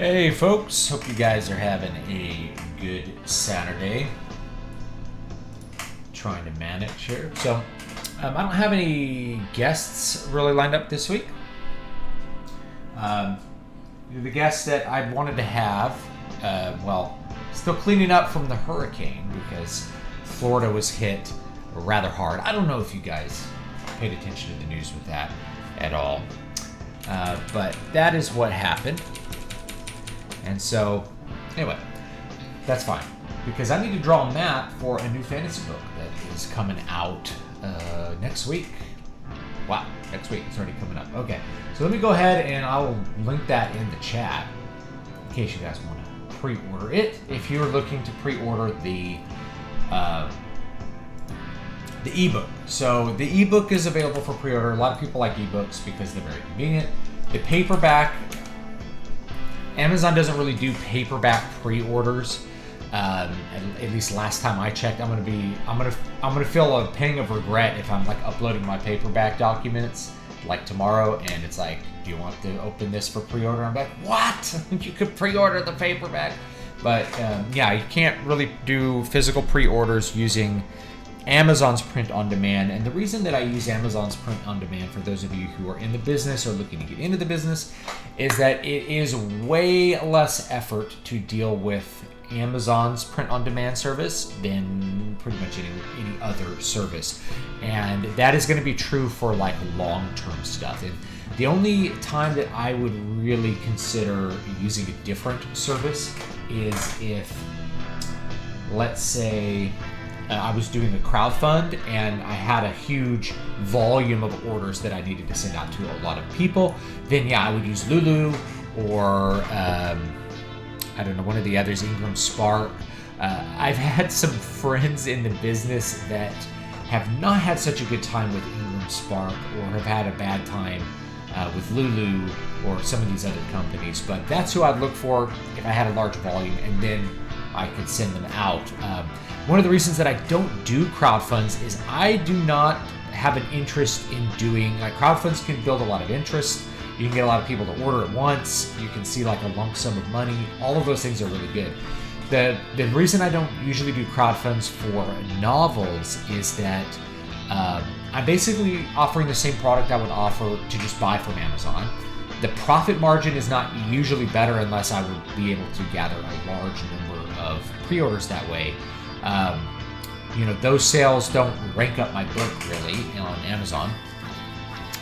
Hey folks, hope you guys are having a good Saturday. Trying to manage here. So, I don't have any guests really lined up this week. The guests that I wanted to have, still cleaning up from the hurricane because Florida was hit rather hard. I don't know if you guys paid attention to the news with that at all. But that is what happened. And so, anyway, that's fine. Because I need to draw a map for a new fantasy book that is coming out next week. Wow, next week. It's already coming up. Okay, so let me go ahead and I'll link that in the chat in case you guys want to pre-order it. If you're looking to pre-order the ebook. So the ebook is available for pre-order. A lot of people like ebooks because they're very convenient. The paperback, Amazon doesn't really do paperback pre-orders. At least last time I checked, I'm gonna feel a pang of regret if I'm like uploading my paperback documents like tomorrow, and it's like, do you want to open this for pre-order? I'm like, what? You could pre-order the paperback, but yeah, you can't really do physical pre-orders using Amazon's print on demand. And the reason that I use Amazon's print on demand, for those of you who are in the business or looking to get into the business, is that it is way less effort to deal with Amazon's print on demand service than pretty much any other service. And that is going to be true for like long-term stuff. And the only time that I would really consider using a different service is if, let's say, I was doing a crowdfund and I had a huge volume of orders that I needed to send out to a lot of people. Then yeah, I would use Lulu or I don't know, one of the others, Ingram Spark. I've had some friends in the business that have not had such a good time with Ingram Spark or have had a bad time with Lulu or some of these other companies. But that's who I'd look for if I had a large volume, and then I could send them out. One of the reasons that I don't do crowdfunds is I do not have an interest in doing, like, crowdfunds can build a lot of interest. You can get a lot of people to order at once. You can see like a lump sum of money. All of those things are really good. The reason I don't usually do crowdfunds for novels is that I'm basically offering the same product I would offer to just buy from Amazon. The profit margin is not usually better unless I would be able to gather a large number of pre-orders that way. Those sales don't rank up my book really on Amazon.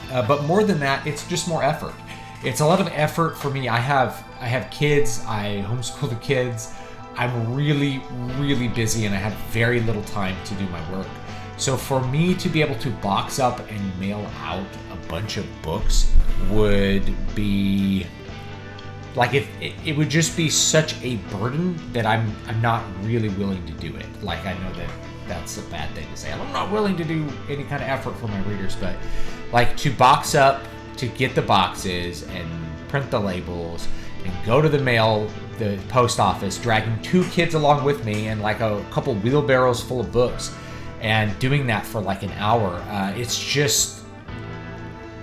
But more than that, it's just more effort. It's a lot of effort for me. I have kids. I homeschool the kids. I'm really, really busy, and I have very little time to do my work. So for me to be able to box up and mail out a bunch of books would be like, it would just be such a burden that I'm not really willing to do it. Like, I know that that's a bad thing to say. I'm not willing to do any kind of effort for my readers, but like to box up, to get the boxes and print the labels and go to the post office, dragging 2 kids along with me and like a couple wheelbarrows full of books, and doing that for like an hour, it's just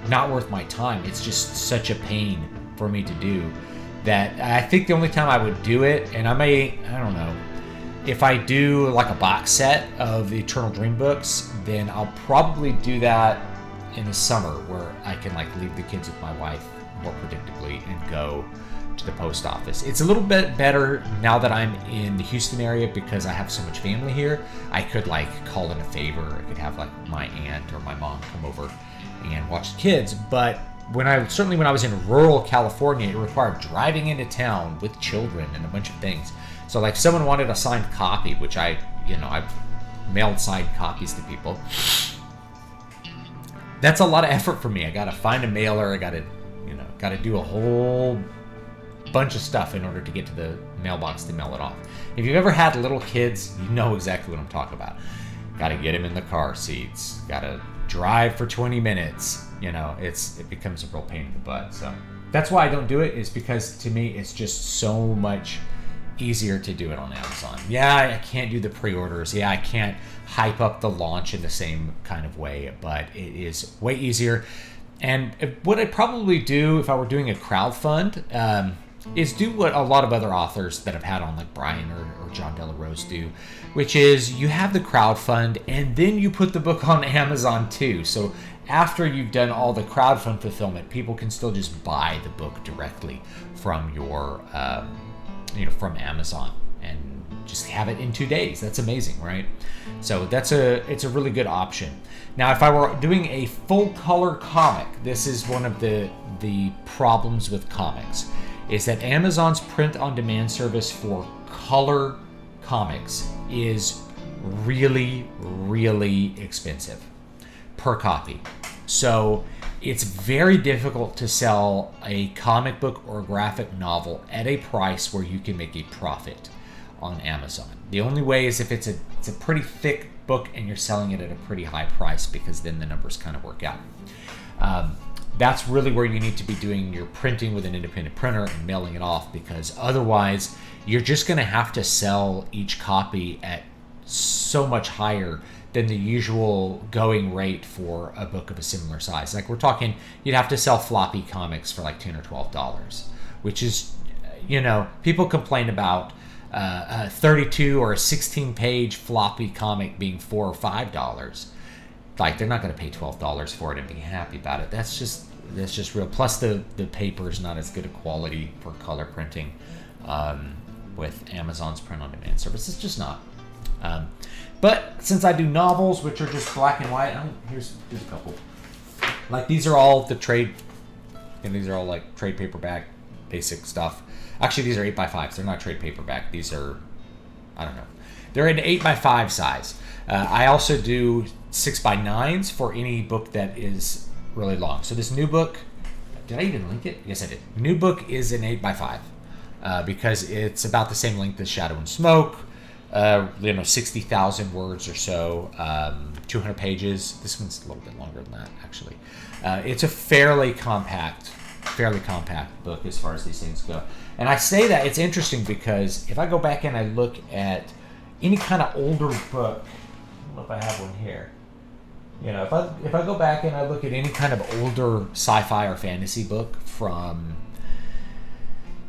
not worth my time. It's just such a pain for me to do that I think the only time I would do it, and I don't know, if I do like a box set of the Eternal Dream books, then I'll probably do that in the summer where I can like leave the kids with my wife more predictably and go to the post office. It's a little bit better now that I'm in the Houston area because I have so much family here. I could like call in a favor. I could have like my aunt or my mom come over and watch the kids. But when I was in rural California, it required driving into town with children and a bunch of things. So like someone wanted a signed copy, which I've mailed signed copies to people. That's a lot of effort for me. I gotta find a mailer. I gotta do a whole bunch of stuff in order to get to the mailbox to mail it off. If you've ever had little kids, you know exactly what I'm talking about. Gotta get them in the car seats. Gotta drive for 20 minutes. It becomes a real pain in the butt. So that's why I don't do it, is because to me it's just so much easier to do it on Amazon. Yeah, I can't do the pre-orders. Yeah, I can't hype up the launch in the same kind of way, but it is way easier. And what I'd probably do if I were doing a crowdfund, is do what a lot of other authors that have had on, like Brian or John Della Rose, do, which is you have the crowdfund and then you put the book on Amazon too. So after you've done all the crowdfund fulfillment, people can still just buy the book directly from your, from Amazon, and just have it in 2 days. That's amazing, right? So it's a really good option. Now, if I were doing a full color comic, this is one of the problems with comics, is that Amazon's print-on-demand service for color comics is really, really expensive per copy. So it's very difficult to sell a comic book or graphic novel at a price where you can make a profit on Amazon. The only way is if it's a pretty thick book and you're selling it at a pretty high price, because then the numbers kind of work out. That's really where you need to be doing your printing with an independent printer and mailing it off, because otherwise you're just going to have to sell each copy at so much higher than the usual going rate for a book of a similar size. Like, we're talking, you'd have to sell floppy comics for like $10 or $12, which is, people complain about a 32 or a 16-page floppy comic being $4 or $5. Like, they're not going to pay $12 for it and be happy about it. That's just real. Plus, the paper is not as good a quality for color printing with Amazon's print-on-demand service. It's just not. But since I do novels, which are just black and white, here's a couple. Like, these are all the trade, and these are all like trade paperback basic stuff. Actually, these are 8x5s. They're not trade paperback. These are, I don't know. They're an 8x5 size. I also do 6x9s for any book that is really long. So this new book, did I even link it? Yes, I did. New book is an 8x5 because it's about the same length as Shadow and Smoke. 60,000 words or so, 200 pages. This one's a little bit longer than that, actually. It's a fairly compact book as far as these things go. And I say that it's interesting because if I go back and I look at any kind of older book, I don't know if I have one here. If I go back and I look at any kind of older sci-fi or fantasy book from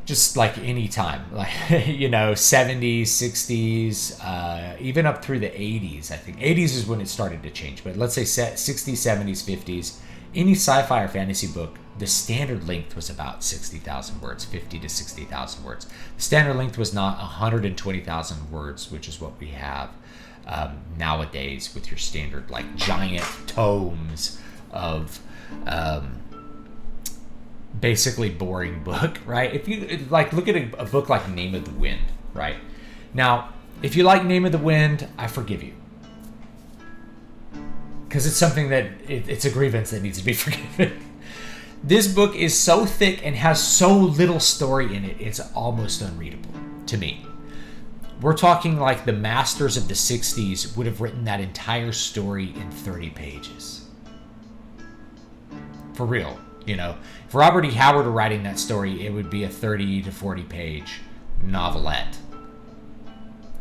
just like any time, like 70s, 60s, even up through the 80s. I think 80s is when it started to change, but let's say 60s, 70s, 50s, any sci-fi or fantasy book, the standard length was about 60,000 words, 50 to 60,000 words. The standard length was not 120,000 words, which is what we have nowadays with your standard like giant tomes of basically boring book, right? If you like look at a book like Name of the Wind, right? Now, if you like Name of the Wind, I forgive you, because it's something that it's a grievance that needs to be forgiven. This book is so thick and has so little story in it, it's almost unreadable to me. We're talking like the masters of the 60s would have written that entire story in 30 pages. For real. If Robert E. Howard were writing that story, it would be a 30 to 40 page novelette.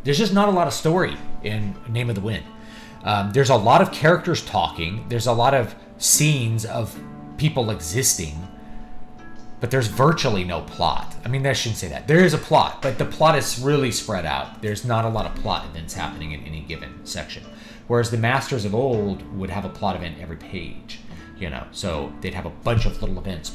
There's just not a lot of story in Name of the Wind. There's a lot of characters talking. There's a lot of scenes of people existing, but there's virtually no plot. I mean, I shouldn't say that. There is a plot, but the plot is really spread out. There's not a lot of plot events happening in any given section. Whereas the masters of old would have a plot event every page, so they'd have a bunch of little events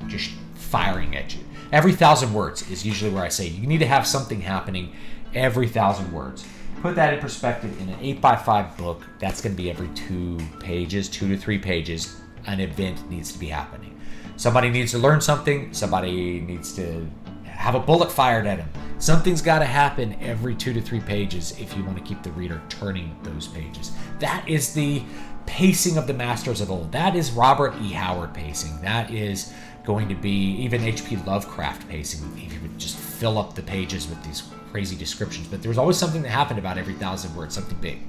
just firing at you. Every 1,000 words is usually where I say you need to have something happening every 1,000 words. Put that in perspective, in an 8x5 book, that's going to be every 2 to 3 pages, an event needs to be happening. Somebody needs to learn something. Somebody needs to have a bullet fired at him. Something's got to happen every 2 to 3 pages if you want to keep the reader turning those pages. That is the pacing of the masters of old. That is Robert E. Howard pacing. That is going to be even H.P. Lovecraft pacing. He would just fill up the pages with these crazy descriptions. But there was always something that happened about every 1,000 words, something big,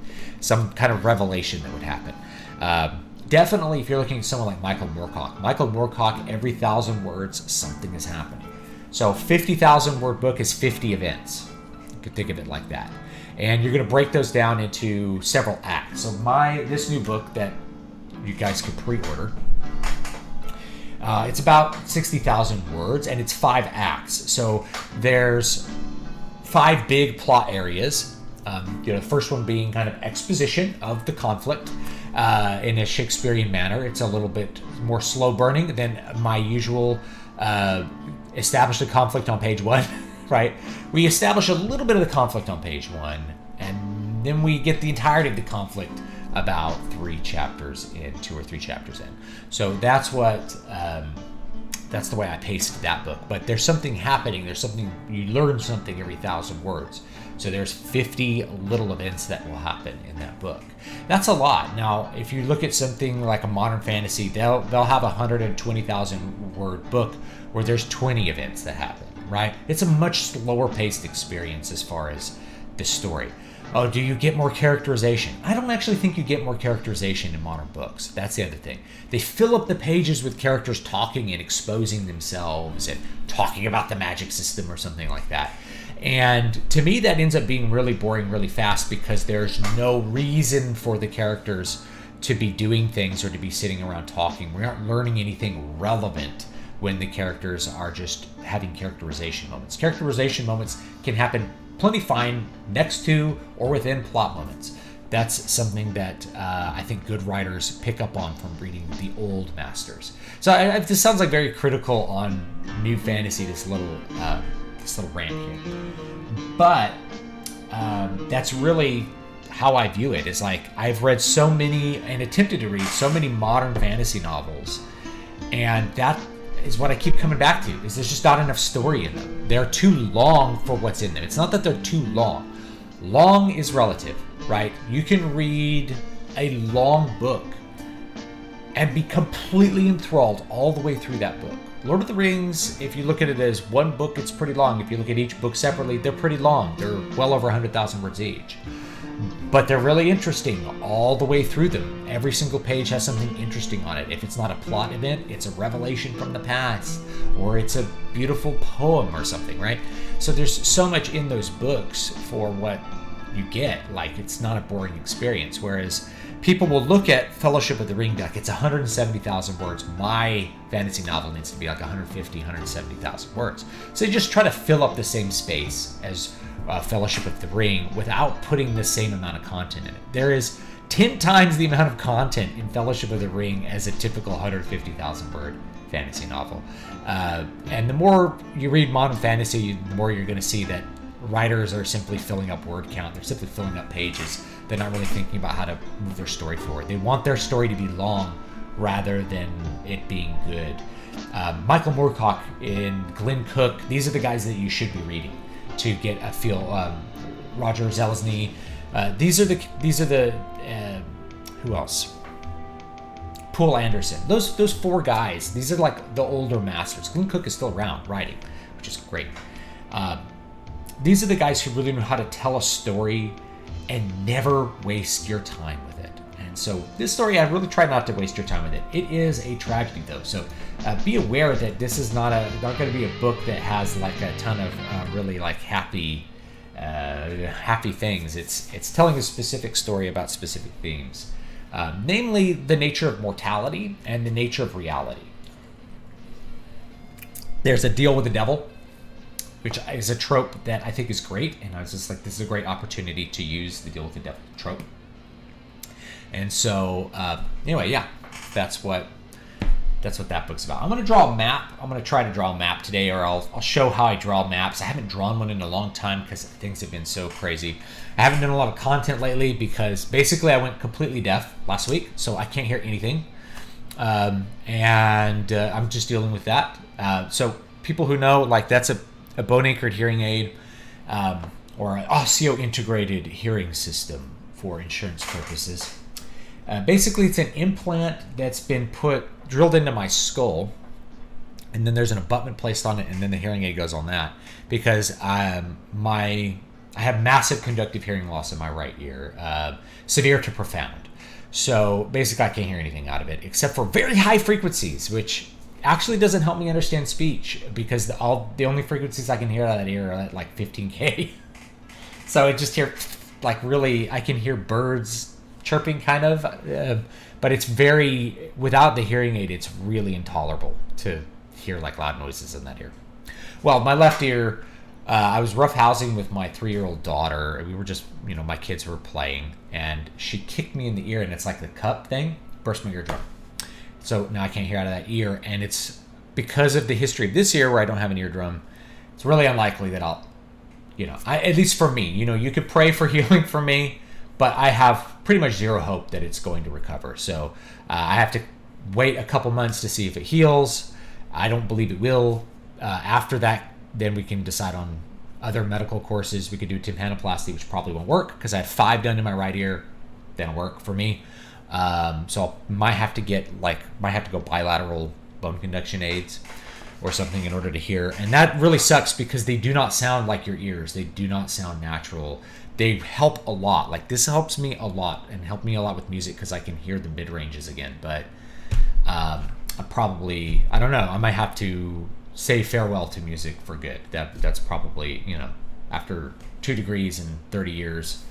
some kind of revelation that would happen. Definitely, if you're looking at someone like Michael Moorcock, every 1,000 words, something is happening. So 50,000 word book is 50 events. You could think of it like that. And you're going to break those down into several acts. So this new book that you guys could pre-order, It's about 60,000 words, and it's 5 acts. So there's 5 big plot areas. The first one being kind of exposition of the conflict in a Shakespearean manner. It's a little bit more slow burning than my usual establish the conflict on page 1, right? We establish a little bit of the conflict on page 1, and then we get the entirety of the conflict about 3 chapters in, 2 or 3 chapters in. So that's what that's the way I paced that book. But there's something happening. There's something, you learn something every 1,000 words. So there's 50 little events that will happen in that book. That's a lot. Now, if you look at something like a modern fantasy, they'll have a 120,000 word book where there's 20 events that happen, right? It's a much slower paced experience as far as the story. Oh, do you get more characterization? I don't actually think you get more characterization in modern books. That's the other thing. They fill up the pages with characters talking and exposing themselves and talking about the magic system or something like that. And to me, that ends up being really boring really fast because there's no reason for the characters to be doing things or to be sitting around talking. We aren't learning anything relevant when the characters are just having characterization moments. Characterization moments can happen plenty fine next to or within plot moments. That's something that I think good writers pick up on from reading the old masters. So this sounds like very critical on new fantasy, this little rant here. But that's really how I view it. It's like I've read so many and attempted to read so many modern fantasy novels, and that is what I keep coming back to, is there's just not enough story in them. They're too long for what's in them. It's not that they're too long. Long is relative, right? You can read a long book and be completely enthralled all the way through that book. Lord of the Rings, if you look at it as one book, it's pretty long. If you look at each book separately, they're pretty long. They're well over 100,000 words each. But they're really interesting all the way through them. Every single page has something interesting on it. If it's not a plot event, it's a revelation from the past, or it's a beautiful poem or something, right? So there's so much in those books for what you get. Like, it's not a boring experience. Whereas people will look at Fellowship of the Ring deck, it's 170,000 words. My fantasy novel needs to be like 150, 170,000 words. So they just try to fill up the same space as Fellowship of the Ring without putting the same amount of content in it. There is 10 times the amount of content in Fellowship of the Ring as a typical 150,000 word fantasy novel. And the more you read modern fantasy, the more you're going to see that writers are simply filling up word count. They're simply filling up pages. They're not really thinking about how to move their story forward. They want their story to be long rather than it being good. Michael Moorcock and Glenn Cook, these are the guys that you should be reading to get a feel. Roger Zelazny, these are the who else? Poul Anderson. Those 4 guys. These are like the older masters. Glenn Cook is still around writing, which is great. These are the guys who really know how to tell a story and never waste your time with it. And so this story, I really try not to waste your time with it. It is a tragedy, though. So be aware that this is not going to be a book that has like a ton of really like happy things. It's telling a specific story about specific themes, namely the nature of mortality and the nature of reality. There's a deal with the devil, which is a trope that I think is great, and I was just like, this is a great opportunity to use the deal with the devil trope. And so, anyway, yeah, that's what that book's about. I'm going to draw a map. I'm going to try to draw a map today, or I'll show how I draw maps. I haven't drawn one in a long time because things have been so crazy. I haven't done a lot of content lately because basically I went completely deaf last week, so I can't hear anything. And I'm just dealing with that. So people who know, like, that's a bone-anchored hearing aid, or an osseointegrated hearing system for insurance purposes. Basically, it's an implant that's been drilled into my skull, and then there's an abutment placed on it, and then the hearing aid goes on that, because I have massive conductive hearing loss in my right ear, severe to profound. So basically, I can't hear anything out of it except for very high frequencies, which actually doesn't help me understand speech, because the only frequencies I can hear out of that ear are at like 15K. So I just hear, like, really, I can hear birds chirping kind of, but it's very, without the hearing aid, it's really intolerable to hear like loud noises in that ear. Well, my left ear, I was roughhousing with my 3-year-old daughter. We were just, my kids were playing, and she kicked me in the ear, and it's like the cup thing, burst my eardrum. So now I can't hear out of that ear, and it's because of the history of this ear where I don't have an eardrum. It's really unlikely that I'll, at least for me, you could pray for healing for me, but I have pretty much zero hope that it's going to recover. So I have to wait a couple months to see if it heals. I don't believe it will. After that, then we can decide on other medical courses. We could do tympanoplasty, which probably won't work because I had 5 done in my right ear. Didn't work for me. So might have to go bilateral bone conduction aids or something in order to hear. And that really sucks because they do not sound like your ears. They do not sound natural. They help a lot. Like this helps me a lot and helped me a lot with music because I can hear the mid ranges again. But I don't know. I might have to say farewell to music for good. That's probably, after 2 degrees and 30 years,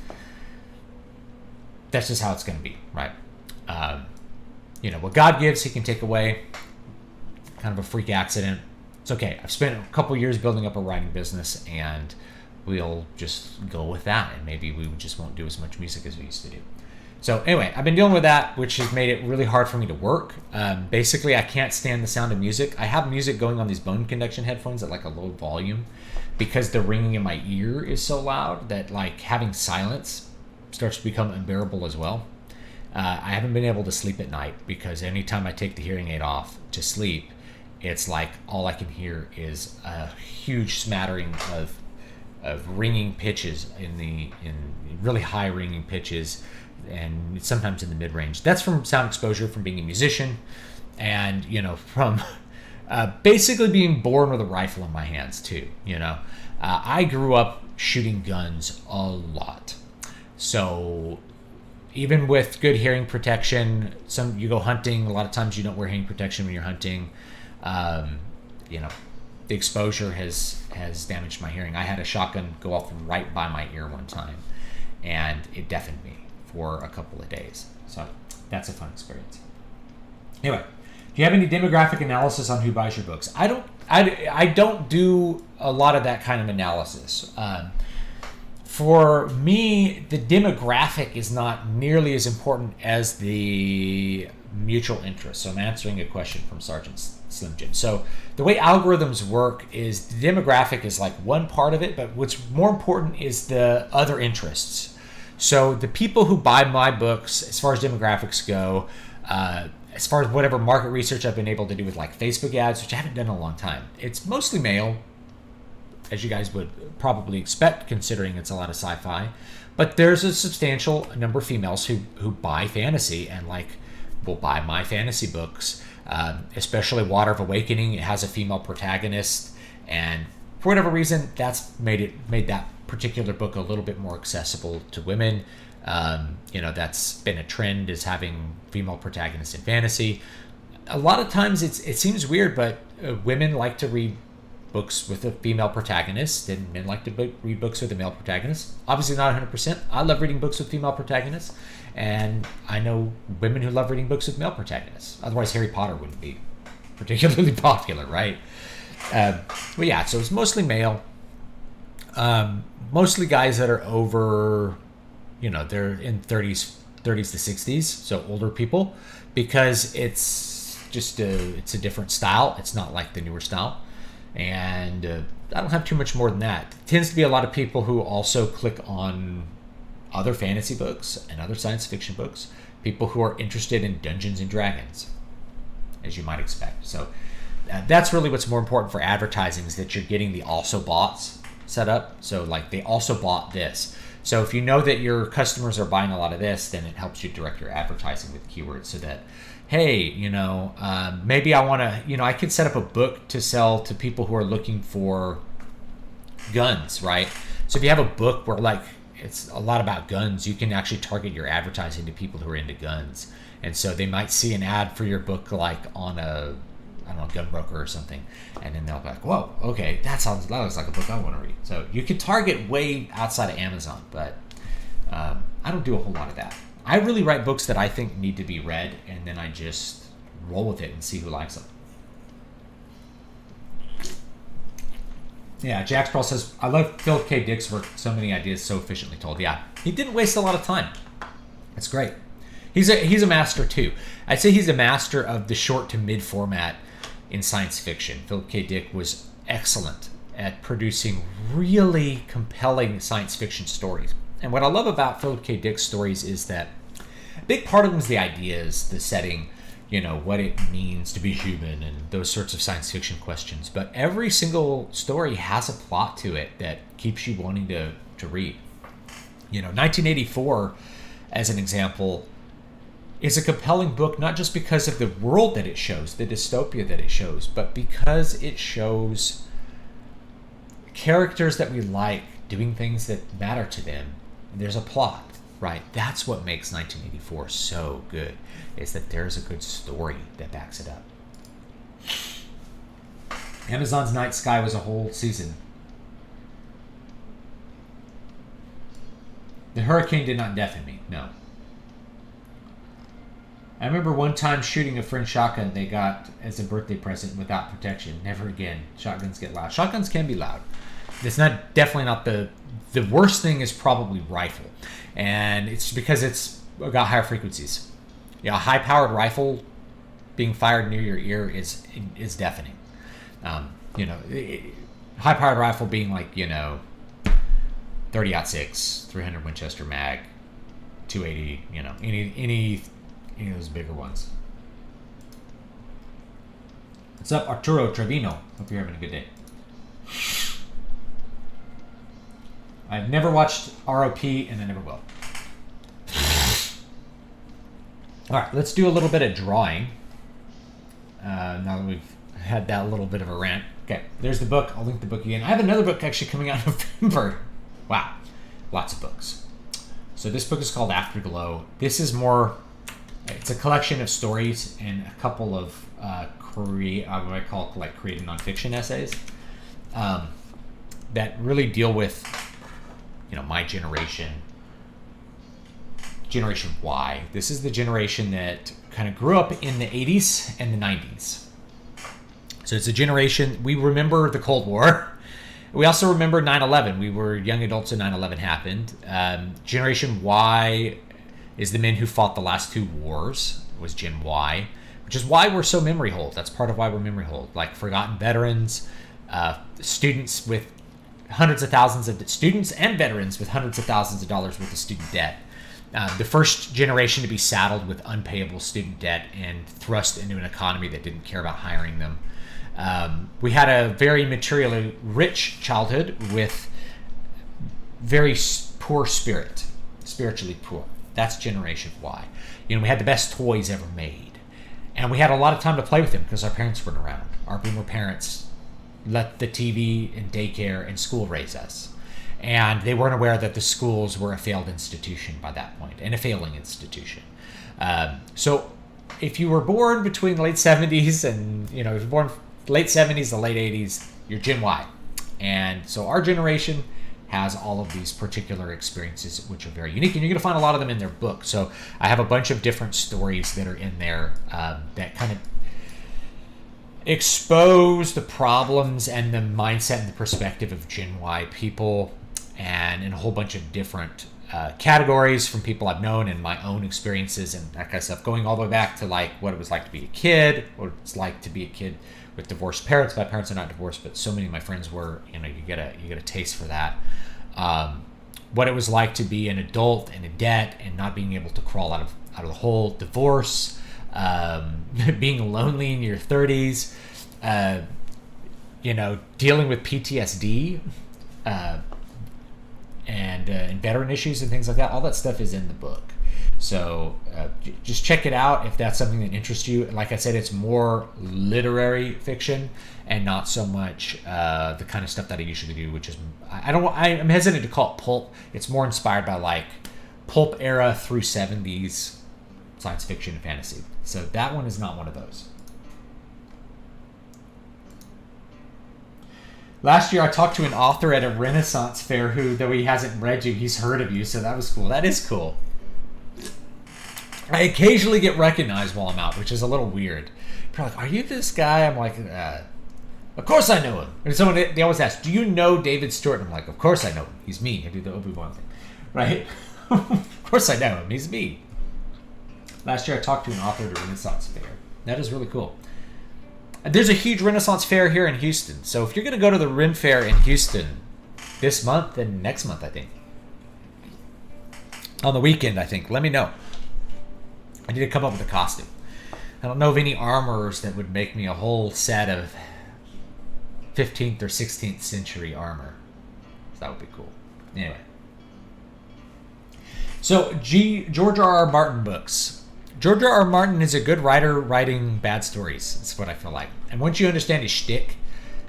that's just how it's going to be, right? What God gives, he can take away. Kind of a freak accident. It's okay. I've spent a couple years building up a writing business, and we'll just go with that. And maybe we just won't do as much music as we used to do. So anyway, I've been dealing with that, which has made it really hard for me to work. Basically, I can't stand the sound of music. I have music going on these bone conduction headphones at like a low volume because the ringing in my ear is so loud that like having silence starts to become unbearable as well. I haven't been able to sleep at night because anytime I take the hearing aid off to sleep, it's like all I can hear is a huge smattering of ringing pitches in really high ringing pitches, and sometimes in the mid range. That's from sound exposure from being a musician, and from basically being born with a rifle in my hands too. I grew up shooting guns a lot, so even with good hearing protection, you go hunting. A lot of times you don't wear hearing protection when you're hunting. The exposure has damaged my hearing. I had a shotgun go off right by my ear one time, and it deafened me for a couple of days. So that's a fun experience. Anyway, do you have any demographic analysis on who buys your books? I don't do a lot of that kind of analysis. For me, the demographic is not nearly as important as the mutual interest. So I'm answering a question from Sergeant Slim Jim. So the way algorithms work is the demographic is like one part of it, but what's more important is the other interests. So the people who buy my books, as far as demographics go, as far as whatever market research I've been able to do with like Facebook ads, which I haven't done in a long time, it's mostly male, as you guys would probably expect, considering it's a lot of sci-fi. But there's a substantial number of females who buy fantasy and will buy my fantasy books, especially Water of Awakening. It has a female protagonist, and for whatever reason, that's made that particular book a little bit more accessible to women. That's been a trend, is having female protagonists in fantasy. A lot of times it seems weird, but women like to read books with a female protagonist, and men like to read books with a male protagonist. Obviously not 100%. I love reading books with female protagonists, and I know women who love reading books with male protagonists. Otherwise, Harry Potter wouldn't be particularly popular, right? But yeah, so it's mostly male. Mostly guys that are over, they're in 30s to 60s, so older people, because it's just it's a different style. It's not like the newer style. And I don't have too much more than that. It tends to be a lot of people who also click on other fantasy books and other science fiction books, people who are interested in Dungeons and Dragons, as you might expect. So that's really what's more important for advertising, is that you're getting the also bots set up. So like they also bought this. So if you know that your customers are buying a lot of this, then it helps you direct your advertising with keywords so that, hey, maybe I want to, I could set up a book to sell to people who are looking for guns, right? So if you have a book where like it's a lot about guns, you can actually target your advertising to people who are into guns. And so they might see an ad for your book like on a Gunbroker or something, and then they'll be like, whoa, okay, that looks like a book I want to read. So you can target way outside of Amazon, but I don't do a whole lot of that. I really write books that I think need to be read, and then I just roll with it and see who likes them. Yeah, Jack Sproul says, I love Philip K. Dick's work. So many ideas so efficiently told. Yeah, he didn't waste a lot of time. That's great. He's a master too. I'd say he's a master of the short to mid format in science fiction. Philip K. Dick was excellent at producing really compelling science fiction stories. And what I love about Philip K. Dick's stories is that a big part of them is the ideas, the setting, you know, what it means to be human and those sorts of science fiction questions. But every single story has a plot to it that keeps you wanting to read. You know, 1984, as an example, is a compelling book, not just because of the world that it shows, the dystopia that it shows, but because it shows characters that we like doing things that matter to them. There's a plot, right? That's what makes 1984 so good, is that there's a good story that backs it up. Amazon's Night Sky was a whole season. The hurricane did not deafen me, no. I remember one time shooting a friend's shotgun they got as a birthday present without protection. Never again. Shotguns get loud. Shotguns can be loud. It's not definitely not the worst thing is probably rifle. And it's because it's got higher frequencies. Yeah, a high-powered rifle being fired near your ear is deafening. You know, high-powered rifle being like, you know, 30-06, 300 Winchester mag, 280, you know, any of those bigger ones. What's up, Arturo Trevino? Hope you're having a good day. I've never watched ROP, and I never will. All right, let's do a little bit of drawing. Now that we've had that little bit of a rant. Okay, there's the book. I'll link the book again. I have another book actually coming out in November. Wow, lots of books. So this book is called Afterglow. This is more... It's a collection of stories and a couple of what I call like creative nonfiction essays that really deal with, you know, my generation, Generation Y. This is the generation that kind of grew up in the 80s and the 90s. So it's a generation, we remember the Cold War. We also remember 9/11. We were young adults when 9/11 happened. Generation Y is the men who fought the last two wars. It was Gen Y, which is why we're so memory hold. That's part of why we're memory hold. Like forgotten veterans, students with hundreds of thousands of students and veterans with hundreds of thousands of dollars worth of student debt. The first generation to be saddled with unpayable student debt and thrust into an economy that didn't care about hiring them. We had a very materially rich childhood with very poor spirit, spiritually poor. That's Generation Y. You know, we had the best toys ever made. And we had a lot of time to play with them because our parents weren't around. Our boomer parents let the TV and daycare and school raise us. And they weren't aware that the schools were a failed institution by that point, and a failing institution. So if you were born between the late 70s and, you know, if you were born late 70s to late 80s, you're Gen Y. And so our generation has all of these particular experiences which are very unique, and you're going to find a lot of them in their book. So I have a bunch of different stories that are in there that kind of expose the problems and the mindset and the perspective of Gen Y people, and in a whole bunch of different categories from people I've known and my own experiences and that kind of stuff, going all the way back to like what it was like to be a kid, what it's like to be a kid with divorced parents. My parents are not divorced, but so many of my friends were. You know, you get a taste for that. What it was like to be an adult and in debt and not being able to crawl out of the hole. Divorce, being lonely in your 30s, you know, dealing with PTSD, and veteran issues and things like that. All that stuff is in the book. So just check it out if that's something that interests you. Like I said, it's more literary fiction and not so much the kind of stuff that I usually do, which is I'm hesitant to call it pulp. It's more inspired by like pulp era through 70s science fiction and fantasy. So that one is not one of those. Last year, I talked to an author at a Renaissance fair who, though he hasn't read you, he's heard of you, so that was cool. That is cool. I occasionally get recognized while I'm out, which is a little weird. People are like, "Are you this guy?" I'm like, "Of course I know him." And someone they always ask, "Do you know David Stewart?" And I'm like, "Of course I know him. He's me. I do the Obi-Wan thing, right?" Of course I know him. He's me. Last year I talked to an author at a Renaissance fair. That is really cool. There's a huge Renaissance fair here in Houston. So if you're going to go to the Ren Fair in Houston this month and next month, I think, on the weekend, I think, let me know. I need to come up with a costume. I don't know of any armorers that would make me a whole set of 15th or 16th century armor. So that would be cool. Anyway. So, George R.R. Martin books. George R.R. Martin is a good writer writing bad stories. That's what I feel like. And once you understand his shtick,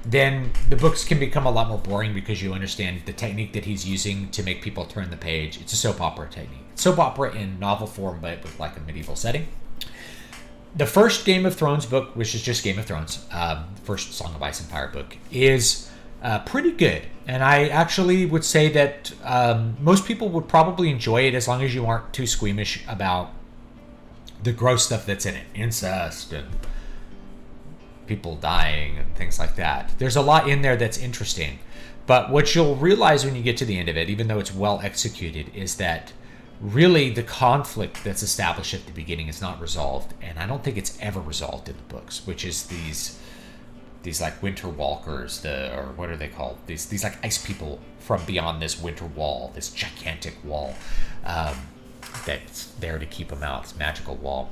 then the books can become a lot more boring because you understand the technique that he's using to make people turn the page. It's a soap opera technique. Soap opera in novel form, but with like a medieval setting. The first Game of Thrones book, which is just Game of Thrones, first Song of Ice and Fire book, is pretty good. And I actually would say that most people would probably enjoy it as long as you aren't too squeamish about the gross stuff that's in it. Incest and people dying and things like that. There's a lot in there that's interesting. But what you'll realize when you get to the end of it, even though it's well executed, is that really the conflict that's established at the beginning is not resolved. And I don't think it's ever resolved in the books, which is these like winter walkers, or what are they called? These like ice people from beyond this winter wall, this gigantic wall that's there to keep them out. It's a magical wall.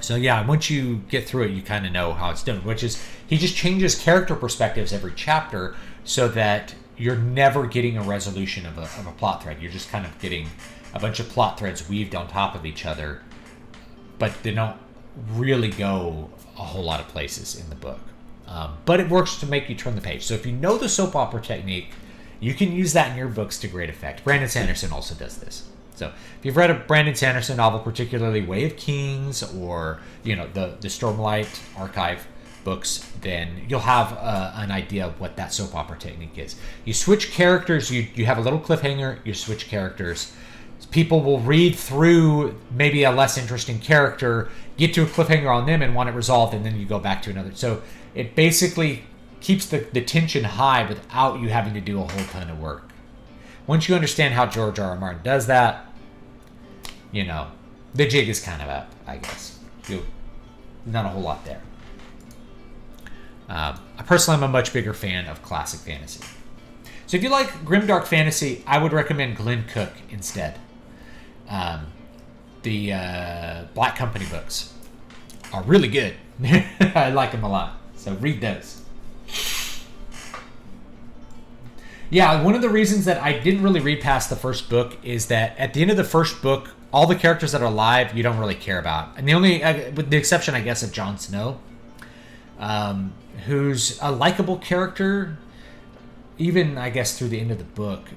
So yeah, once you get through it, you kind of know how it's done, which is he just changes character perspectives every chapter so that you're never getting a resolution of a plot thread. You're just kind of getting a bunch of plot threads weaved on top of each other, but they don't really go a whole lot of places in the book. But it works to make you turn the page. So if you know the soap opera technique, you can use that in your books to great effect. Brandon Sanderson also does this. So if you've read a Brandon Sanderson novel, particularly Way of Kings or the Stormlight Archive books, then you'll have an idea of what that soap opera technique is. You switch characters, you have a little cliffhanger, you switch characters. People will read through maybe a less interesting character, get to a cliffhanger on them and want it resolved, and then you go back to another. So it basically keeps the tension high without you having to do a whole ton of work. Once you understand how George R.R. Martin does that, the jig is kind of up, I guess. Not a whole lot there. I personally am a much bigger fan of classic fantasy. So if you like grimdark fantasy, I would recommend Glenn Cook instead. The Black Company books are really good. I like them a lot. So read those. Yeah, one of the reasons that I didn't really read past the first book is that at the end of the first book, all the characters that are alive, you don't really care about. And the only, with the exception, I guess, of Jon Snow, who's a likable character, even, I guess, through the end of the book.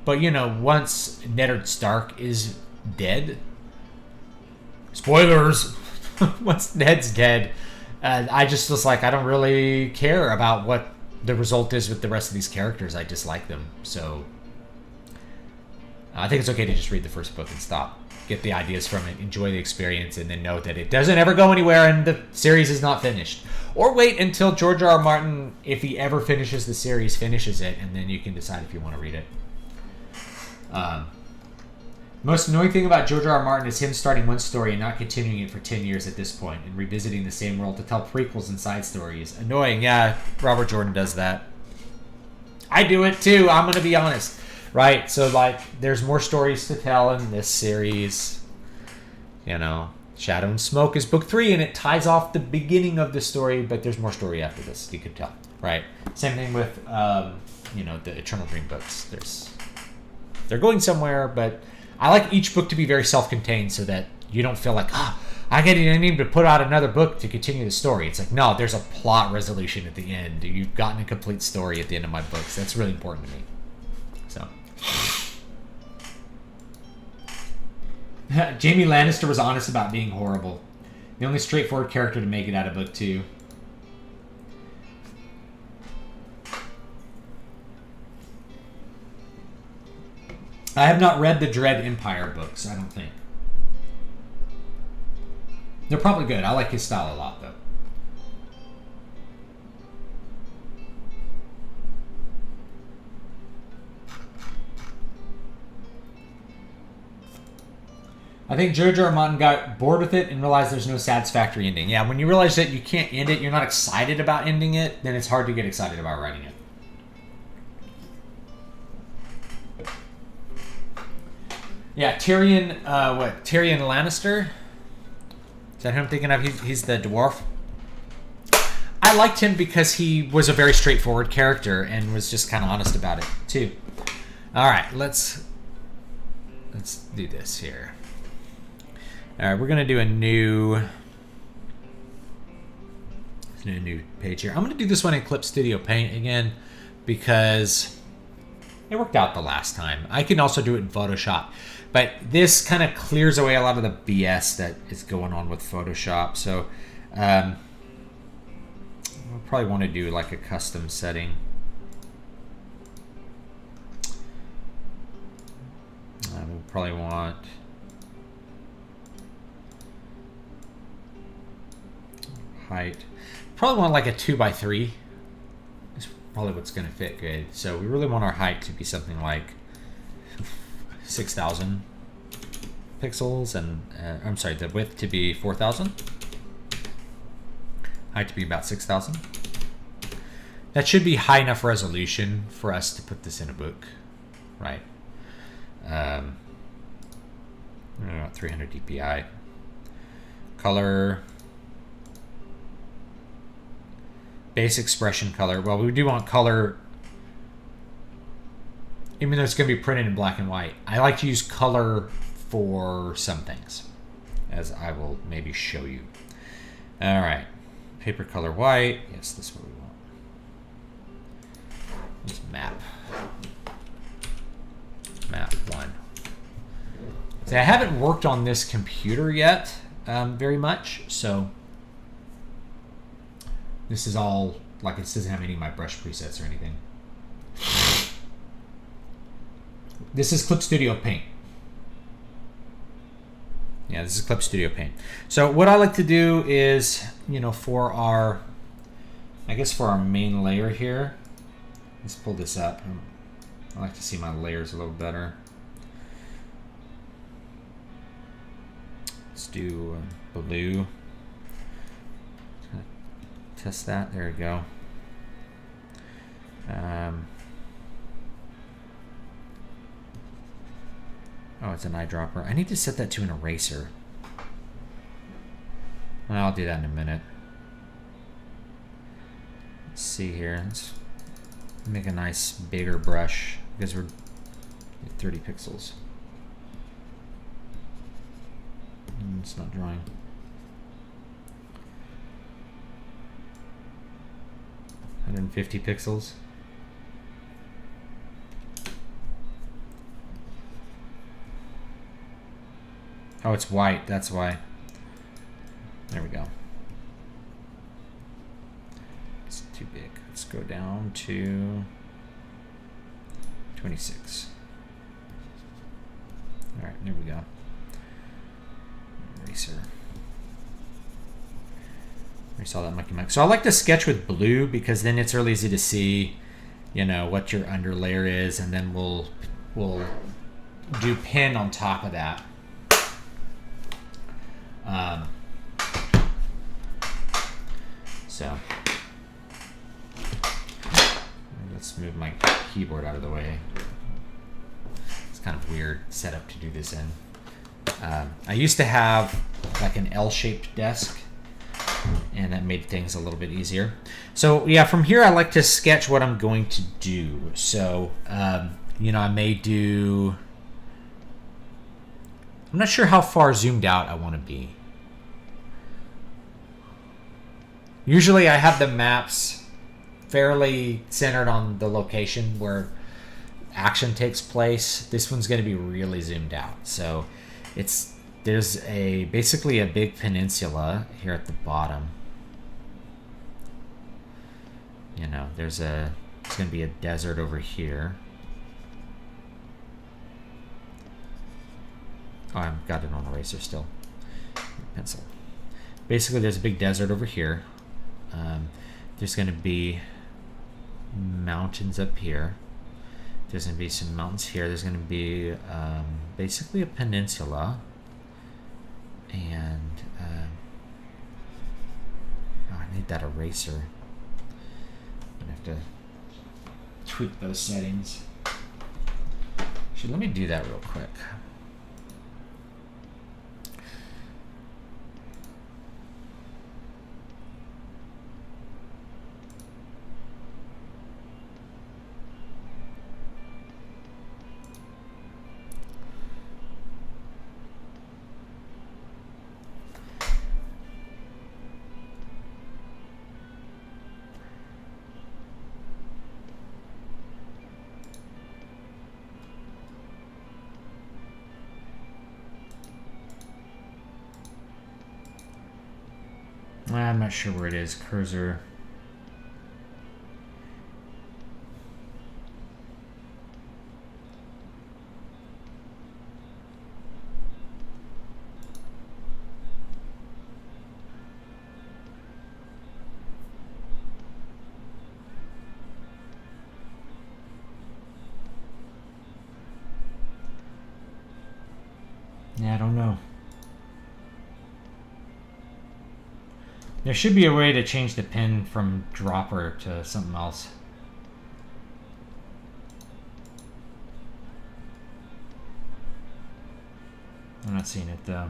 But, once Ned Stark is dead, spoilers, once Ned's dead, I just was like, I don't really care about what the result is with the rest of these characters. I dislike them. So I think it's okay to just read the first book and stop. Get the ideas from it, enjoy the experience, and then know that it doesn't ever go anywhere and the series is not finished. Or wait until George R.R. Martin, if he ever finishes the series, finishes it, and then you can decide if you want to read it. Most annoying thing about George R.R. Martin is him starting one story and not continuing it for 10 years at this point and revisiting the same world to tell prequels and side stories. Annoying, yeah. Robert Jordan does that. I do it too, I'm going to be honest. Right, so there's more stories to tell in this series. Shadow and Smoke is book 3 and it ties off the beginning of the story, but there's more story after this, you could tell. Right? Same thing with, the Eternal Dream books. They're going somewhere, but I like each book to be very self-contained so that you don't feel like, I need to put out another book to continue the story. It's like, no, there's a plot resolution at the end. You've gotten a complete story at the end of my books. That's really important to me. So, Jaime Lannister was honest about being horrible. The only straightforward character to make it out of book 2. I have not read the Dread Empire books, I don't think. They're probably good. I like his style a lot, though. I think George R. R. Martin got bored with it and realized there's no satisfactory ending. Yeah, when you realize that you can't end it, you're not excited about ending it, then it's hard to get excited about writing it. Yeah, Tyrion, Tyrion Lannister? Is that who I'm thinking of? He's the dwarf. I liked him because he was a very straightforward character and was just kind of honest about it, too. All right, let's do this here. All right, we're going to do a new page here. I'm going to do this one in Clip Studio Paint again because it worked out the last time. I can also do it in Photoshop, but this kind of clears away a lot of the BS that is going on with Photoshop. So we'll probably want to do like a custom setting. We'll probably want height. Probably want like a 2x3. That's probably what's going to fit good. So we really want our height to be something like 6,000 pixels, and I'm sorry, the width to be 4,000. Height to be about 6,000. That should be high enough resolution for us to put this in a book, right? 300 dpi. Color. Base expression color. Well, we do want color, even though it's going to be printed in black and white. I like to use color for some things, as I will maybe show you. All right. Paper color white. Yes, this is what we want. Let's map. Map 1. See, I haven't worked on this computer yet very much, so this is all, like, it doesn't have any of my brush presets or anything. This is Clip Studio Paint. Yeah, this is Clip Studio Paint. So what I like to do is, you know, for our, I guess for our main layer here, let's pull this up. I like to see my layers a little better. Let's do blue. Test that. There we go. Oh, it's an eyedropper. I need to set that to an eraser. I'll do that in a minute. Let's see here. Let's make a nice bigger brush because we're at 30 pixels. It's not drawing. $150 pixels. Oh, it's white. That's why. There we go. It's too big. Let's go down to 26. All right, there we go. Eraser. We saw that monkey mic. So I like to sketch with blue because then it's really easy to see, you know, what your underlayer is, and then we'll do pen on top of that. So let's move my keyboard out of the way. It's kind of weird setup to do this in. I used to have like an L-shaped desk, and that made things a little bit easier. So yeah, from here I like to sketch what I'm going to do. So you know, I may do, I'm not sure how far zoomed out I want to be. Usually I have the maps fairly centered on the location where action takes place. This one's going to be really zoomed out. So there's basically a big peninsula here at the bottom. You know, it's going to be a desert over here. Oh, I've got it on eraser still. Pencil. basically there's a big desert over here. There's going to be mountains up here. There's going to be some mountains here. There's going to be basically a peninsula. And I need that eraser. I'm going to have to tweak those settings. Actually, let me do that real quick. I'm not sure where it is. Cursor. Yeah, I don't know. There should be a way to change the pin from dropper to something else. I'm not seeing it though.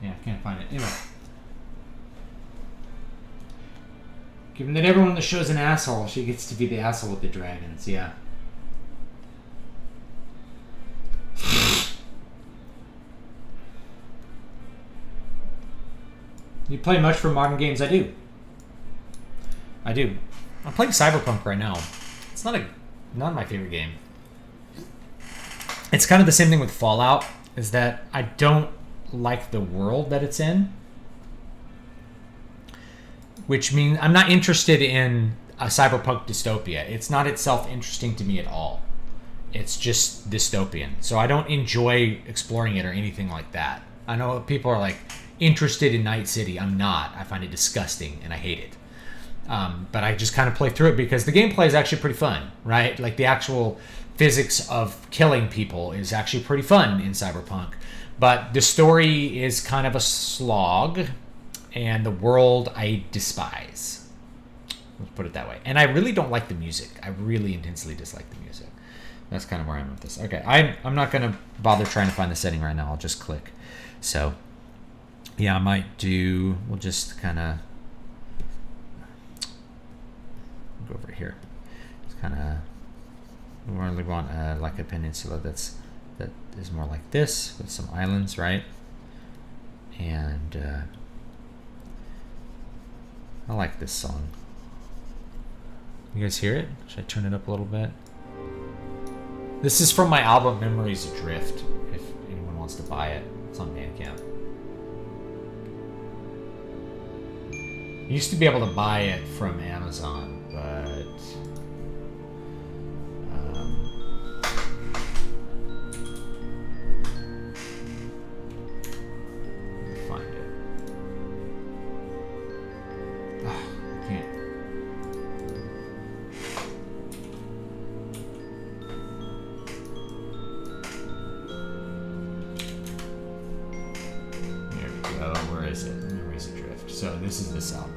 Yeah, I can't find it. Anyway. Given that everyone in the show's an asshole, she gets to be the asshole with the dragons, yeah. You play much for modern games? I do. I do. I'm playing Cyberpunk right now. It's not my favorite game. It's kind of the same thing with Fallout, is that I don't like the world that it's in. Which means I'm not interested in a cyberpunk dystopia. It's not itself interesting to me at all. It's just dystopian. So I don't enjoy exploring it or anything like that. I know people are like interested in Night City. I'm not. I find it disgusting and I hate it. But I just kind of play through it because the gameplay is actually pretty fun, right? Like the actual physics of killing people is actually pretty fun in Cyberpunk. But the story is kind of a slog. And the world I despise. Let's put it that way. And I really don't like the music. I really intensely dislike the music. That's kind of where I am with this. Okay, I'm not going to bother trying to find the setting right now. I'll just click. So, yeah, I might do... We'll just kind of... Go over here. It's kind of... We really want like a peninsula that is more like this with some islands, right? And... I like this song. You guys hear it? Should I turn it up a little bit? This is from my album Memories Adrift, if anyone wants to buy it. It's on Bandcamp. You used to be able to buy it from Amazon, but... So this is this album.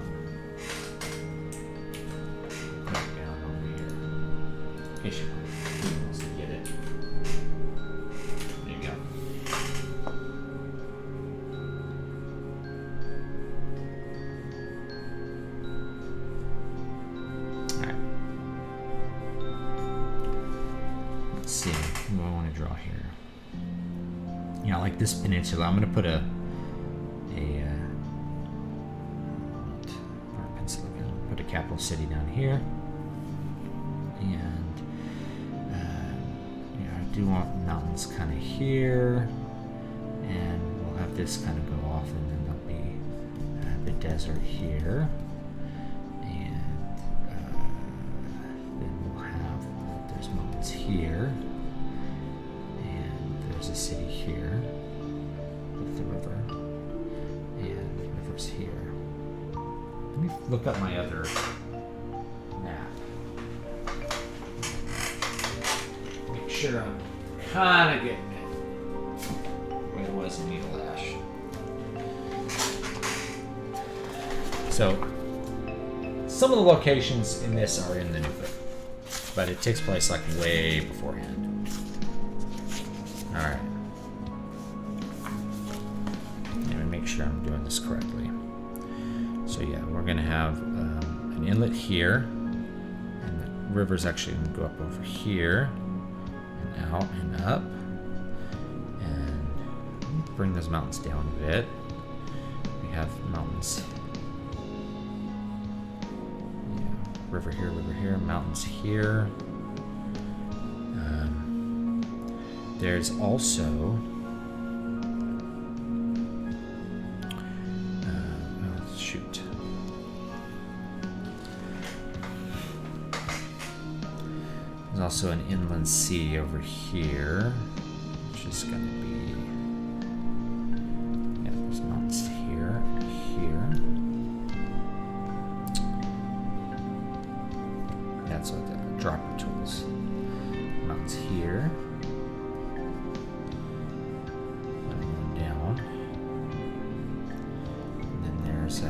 Put it down over here. In case you wants to get it. There you go. Alright. Let's see. What do I want to draw here? Yeah, like this peninsula. I'm gonna put a capital city down here, and yeah, I do want mountains kind of here, and we'll have this kind of go off, and then there'll be the desert here. And then we'll have, there's mountains here. And there's a city here with the river. And the river's here. Let me look up my other map. Make sure I'm kind of getting it where it was in Needle Ash. So, some of the locations in this are in the New Book, but it takes place like way beforehand. Alright. Let me make sure I'm doing this correctly. So yeah, we're going to have an inlet here, and the river's actually going to go up over here, and out and up, and bring those mountains down a bit. We have mountains, yeah, river here, mountains here. There's also shoot. There's also an inland sea over here, which is going to be, yeah, there's mountains here and here. That's what the dropper tools. Mountains here. Going down. And then there's a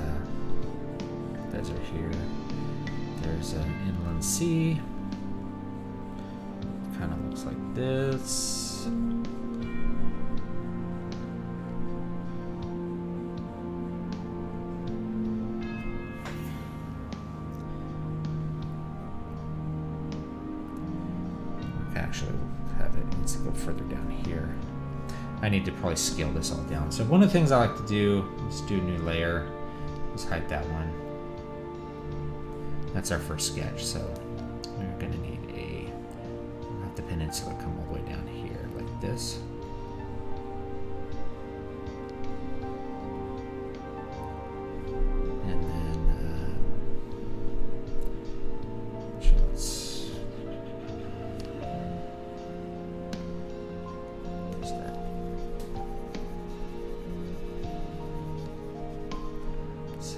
desert here. There's an inland sea. Kind of looks like this. Actually have it needs to go further down here. I need to probably scale this all down. So one of the things I like to do is do a new layer. Let's hide that one. That's our first sketch. So we're going to need we'll have the peninsula come all the way down here like this. And then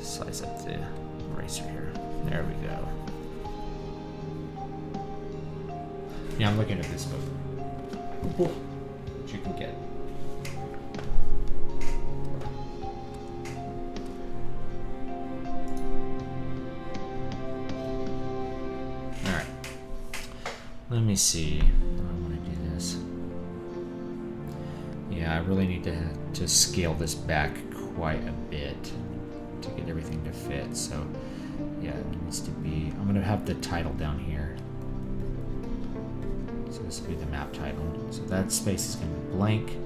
slice up the eraser here. There we go. Yeah, I'm looking at this book. Which you can get. Alright. Let me see. I want to do this. Yeah, I really need to scale this back quite a bit to get everything to fit. So yeah, it needs to be, I'm gonna have the title down here. So this will be the map title. So that space is gonna be blank.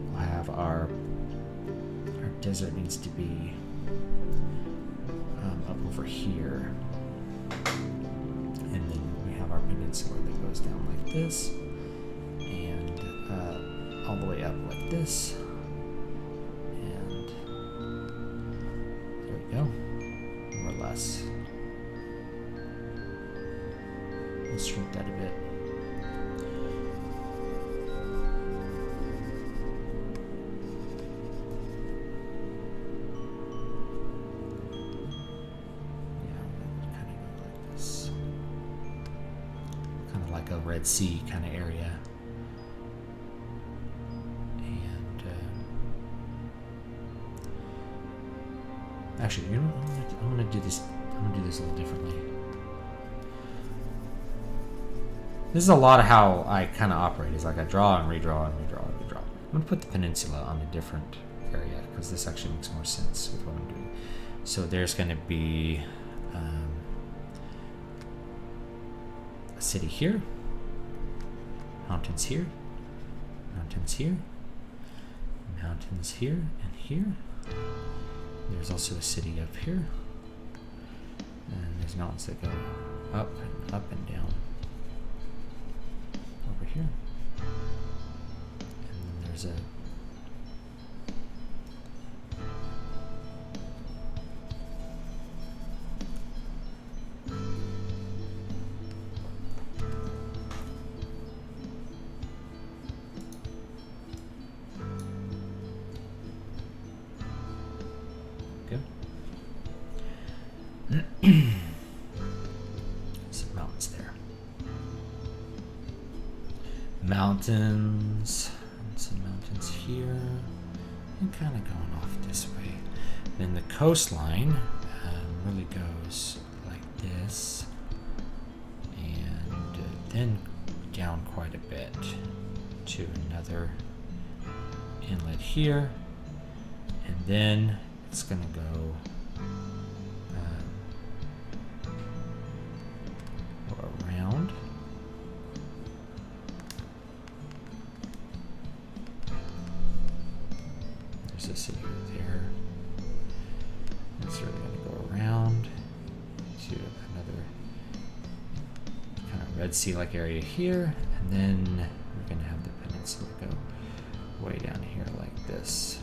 We'll have our desert needs to be up over here. And then we have our peninsula that goes down like this. And all the way up like this. Go, more or less. Let's shrink that a bit. Yeah, kind of go like this. Kind of like a Red Sea kind of area. Actually, you know what? I'm gonna do this. I'm gonna do this a little differently. This is a lot of how I kind of operate. Is like I draw and redraw and redraw and redraw. I'm gonna put the peninsula on a different area because this actually makes more sense with what I'm doing. So there's gonna be a city here, mountains here, mountains here, mountains here, and here. There's also a city up here, and there's mountains that go up and down over here, and then there's a mountains. And some mountains here. And kind of going off this way. Then the coastline really goes like this. And then down quite a bit to another inlet here. And then it's going to go around. There's a city there. It's really going to go around to another kind of Red Sea-like area here. And then we're going to have the peninsula go way down here like this.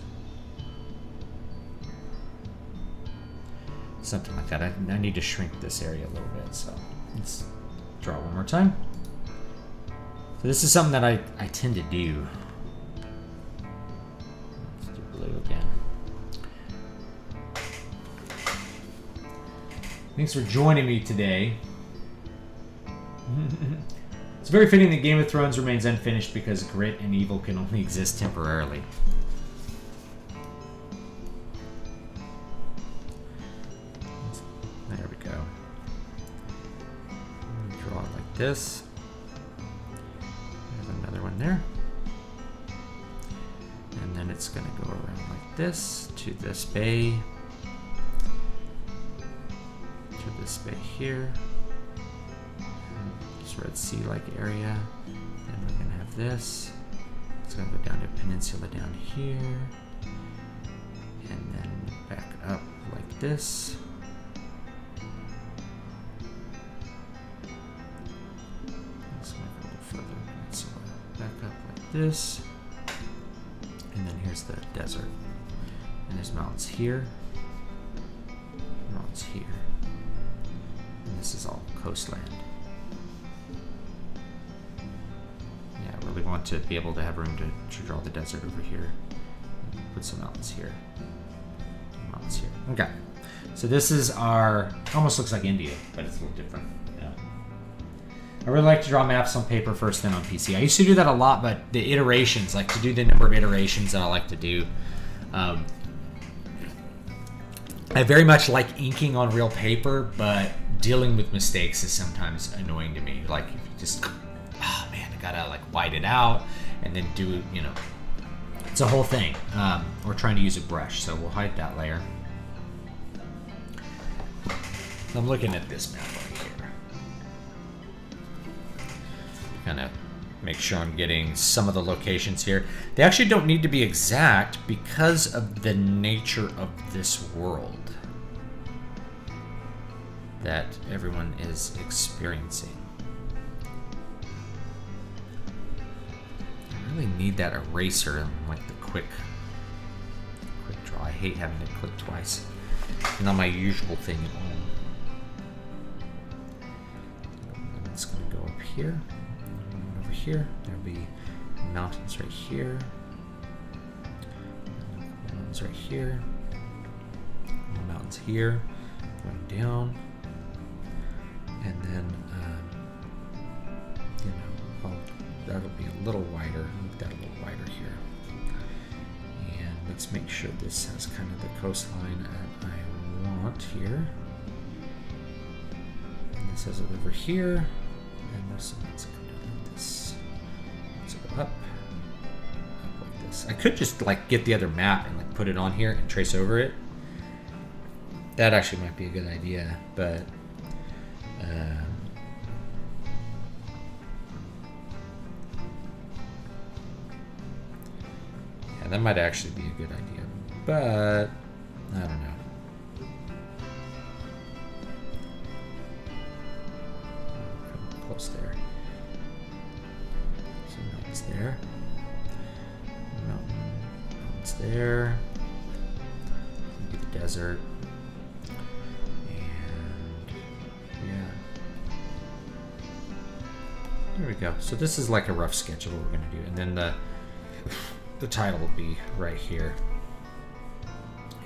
Something like that. I need to shrink this area a little bit, so let's draw one more time. So this is something that I tend to do. Let's do blue again. Thanks for joining me today. It's very fitting that Game of Thrones remains unfinished because grit and evil can only exist temporarily. There we go. Draw it like this. There's another one there. And then it's going to go around like this to this bay. To this bay here. This Red Sea-like area. Then we're going to have this. It's going to go down to a peninsula down here. And then back up like this. This, and then here's the desert, and there's mountains here, mountains here, and this is all coastland. Yeah, I really want to be able to have room to draw the desert over here, and put some mountains here, Okay, so this is our, almost looks like India, but it's a little different. I really like to draw maps on paper first, then on PC. I used to do that a lot, but the iterations, like to do the number of iterations that I like to do, I very much like inking on real paper, but dealing with mistakes is sometimes annoying to me. Like if you just, oh man, I gotta like white it out and then do, you know, it's a whole thing. We're trying to use a brush, so we'll hide that layer. I'm looking at this map right here. Kind of make sure I'm getting some of the locations here. They actually don't need to be exact because of the nature of this world that everyone is experiencing. I really need that eraser, like the quick draw. I hate having to click twice. Not my usual thing at all. And it's going to go up here. Here, there'll be mountains right here, mountains right here, mountains here, going down, and then you know, that'll be a little wider. Make that a little wider here, and let's make sure this has kind of the coastline that I want here. And this has a river here, and there's some mountains. Up like this. I could just like get the other map and like put it on here and trace over it. That actually might be a good idea, but yeah, that might actually be a good idea, but I don't know. Come close there. There, mountains there, the desert, and yeah, there we go. So this is like a rough sketch of what we're going to do, and then the title will be right here,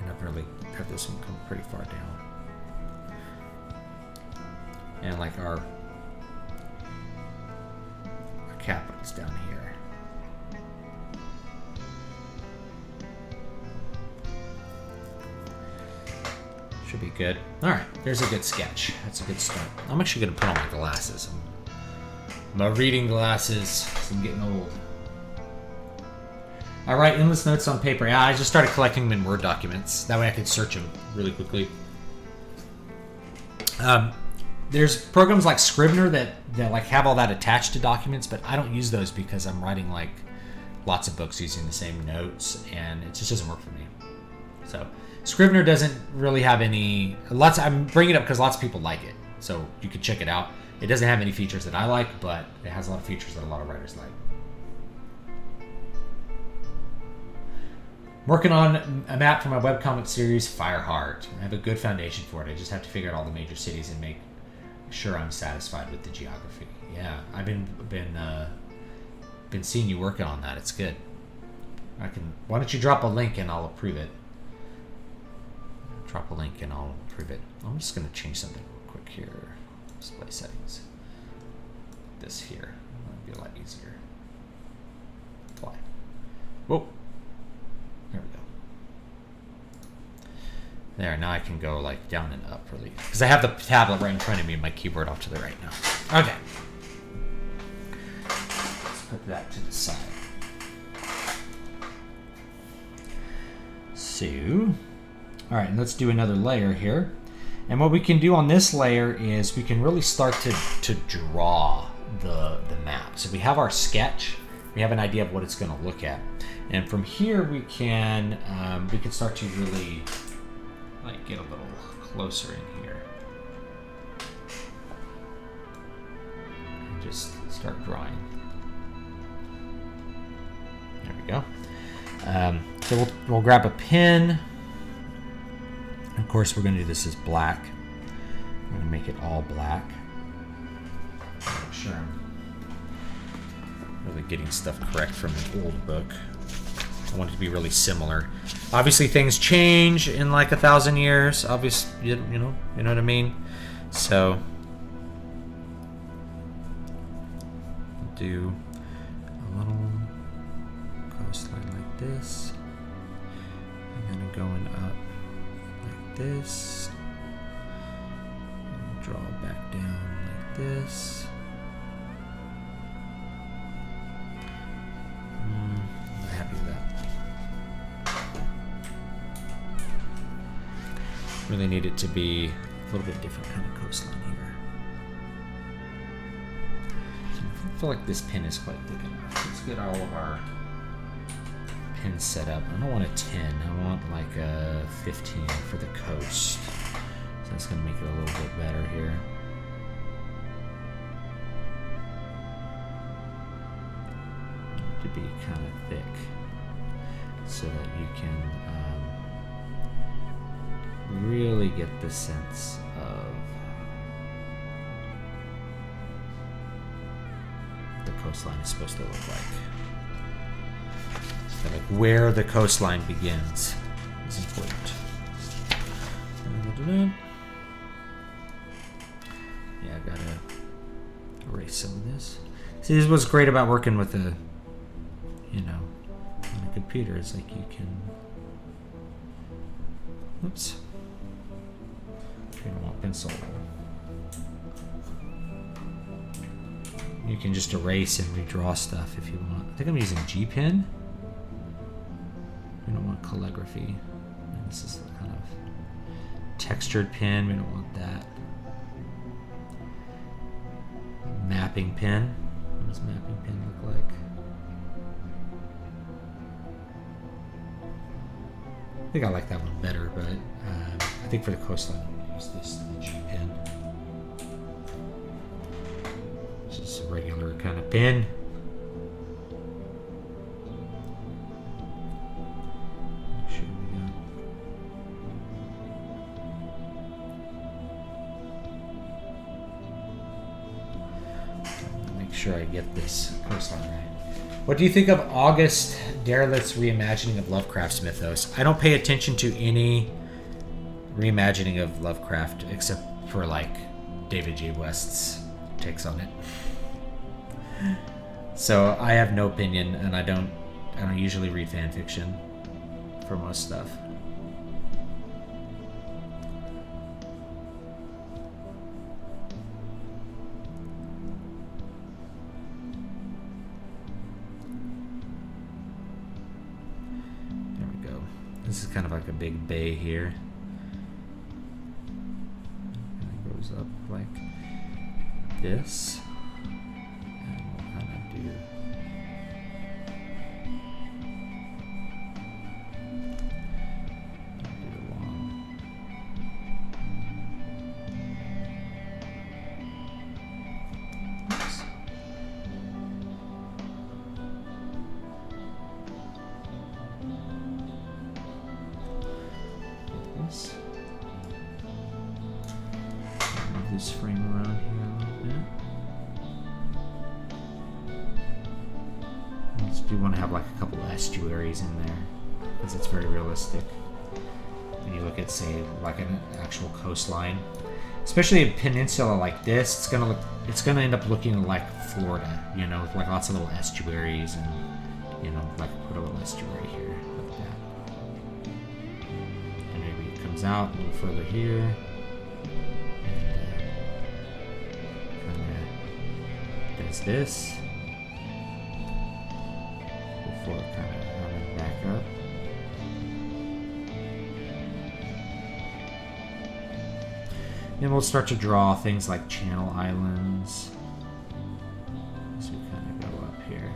and I've really have this one come pretty far down, and like our capitals down here. Should be good. All right, there's a good sketch. That's a good start. I'm actually gonna put on my glasses. My reading glasses, 'cause I'm getting old. I write endless notes on paper. Yeah, I just started collecting them in Word documents. That way I could search them really quickly. There's programs like Scrivener that like have all that attached to documents, but I don't use those because I'm writing like lots of books using the same notes, and it just doesn't work for me. So Scrivener doesn't really have any. I'm bringing it up because lots of people like it, so you could check it out. It doesn't have any features that I like, but it has a lot of features that a lot of writers like. I'm working on a map for my webcomic series, Fireheart. I have a good foundation for it. I just have to figure out all the major cities and make sure I'm satisfied with the geography. Yeah, I've been seeing you working on that. It's good. Why don't you drop a link and I'll approve it. Drop a link and I'll approve it. I'm just going to change something real quick here. Display settings. This here. That'll be a lot easier. Apply. Whoa. There we go. There, now I can go like down and up really. Because I have the tablet right in front of me and my keyboard off to the right now. Okay. Let's put that to the side. So, all right, and let's do another layer here. And what we can do on this layer is we can really start to draw the map. So we have our sketch. We have an idea of what it's going to look at. And from here we can start to really like get a little closer in here. And just start drawing. There we go. So we'll grab a pen. Of course, we're going to do this as black. I'm going to make it all black. Make sure I'm really getting stuff correct from an old book. I want it to be really similar. Obviously, things change in like 1,000 years. Obviously, you know what I mean. So, do a little coastline like this, and then going up like this. And draw back down like this. I'm happy with that. Really need it to be a little bit different kind of coastline here. So I feel like this pin is quite thick enough. Let's get all of our pins set up. I don't want a 10. I want like a 15 for the coast. So that's going to make it a little bit better here. To be kind of thick so that you can really get the sense of the coastline is supposed to look like. So like where the coastline begins is important. Yeah, I gotta erase some of this. See, this is what's great about working with a on a computer is like you can, oops, you don't want pencil. You can just erase and redraw stuff if you want. I think I'm using G pen. We don't want calligraphy. And this is the kind of textured pen. We don't want that. Mapping pen. What does mapping pen look like? I think I like that one better, but I think for the coastline, I'm going to use this, the G pen. This is a regular kind of pen. Make sure we got. Make sure I get this coastline right. What do you think of August Derleth's reimagining of Lovecraft's mythos? I don't pay attention to any reimagining of Lovecraft except for like David J. West's takes on it. So I have no opinion, and I don't usually read fan fiction for most stuff. There we go. This is kind of like a big bay here. And it goes up like this. And we'll kind of do along. Oops. This. Move this frame around here a little bit. I just do want to have like a couple estuaries in there because it's very realistic. When you look at, say, like an actual coastline, especially a peninsula like this, it's gonna end up looking like Florida, you know, with like lots of little estuaries and, you know, like put a little estuary here like that. And maybe it comes out a little further here. Does this before kind of coming back up. Then we'll start to draw things like channel islands as we kind of go up here.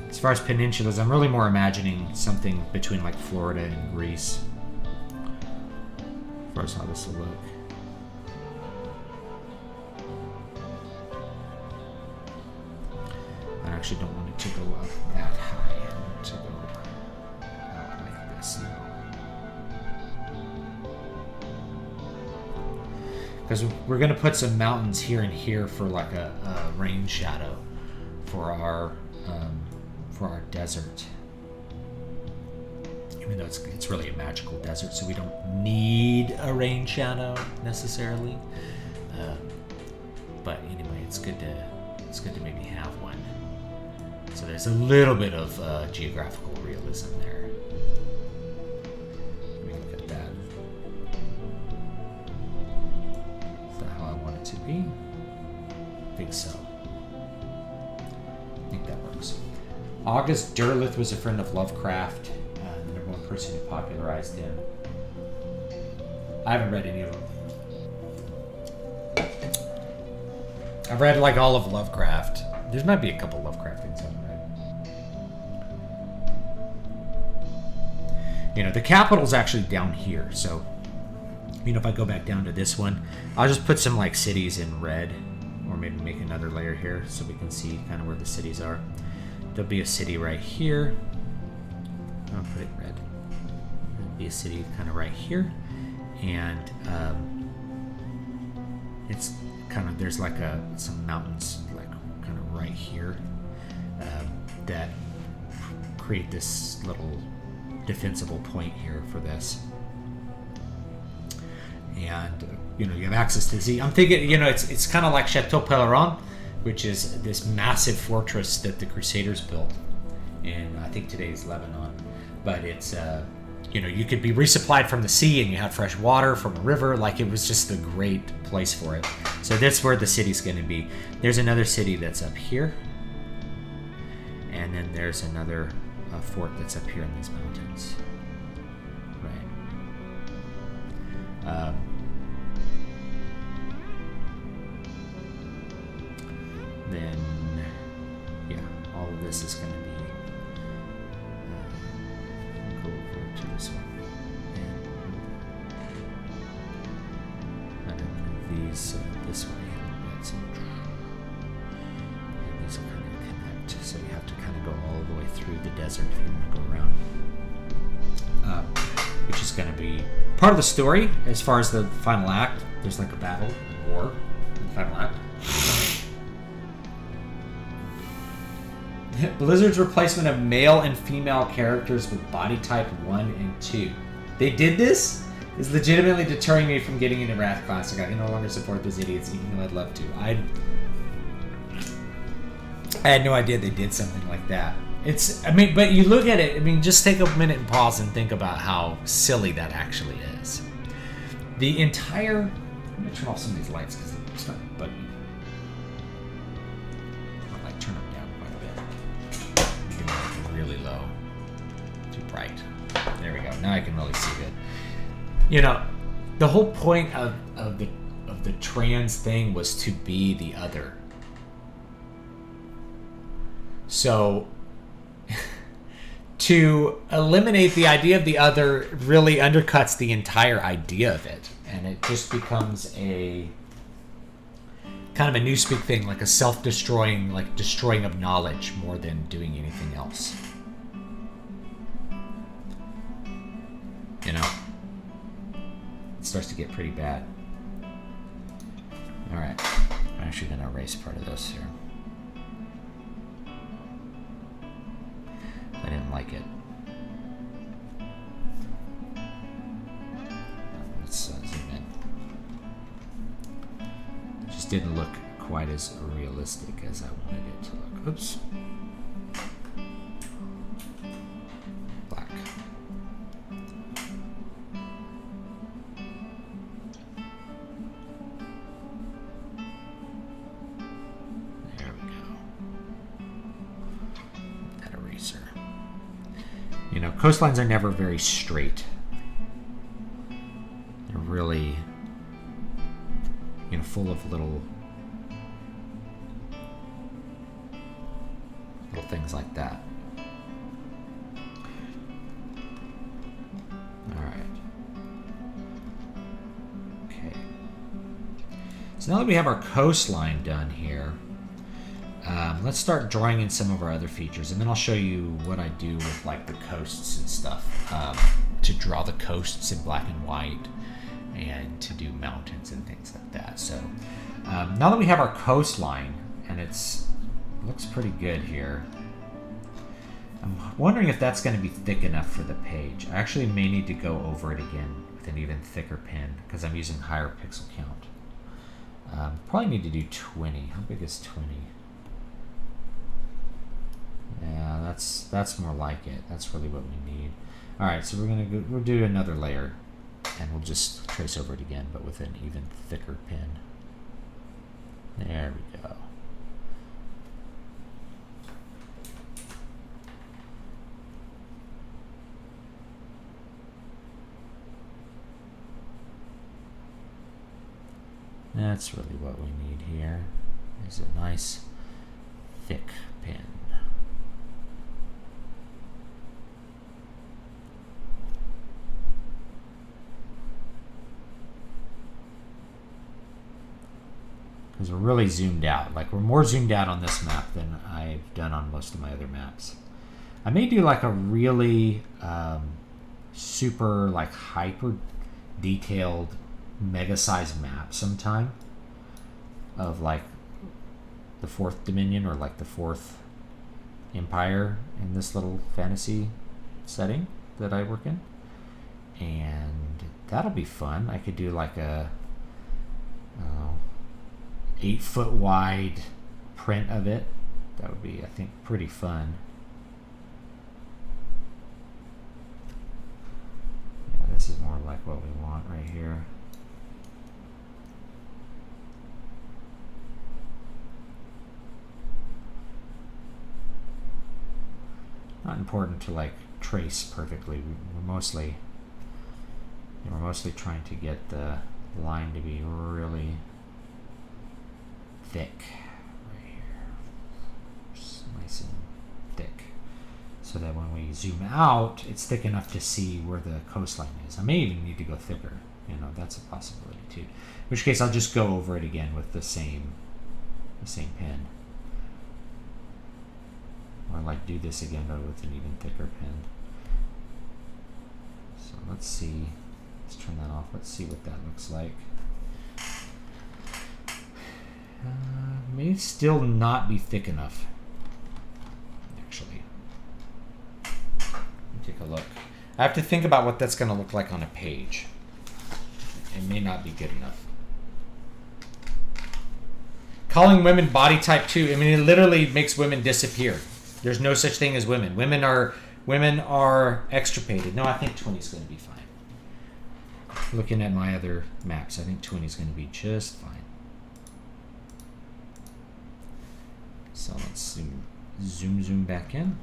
As far as peninsulas, I'm really more imagining something between like Florida and Greece as far as how this will look. I actually don't want it to go up that high. I want it to go out like this now. Because we're going to put some mountains here and here for like a rain shadow for our desert. Even though it's really a magical desert, so we don't need a rain shadow necessarily. But anyway, it's good to maybe have one. So there's a little bit of geographical realism there. Let me look at that. Is that how I want it to be? I think so. I think that works. August Derleth was a friend of Lovecraft, the number one person who popularized him. I haven't read any of them. I've read like all of Lovecraft. There might be a couple Lovecraft things I haven't read. You know, the capital's actually down here, so you know, if I go back down to this one, I'll just put some like cities in red, or maybe make another layer here so we can see kind of where the cities are. There'll be a city right here. I'll put it in red. There'll be a city kind of right here, and it's kind of, there's like some mountains like kind of right here that create this little defensible point here for this. And you know, you have access to the sea. I'm thinking, you know, it's kind of like Chateau Pelerin, which is this massive fortress that the Crusaders built, and I think today is Lebanon. But it's you know, you could be resupplied from the sea, and you have fresh water from a river. Like, it was just a great place for it. So that's where the city's going to be. There's another city that's up here, and then there's another fort that's up here in these mountains. Right. Then, yeah, all of this is going to be go over to this one, and move these this way. And these are kind of connect, so you have to kind of go all the way through the desert if you want to go around, which is going to be part of the story as far as the final act. There's like a battle, a war in the final act. Blizzard's replacement of male and female characters with body type 1 and 2. They did this? is legitimately deterring me from getting into Wrath Classic. I can no longer support those idiots, even though I'd love to. I had no idea they did something like that. But you look at it, just take a minute and pause and think about how silly that actually is. The entire... I'm going to turn off some of these lights because they're starting to bug me. I'll turn them down quite a bit. Get them really low. Too bright. There we go. Now I can really see good. The whole point of the trans thing was to be the other. So to eliminate the idea of the other really undercuts the entire idea of it, and it just becomes a kind of a newspeak thing, like a self-destroying, like destroying of knowledge more than doing anything else. It starts to get pretty bad. All right, I'm actually going to erase part of this here. I didn't like it. Let's zoom in. It just didn't look quite as realistic as I wanted it to look. Oops. Black. There we go. That eraser. Coastlines are never very straight. They're really, full of little things like that. All right. Okay. So now that we have our coastline done here, let's start drawing in some of our other features, and then I'll show you what I do with like the coasts and stuff to draw the coasts in black and white and to do mountains and things like that. So now that we have our coastline and it looks pretty good here, I'm wondering if that's going to be thick enough for the page. I actually may need to go over it again with an even thicker pen because I'm using higher pixel count. Probably need to do 20. How big is 20? Yeah, that's more like it. That's really what we need. All right, so we'll do another layer, and we'll just trace over it again, but with an even thicker pen. There we go. That's really what we need here, is a nice thick pen. Because we're really zoomed out. Like, we're more zoomed out on this map than I've done on most of my other maps. I may do like a really super, like, hyper detailed mega sized map sometime of like the fourth Dominion or like the fourth Empire in this little fantasy setting that I work in, and that'll be fun. I could do like a 8-foot wide print of it. That would be, I think, pretty fun. Yeah, this is more like what we want right here. Not important to like trace perfectly. We're mostly trying to get the line to be really thick right here, just nice and thick, so that when we zoom out, it's thick enough to see where the coastline is. I may even need to go thicker. That's a possibility too. In which case, I'll just go over it again with the same pen. Or like do this again, but with an even thicker pen. So let's see. Let's turn that off. Let's see what that looks like. May still not be thick enough. Actually, let me take a look. I have to think about what that's going to look like on a page. it may not be good enough. Calling women body type 2, I mean, it literally makes women disappear. There's no such thing as women. Women are extirpated. No, I think 20 is going to be fine. Looking at my other maps, I think 20 is going to be just fine. So let's zoom back in.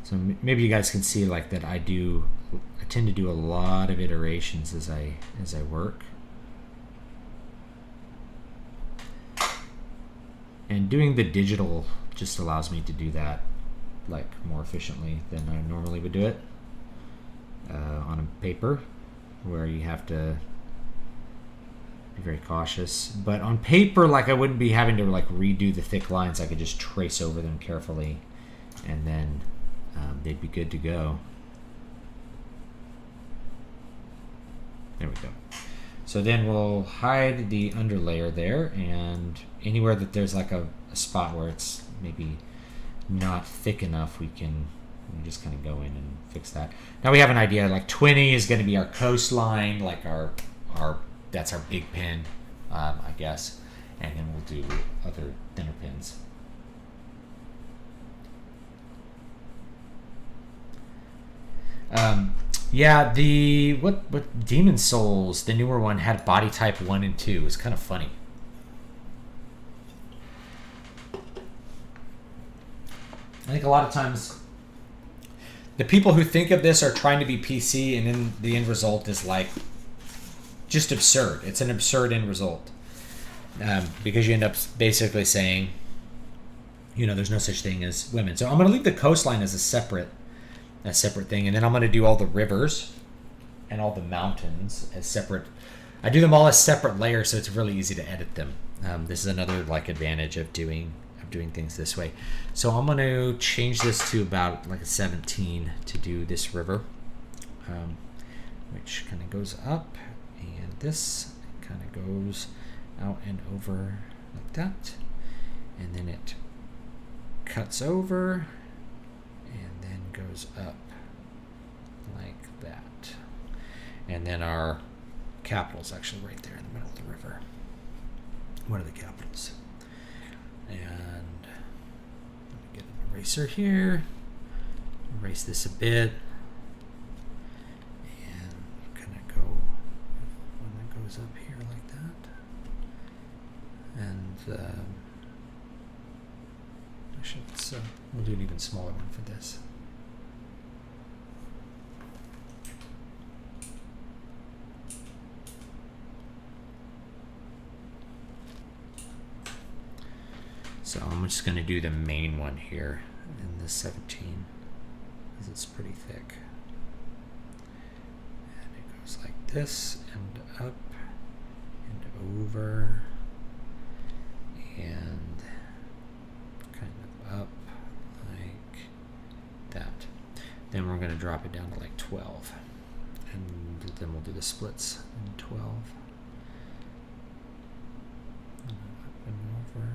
So maybe you guys can see like that I tend to do a lot of iterations as I work. And doing the digital just allows me to do that like more efficiently than I normally would do it on a paper, where you have to be very cautious. But on paper, like, I wouldn't be having to like redo the thick lines. I could just trace over them carefully, and then they'd be good to go. There we go. So then we'll hide the underlayer there, and anywhere that there's like a spot where it's maybe not thick enough, we just kind of go in and fix that. Now we have an idea, like 20 is going to be our coastline, like that's our big pin, I guess, and then we'll do other thinner pins. Yeah, the what Demon Souls, the newer one, had body type 1 and 2. It was kind of funny. I think a lot of times the people who think of this are trying to be PC, and then the end result is like just absurd. It's an absurd end result, because you end up basically saying, you know, there's no such thing as women. So I'm going to leave the coastline as a separate thing, and then I'm going to do all the rivers and all the mountains as separate. I do them all as separate layers, so it's really easy to edit them. This is another like advantage of doing things this way. So I'm going to change this to about like a 17 to do this river, which kind of goes up, and this kind of goes out and over like that, and then it cuts over and then goes up like that. And then our capital is actually right there in the middle of the river. What are the capitals? And let me get an eraser here. Erase this a bit. And kind of go, one that goes up here like that. And actually, we'll do an even smaller one for this. So I'm just going to do the main one here in the 17, because it's pretty thick. And it goes like this, and up, and over, and kind of up like that. Then we're going to drop it down to like 12. And then we'll do the splits in 12. And up and over.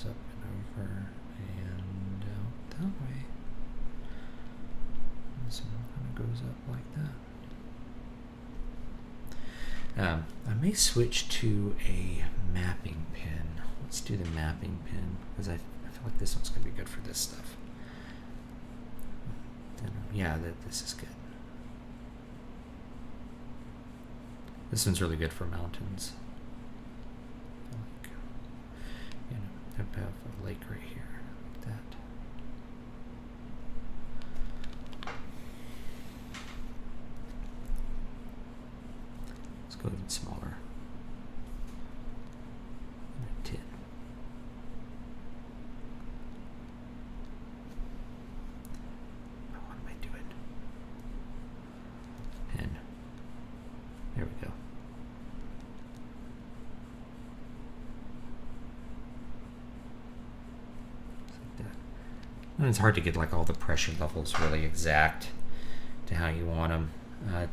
Up and over and out that way. And so it kind of goes up like that. I may switch to a mapping pin. Let's do the mapping pin, because I feel like this one's going to be good for this stuff. Yeah, this is good. This one's really good for mountains. I have a lake right here, like that. Let's go even smaller. 10. What am I doing? 10. There we go. And it's hard to get like all the pressure levels really exact to how you want them.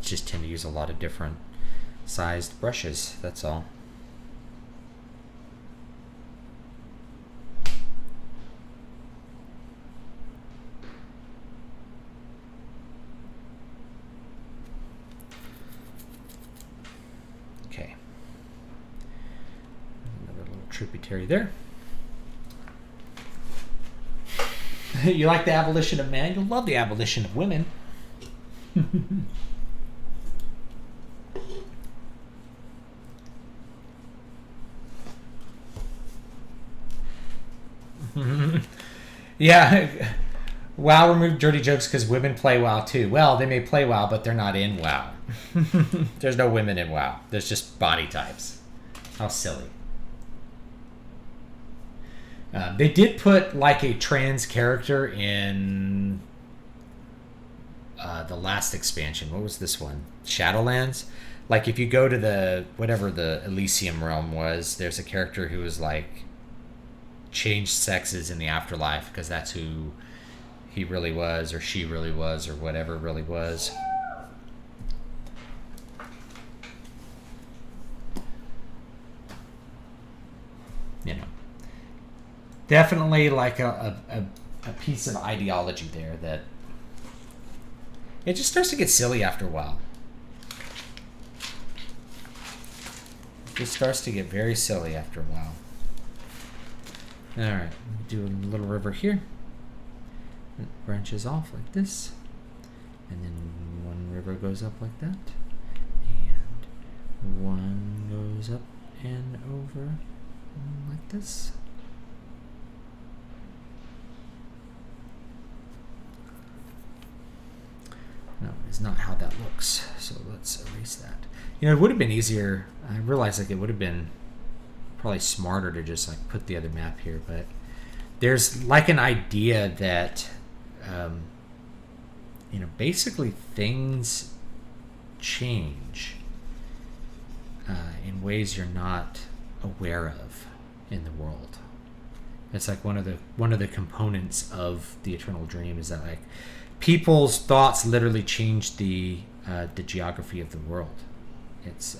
Just tend to use a lot of different sized brushes, that's all. tributary there. You like the abolition of man? You'll love the abolition of women. Yeah. WoW removed dirty jokes because women play WoW too. Well, they may play WoW, but they're not in WoW. There's no women in WoW. There's just body types. How silly. They did put like a trans character in the last expansion. What was this one? Shadowlands? Like if you go to the, whatever the Elysium realm was, there's a character who was like changed sexes in the afterlife because that's who he really was or she really was or whatever it really was. You know, definitely like a piece of ideology there that it just starts to get silly after a while. It starts to get very silly after a while. Alright, do a little river here. It branches off like this. And then one river goes up like that. And one goes up and over like this. No, it's not how that looks. So let's erase that. You know, it would have been easier. I realized like it would have been probably smarter to just like put the other map here, but there's like an idea that you know, basically things change in ways you're not aware of in the world. It's like one of the components of the Eternal Dream is that like people's thoughts literally change the geography of the world. It's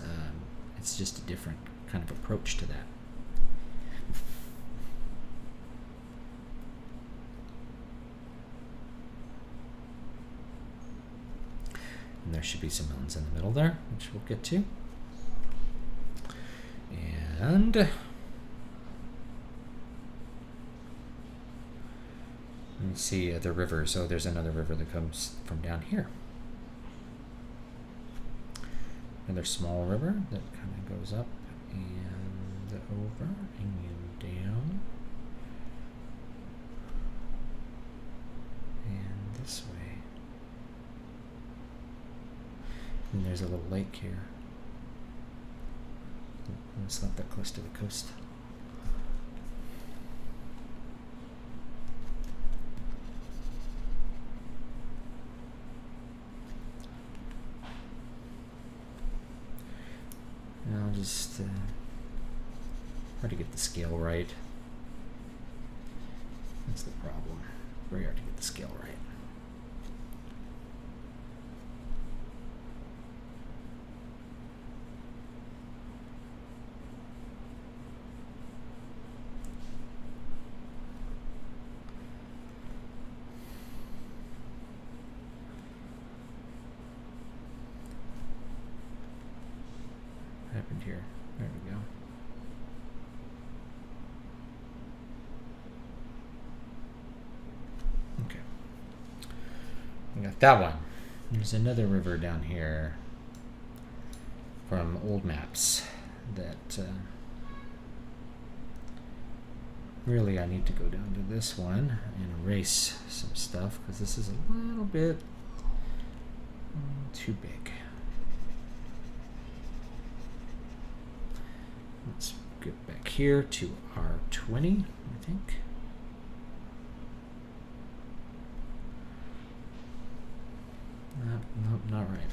just a different kind of approach to that. And there should be some mountains in the middle there, which we'll get to. And let me see the river. So there's another river that comes from down here. Another small river that kind of goes up and over and down and this way. And there's a little lake here. It's not that close to the coast. And I'll just try to get the scale right. That's the problem. Very hard to get the scale right. Happened here. There we go. Okay. We got that one. There's another river down here from old maps that really I need to go down to this one and erase some stuff because this is a little bit too big. Let's get back here to R20, I think. Nope, not right.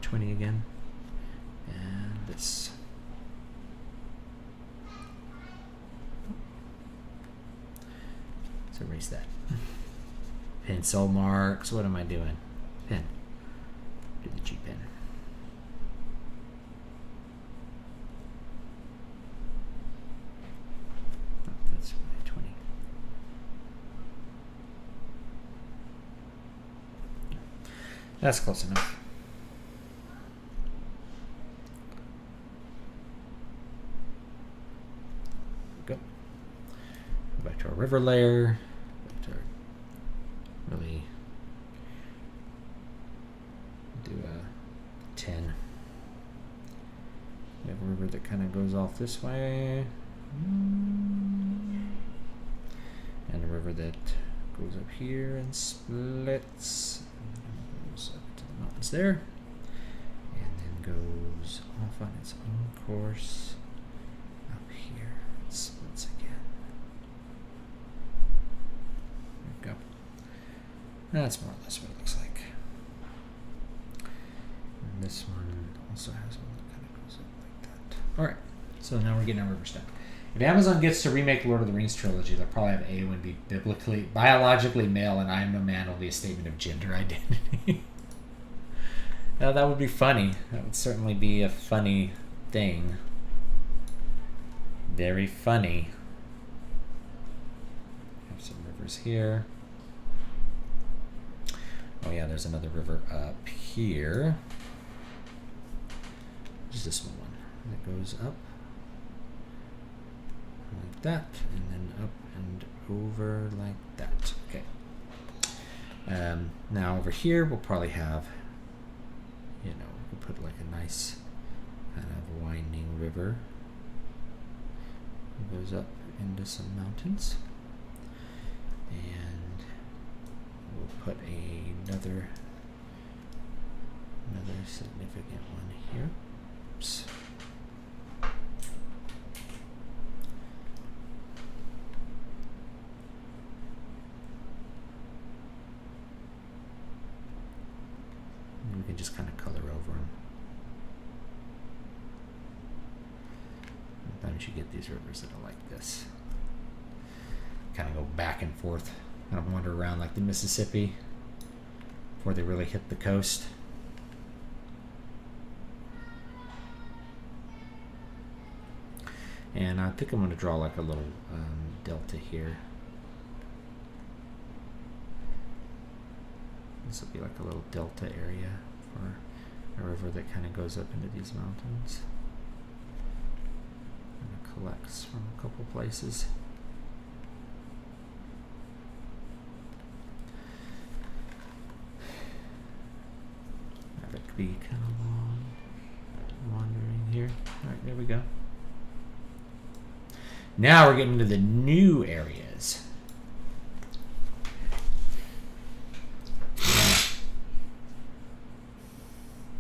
R20 again. And this. Let's erase that. Pencil marks. What am I doing? Pen. Do the G pen. That's 20. That's close enough. river layer. Really do a 10. We have a river that kind of goes off this way. And a river that goes up here and splits. And goes up to the mountains there. And then goes off on its own course up here and splits again. There we go. That's more or less what it looks like. And this one also has one that kind of goes up like that. Alright, so now we're getting our river stuff. If Amazon gets to remake Lord of the Rings trilogy, they'll probably have Eowyn be biologically male, and I am no man, only a statement of gender identity. Now that would be funny. That would certainly be a funny thing. Very funny. Have some rivers here. Oh yeah, there's another river up here. Just this one that goes up like that, and then up and over like that. Okay. Now over here we'll probably have, we'll put like a nice kind of winding river. It goes up into some mountains, and we'll put another significant one here. Oops. And we can just kind of color over them. Sometimes you get these rivers that are like this. Kind of go back and forth. Kind of wander around like the Mississippi before they really hit the coast. And I think I'm going to draw like a little delta here. This will be like a little delta area for a river that kind of goes up into these mountains and it collects from a couple places. Have it be kind of long, wandering here. All right, there we go. Now we're getting into the new areas.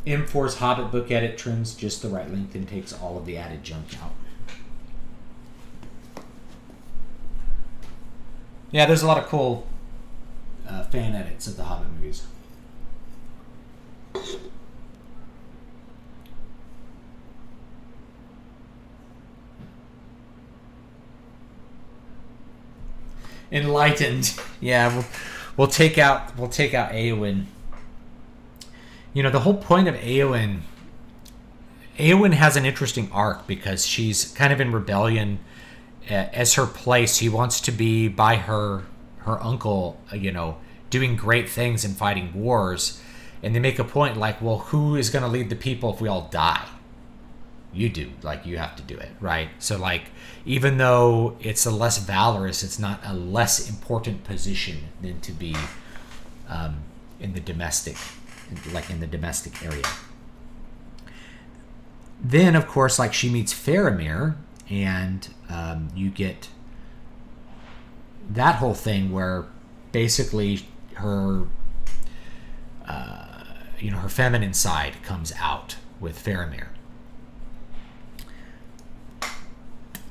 M4's Hobbit book edit trims just the right length and takes all of the added junk out. Yeah, there's a lot of cool fan edits of the Hobbit movies. Enlightened. Yeah, we'll take out Eowyn. The whole point of Eowyn has an interesting arc because she's kind of in rebellion as her place. She wants to be by her uncle, doing great things and fighting wars. And they make a point like, well, who is going to lead the people if we all die? You do. You have to do it, right? So, even though it's a less valorous, it's not a less important position than to be in the domestic area. Then, of course, she meets Faramir, and you get that whole thing where basically her, her feminine side comes out with Faramir.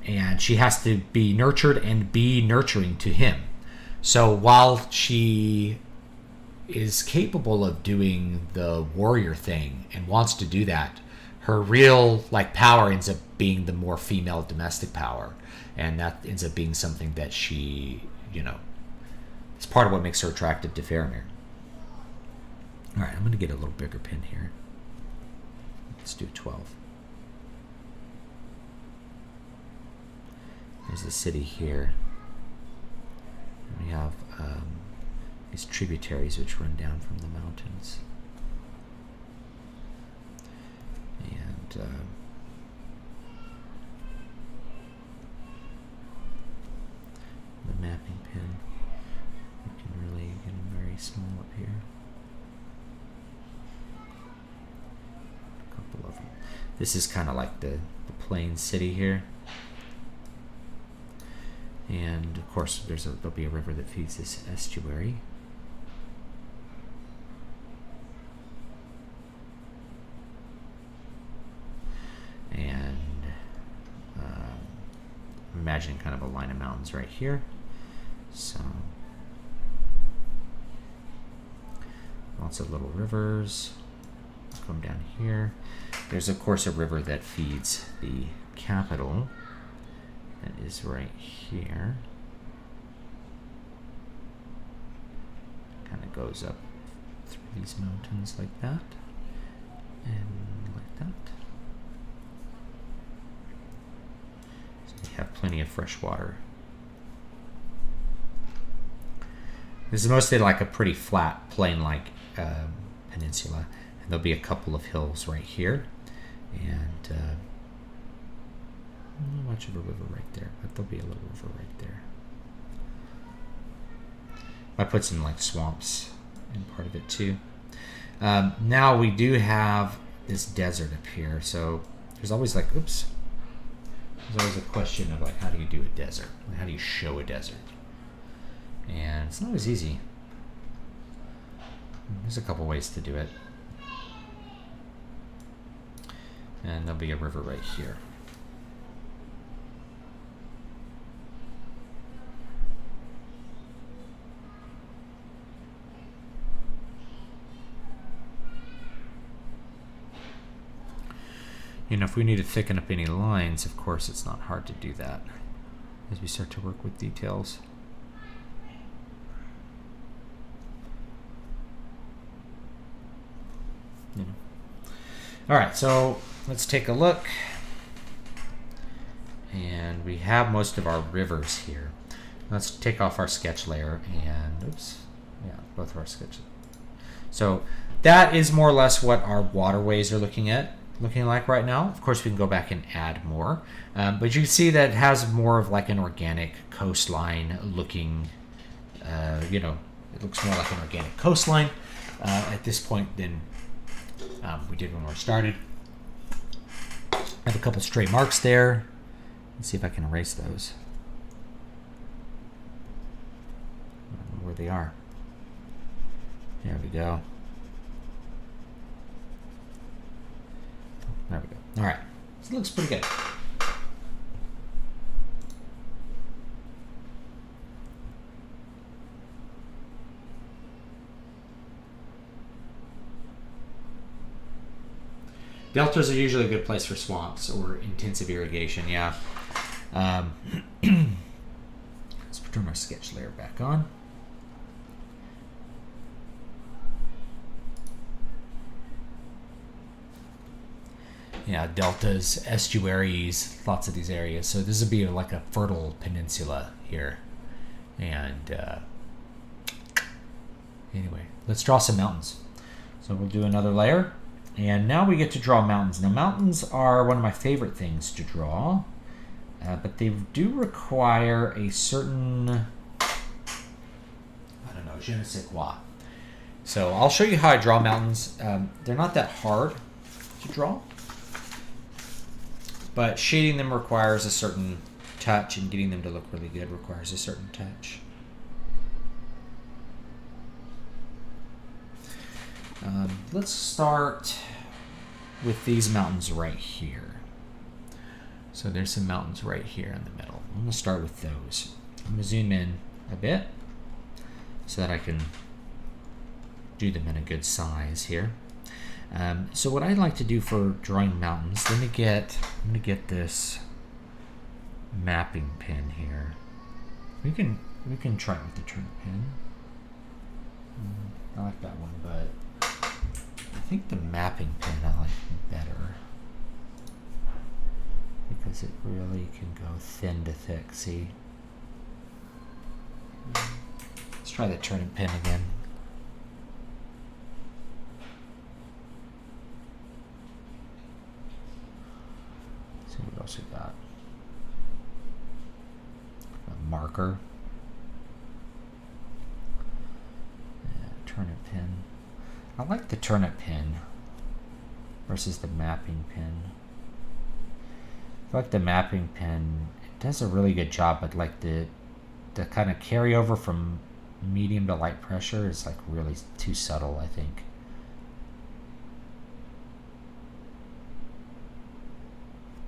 And she has to be nurtured and be nurturing to him. So while she is capable of doing the warrior thing and wants to do that, her real power ends up being the more female domestic power, and that ends up being something that she, is part of what makes her attractive to Faramir. All right, I'm going to get a little bigger pin here. Let's do 12. There's the city here. And we have these tributaries which run down from the mountains. And the mapping pin. You can really get them very small up here. A couple of them. This is kind of like the plain city here. And of course, there'll be a river that feeds this estuary. And I'm imagining kind of a line of mountains right here. So lots of little rivers come down here. There's of course a river that feeds the capital. That is right here. Kind of goes up through these mountains like that. And like that. So we have plenty of fresh water. This is mostly like a pretty flat, plain-like peninsula. And there'll be a couple of hills right here. And not much of a river right there, but there'll be a little river right there. I put some like swamps in part of it too. Now we do have this desert up here, so there's always like, oops. There's always a question of like, how do you do a desert? How do you show a desert? And it's not always easy. There's a couple ways to do it. And there'll be a river right here. You know, if we need to thicken up any lines, of course, it's not hard to do that as we start to work with details. You know. All right, so let's take a look. And we have most of our rivers here. Let's take off our sketch layer and, oops, yeah, both of our sketches. So that is more or less what our waterways are looking like right now. Of course, we can go back and add more, but you can see that it has more of like an organic coastline looking, you know, it looks more like an organic coastline at this point than we did when we started. I have a couple stray marks there. Let's see if I can erase those. I don't know where they are. There we go. There we go. All right. So it looks pretty good. Deltas are usually a good place for swamps or intensive irrigation, yeah. Let's turn our sketch layer back on. Yeah, deltas, estuaries, lots of these areas. So this would be like a fertile peninsula here. And anyway, let's draw some mountains. So we'll do another layer. And now we get to draw mountains. Now mountains are one of my favorite things to draw. But they do require a certain, I don't know, je ne sais quoi. So I'll show you how I draw mountains. They're not that hard to draw. But shading them requires a certain touch, and getting them to look really good requires a certain touch. Let's start with these mountains right here. So there's some mountains right here in the middle. I'm going to start with those. I'm going to zoom in a bit so that I can do them in a good size here. So what I like to do for drawing mountains, let me get this mapping pen here. We can try with the turnip pen. I like that one, but I think the mapping pen I like better because it really can go thin to thick. See? Let's try the turnip pen again. See what else we got. A marker. I like the turnip pin versus the mapping pin. I feel like the mapping pin, it does a really good job, but like the kind of carryover from medium to light pressure is like really too subtle, I think.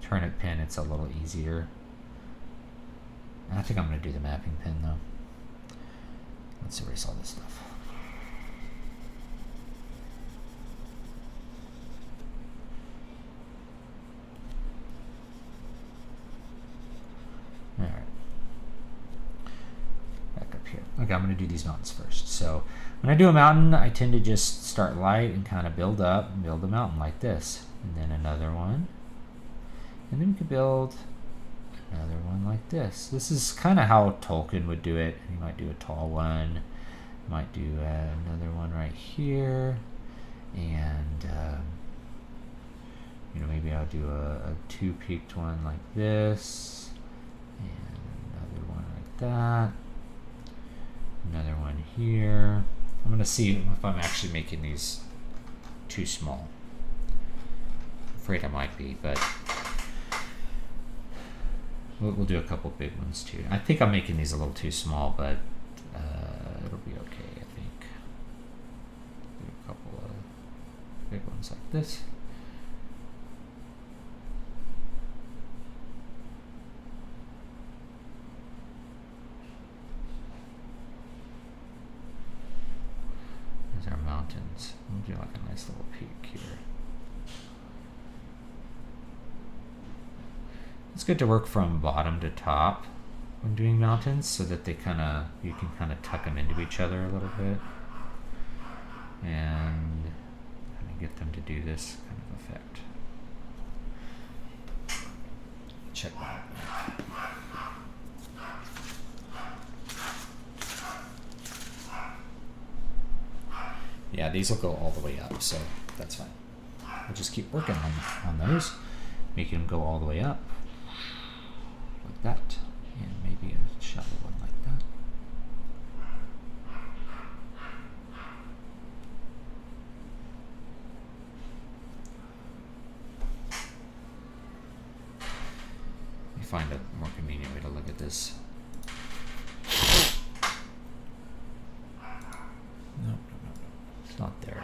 Turnip pin, it's a little easier. And I think I'm going to do the mapping pin though. Let's erase all this stuff. Alright. Back up here. Okay, I'm going to do these mountains first. So when I do a mountain, I tend to just start light and kind of build up and build a mountain like this. And then another one. And then we could build another one like this. This is kind of how Tolkien would do it. He might do a tall one. He might do another one right here. And, you know, maybe I'll do a two-peaked one like this. And another one like that. Another one here. I'm going to see if I'm actually making these too small. I'm afraid I might be, but we'll do a couple big ones too. I think I'm making these a little too small, but it'll be okay, I think. Do a couple of big ones like this. These are mountains. We'll do like a nice little peak here. It's good to work from bottom to top when doing mountains so that you can kind of tuck them into each other a little bit and kind of get them to do this kind of effect. Check that out. Yeah, these will go all the way up, so that's fine. We'll just keep working on those, making them go all the way up. Like that, and maybe a shallow one like that. Let me find a more convenient way to look at this. No, it's not there.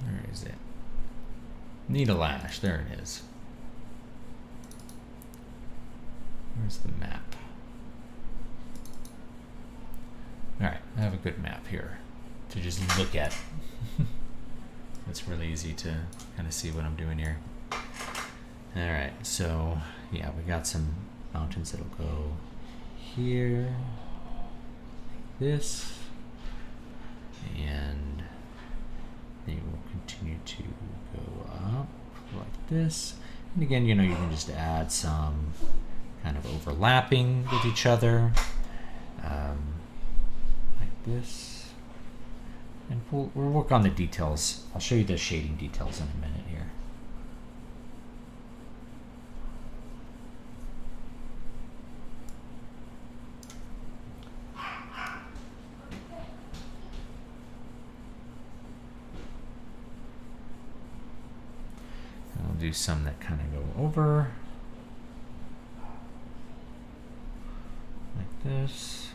Where is it? Needle ash, there it is. Where's the map? Alright, I have a good map here to just look at. It's really easy to kind of see what I'm doing here. Alright, so yeah, we got some mountains that'll go here, like this, and they will continue to go up like this. And again, you know, you can just add some kind of overlapping with each other, like this. And we'll work on the details. I'll show you the shading details in a minute here. I'll do some that kind of go over like this,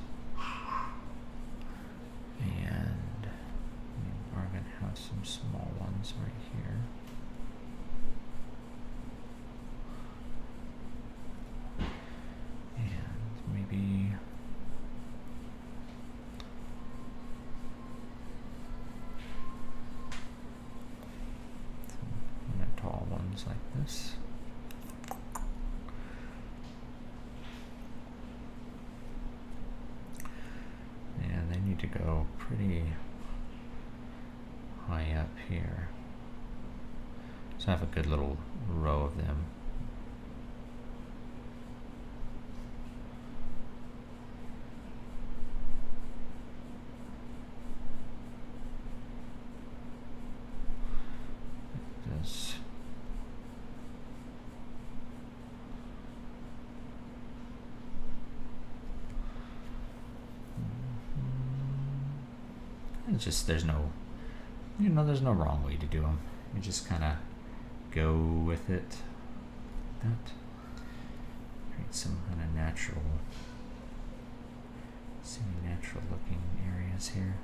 and we are going to have some small ones right here. And maybe tall ones like this. And they need to go pretty high up here. So I have a good little row of them. Like this. It's just there's no, there's no wrong way to do them. You just kind of go with it. That create some kind of natural, semi-natural looking areas here.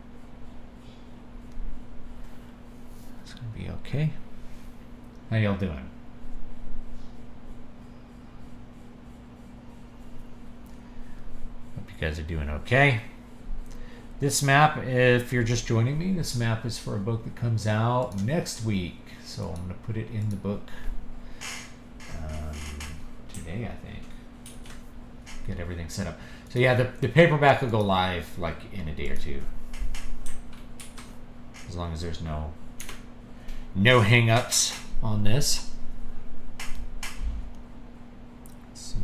It's gonna be okay. How y'all doing? Hope you guys are doing okay. This map, if you're just joining me, this map is for a book that comes out next week. So I'm going to put it in the book today, I think. Get everything set up. So yeah, the paperback will go live like in a day or two. As long as there's no hang-ups on this. Let's see.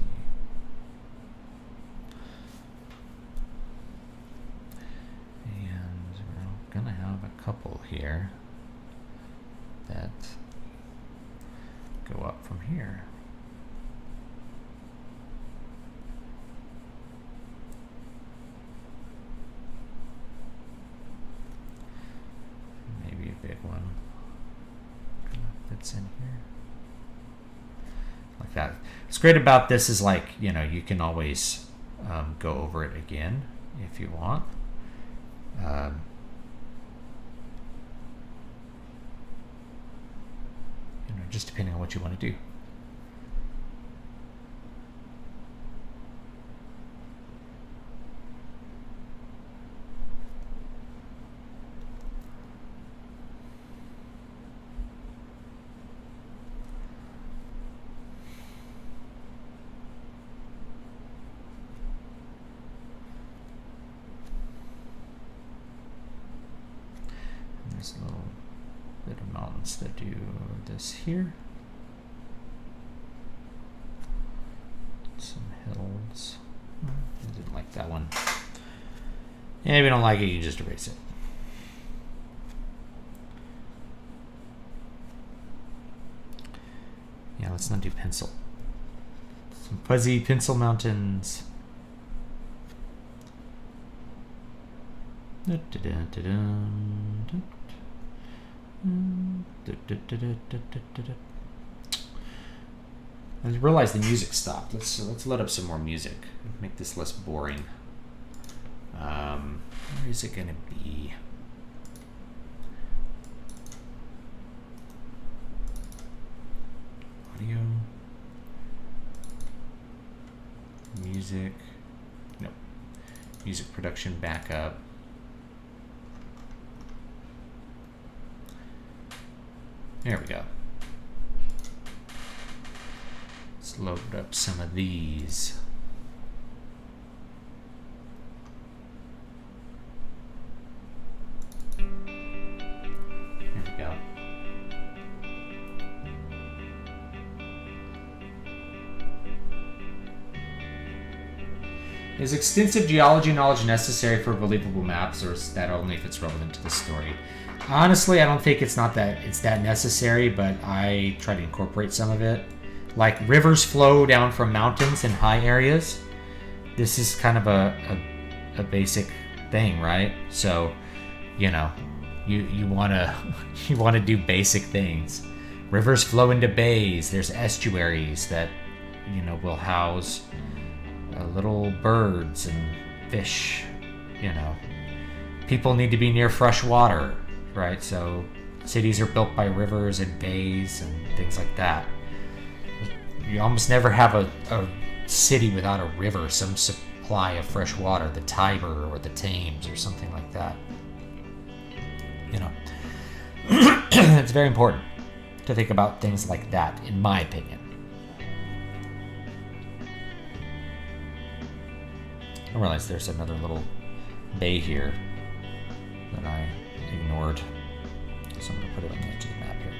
And we're gonna have a couple here that go up from here. Maybe a big one fits in here. Like that. What's great about this is like, you can always go over it again if you want. Just depending on what you want to do. And there's a little bit of mountains that do this here. Some hills. I didn't like that one. Yeah, if you don't like it, you just erase it. Yeah, let's not do pencil. Some fuzzy pencil mountains. I realized the music stopped. Let's let up some more music. Make this less boring. Where is it gonna be? Audio. Music. Nope. Music production backup. There we go. Let's load up some of these. There we go. Is extensive geology knowledge necessary for believable maps, or is that only if it's relevant to the story? Honestly, I don't think it's that necessary, but I try to incorporate some of it. Like rivers flow down from mountains in high areas. This is kind of a basic thing, right? So, you wanna do basic things. Rivers flow into bays. There's estuaries that will house little birds and fish. People need to be near fresh water, right? So cities are built by rivers and bays and things like that. You almost never have a city without a river, some supply of fresh water, the Tiber or the Thames or something like that. It's very important to think about things like that, in my opinion. I realize there's another little bay here that I ignored. So I'm going to put it on the edge of the map here.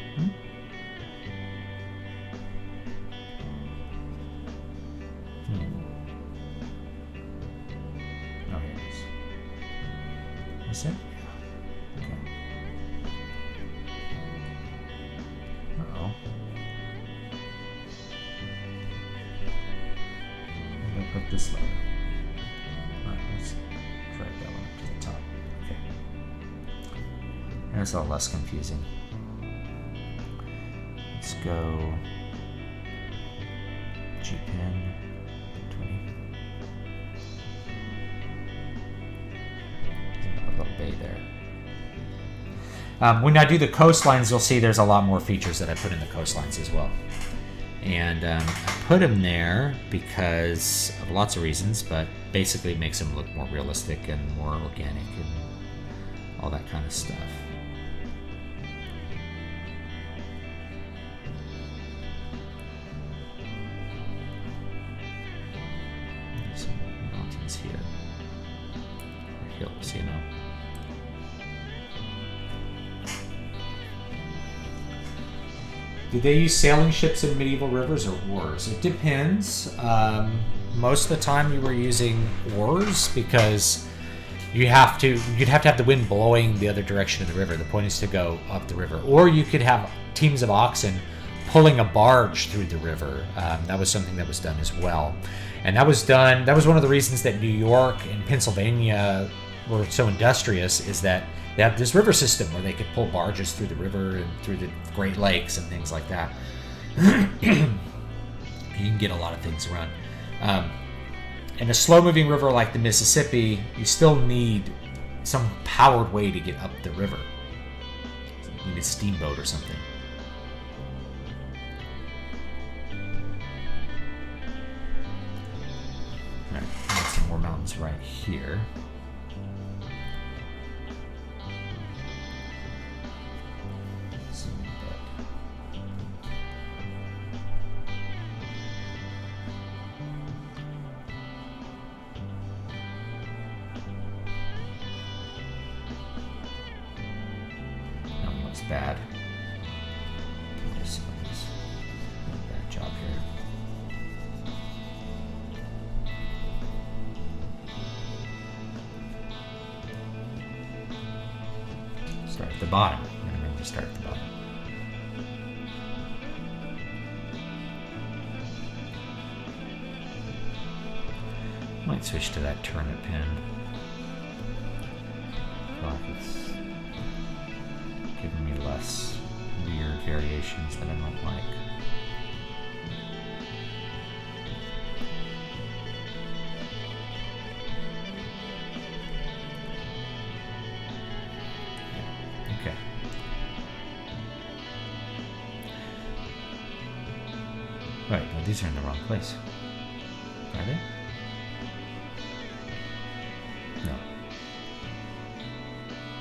Oh, here it is. Is it? Yeah. Okay. Uh-oh. I'm going to put this layer. Alright, let's drag that one up to the top. Okay. That's a little less confusing. Let's go G pin 20. A little bay there. When I do the coastlines, you'll see there's a lot more features that I put in the coastlines as well. And I put them there because of lots of reasons, but basically it makes them look more realistic and more organic and all that kind of stuff. There's some mountains here, or hills, you know. Did they use sailing ships in medieval rivers or oars? It depends. Most of the time you were using oars because you'd have to have the wind blowing the other direction of the river. The point is to go up the river. Or you could have teams of oxen pulling a barge through the river. That was something that was done as well. And that was one of the reasons that New York and Pennsylvania were so industrious, is that they have this river system where they could pull barges through the river and through the Great Lakes and things like that. You can get a lot of things around. In a slow-moving river like the Mississippi, you still need some powered way to get up the river. You need a steamboat or something. All right, got some more mountains right here. Bad. Bad job here. Start at the bottom. I'm going to remember to start at the bottom. Might switch to that turnip pin. It's giving me less weird variations that I don't like. Okay. Right, well, these are in the wrong place. Are they? No.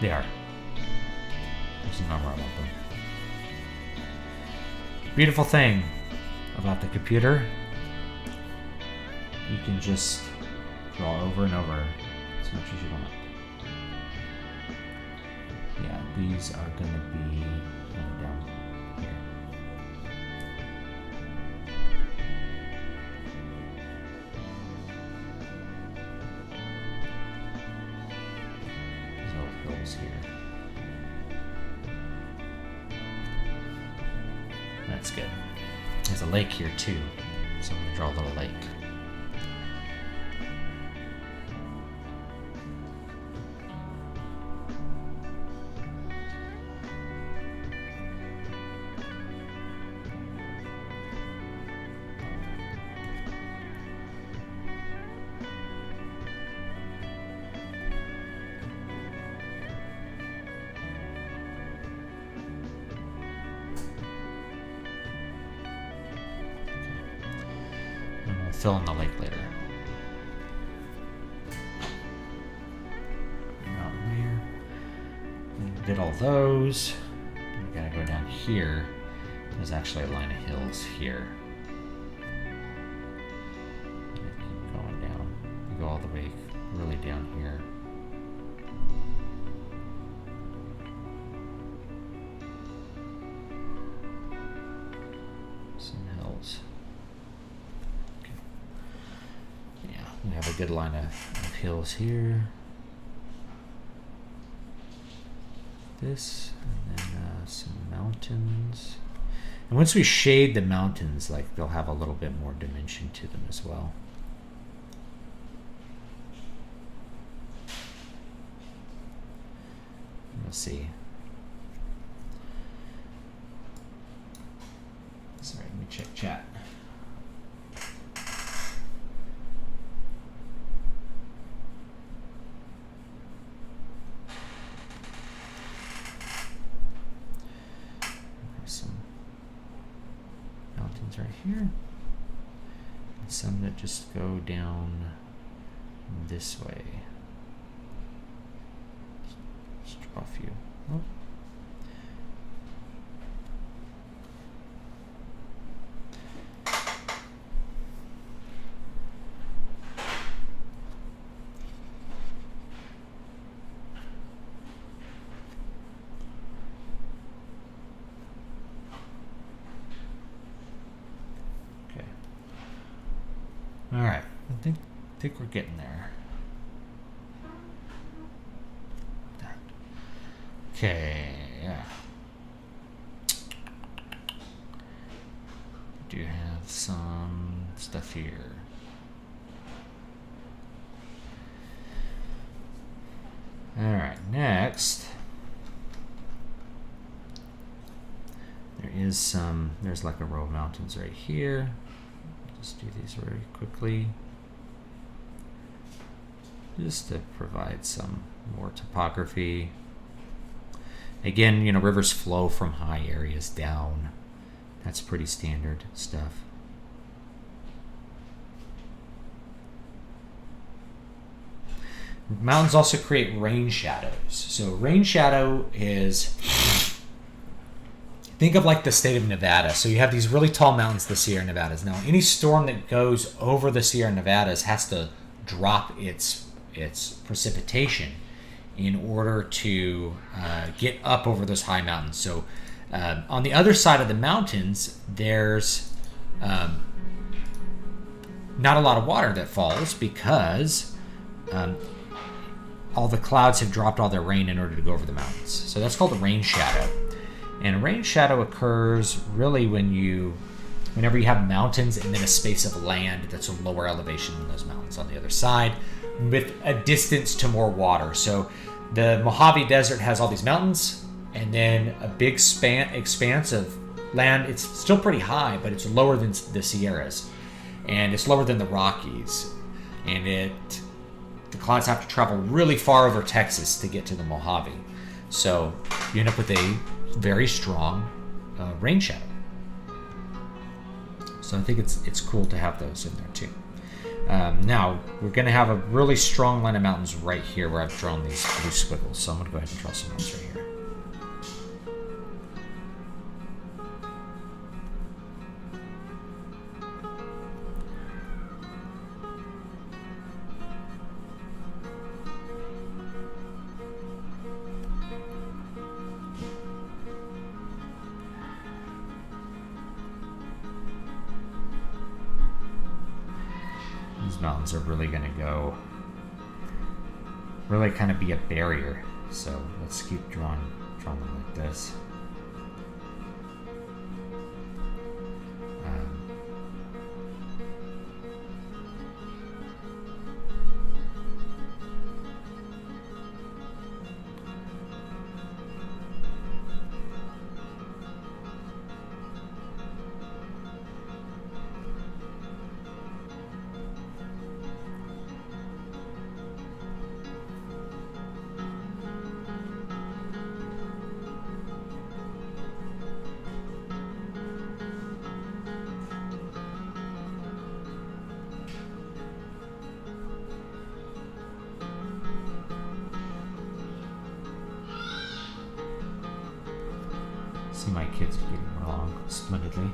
They are. This is not where I want them. Beautiful thing about the computer, you can just draw over and over as much as you want. Yeah, these are going to be down here. There's little hills here. That's good. There's a lake here too, so I'm going to draw a little lake. Fill in the lake later. Mountain here. We did all those. We gotta go down here. There's actually a line of hills here. Keep going down. We go all the way really down here. Some hills. We have a good line of hills here. This, and then some mountains. And once we shade the mountains, like, they'll have a little bit more dimension to them as well. We'll see. check chat. There's some mountains right here. And some that just go down this way. Let's draw a few. Oh. All right, I think we're getting there. Okay, yeah. Do have some stuff here. All right, next. There's like a row of mountains right here. Just do these very quickly, just to provide some more topography. Again, you know, rivers flow from high areas down. That's pretty standard stuff. Mountains also create rain shadows. So rain shadow is, think of like the state of Nevada. So you have these really tall mountains, the Sierra Nevadas. Now, any storm that goes over the Sierra Nevadas has to drop its precipitation in order to get up over those high mountains. So on the other side of the mountains, there's not a lot of water that falls because all the clouds have dropped all their rain in order to go over the mountains. So that's called a rain shadow. And a rain shadow occurs really whenever you have mountains and then a space of land that's a lower elevation than those mountains on the other side with a distance to more water. So the Mojave Desert has all these mountains and then a big expanse of land. It's still pretty high, but it's lower than the Sierras. And it's lower than the Rockies. And the clouds have to travel really far over Texas to get to the Mojave. So you end up with a very strong rain shadow. So I think it's cool to have those in there too. Now we're going to have a really strong line of mountains right here where I've drawn these blue squiggles. So I'm going to go ahead and draw some mountains right here. Mountains are really going to go really kind of be a barrier, so let's keep drawing them like this. See my kids getting along splendidly.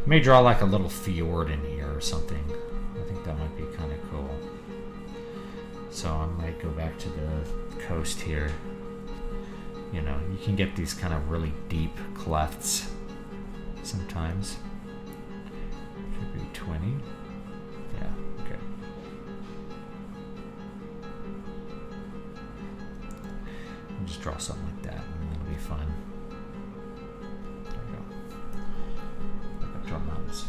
May draw like a little fjord in here or something. I think that might be kind of cool. So I might go back to the coast here. You know, you can get these kind of really deep clefts sometimes. Should be 20. Yeah, okay. just draw something like that, and it'll be fun. There we go. Like I draw mountains.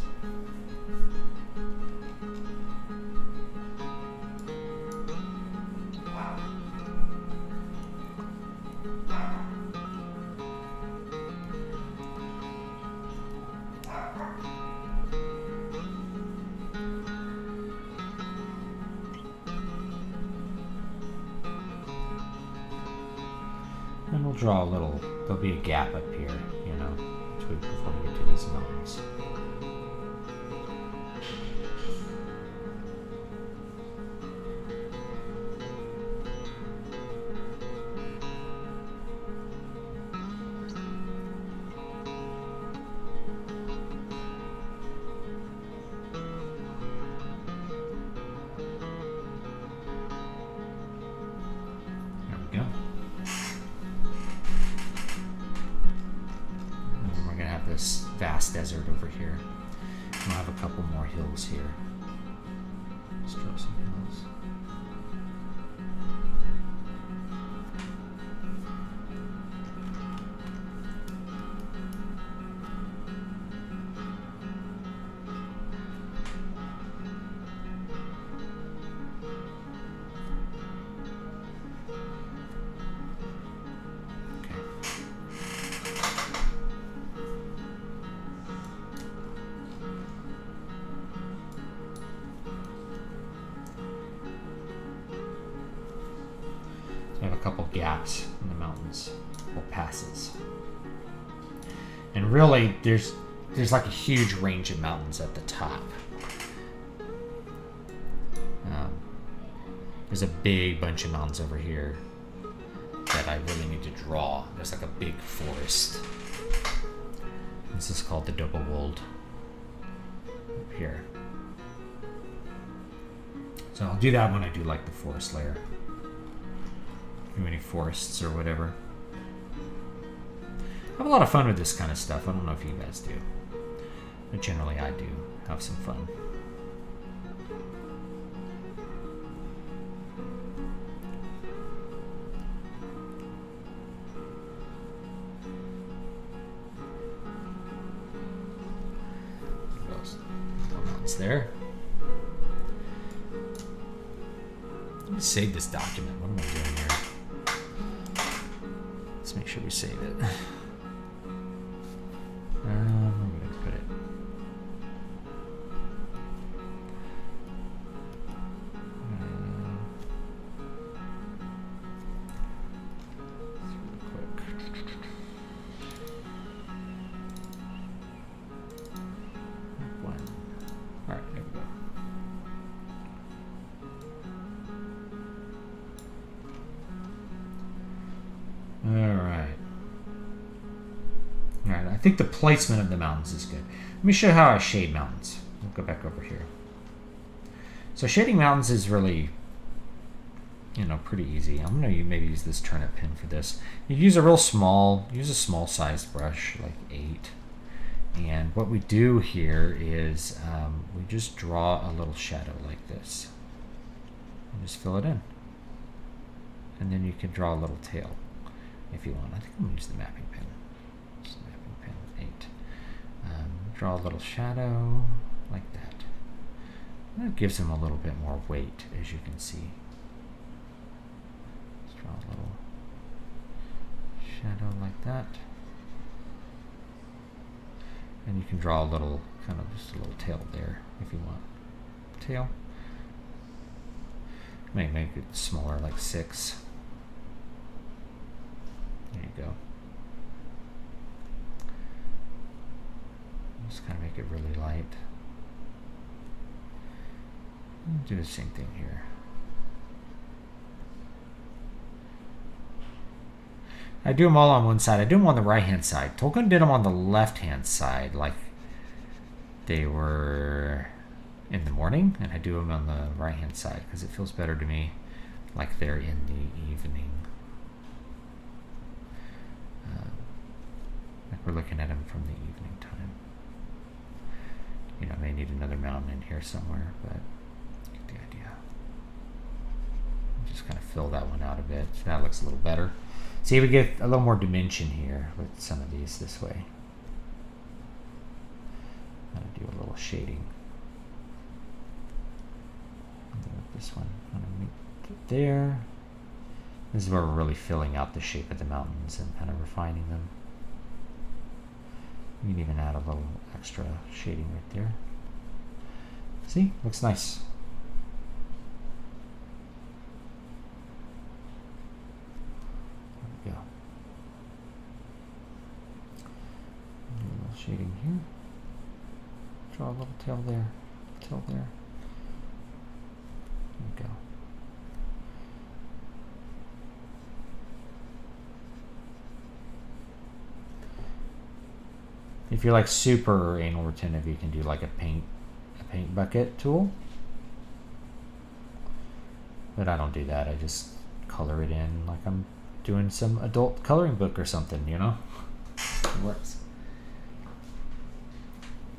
And we'll draw a little, there'll be a gap up here, you know, before we get to these mountains. This vast desert over here. We'll have a couple more hills here. Let's draw some hills. We have a couple gaps in the mountains, or passes. And really, there's like a huge range of mountains at the top. There's a big bunch of mountains over here that I really need to draw. There's like a big forest. This is called the Doppelwald up here. So I'll do that when I do like the forest layer. Too many forests or whatever. I have a lot of fun with this kind of stuff. I don't know if you guys do, but generally I do have some fun. Mountains there. Let me save this document. What am I doing here? Let's make sure we save it. Where are we going to put it? Really quick. All right, there we go. All right, I think the placement of the mountains is good. Let me show you how I shade mountains. We'll go back over here. So shading mountains is really, pretty easy. I'm going to maybe use this turnip pin for this. You use a small sized brush, like 8. And what we do here is we just draw a little shadow like this. And just fill it in. And then you can draw a little tail if you want. I think I'm going to use the mapping pen. Just mapping pen 8. Draw a little shadow like that. And that gives him a little bit more weight, as you can see. Let's draw a little shadow like that. And you can draw a little, just a little tail there if you want. Tail. Make it smaller, like 6. There you go. Just kind of make it really light. Do the same thing here. I do them all on one side. I do them on the right-hand side. Tolkien did them on the left-hand side, like they were in the morning, and I do them on the right-hand side because it feels better to me, like they're in the evening. Like we're looking at them from the evening time. I may need another mountain in here somewhere, but get the idea. Just kind of fill that one out a bit. So that looks a little better. See, we get a little more dimension here with some of these this way. I'm going to do a little shading. And then with this one, I'm going to meet it there. This is where we're really filling out the shape of the mountains and kind of refining them. You can even add a little extra shading right there. See? Looks nice. There we go. Do a little shading here. Draw a little tail there. Tail there. There we go. If you're like super anal retentive, you can do like a paint bucket tool. But I don't do that. I just color it in like I'm doing some adult coloring book or something, you know? It works.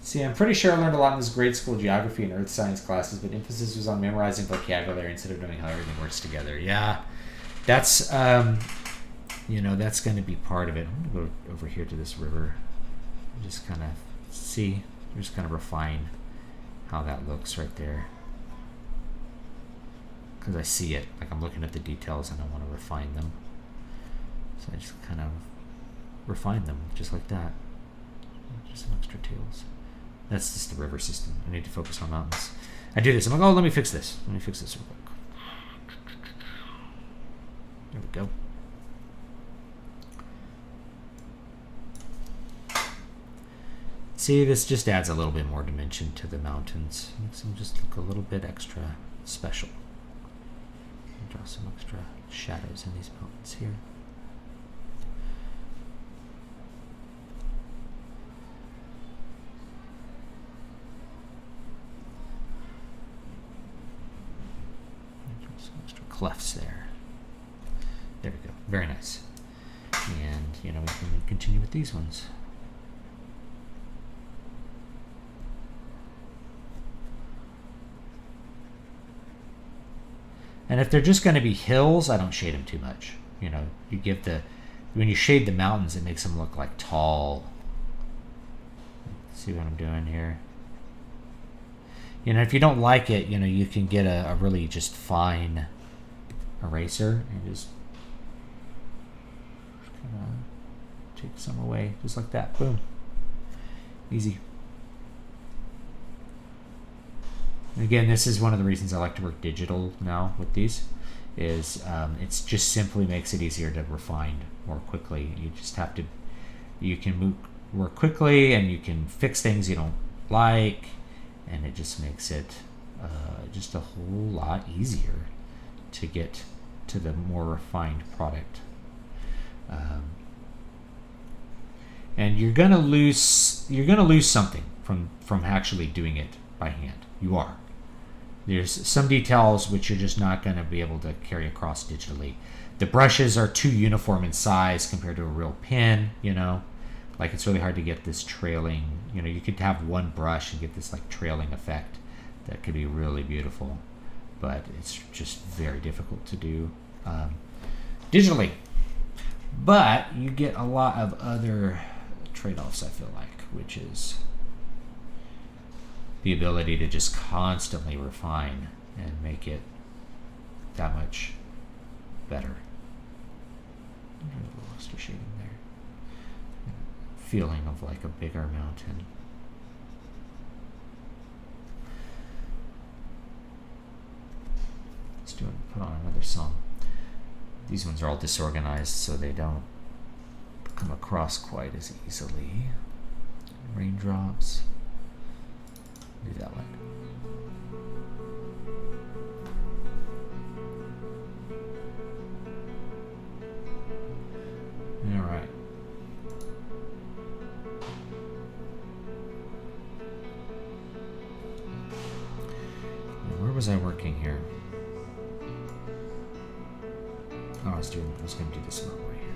See, I'm pretty sure I learned a lot in this grade school geography and earth science classes, but emphasis was on memorizing vocabulary instead of knowing how everything works together. Yeah, that's, you know, that's going to be part of it. I'm going to go over here to this river. Just kind of see, just kind of refine how that looks right there. Because I see it, like I'm looking at the details and I want to refine them. So I just kind of refine them just like that. Just some extra tails. That's just the river system. I need to focus on mountains. I do this, I'm like, oh, let me fix this. Let me fix this real quick. There we go. See, this just adds a little bit more dimension to the mountains. Makes them just look a little bit extra special. Draw some extra shadows in these mountains here. Draw some extra clefts there. There we go. Very nice. And, you know, we can continue with these ones. And if they're just going to be hills, I don't shade them too much. You know, you give the, when you shade the mountains, it makes them look like tall. See what I'm doing here? You know, if you don't like it, you know, you can get a really just fine eraser and just kind of take some away, just like that. Boom. Easy. Again, this is one of the reasons I like to work digital now with these, is it just simply makes it easier to refine more quickly. You just have to, you can move more quickly and you can fix things you don't like, and it just makes it just a whole lot easier to get to the more refined product. And you're gonna lose something from actually doing it by hand. You are. There's some details which you're just not going to be able to carry across digitally. The brushes are too uniform in size compared to a real pen, you know. Like, it's really hard to get this trailing, you know, you could have one brush and get this like trailing effect that could be really beautiful, but it's just very difficult to do digitally. But you get a lot of other trade-offs, I feel like, which is the ability to just constantly refine and make it that much better. A little extra shading there. Feeling of like a bigger mountain. Let's put on another song. These ones are all disorganized, so they don't come across quite as easily. Raindrops. Do that one. All right. Where was I working here? Oh, I was going to do this mountain right here.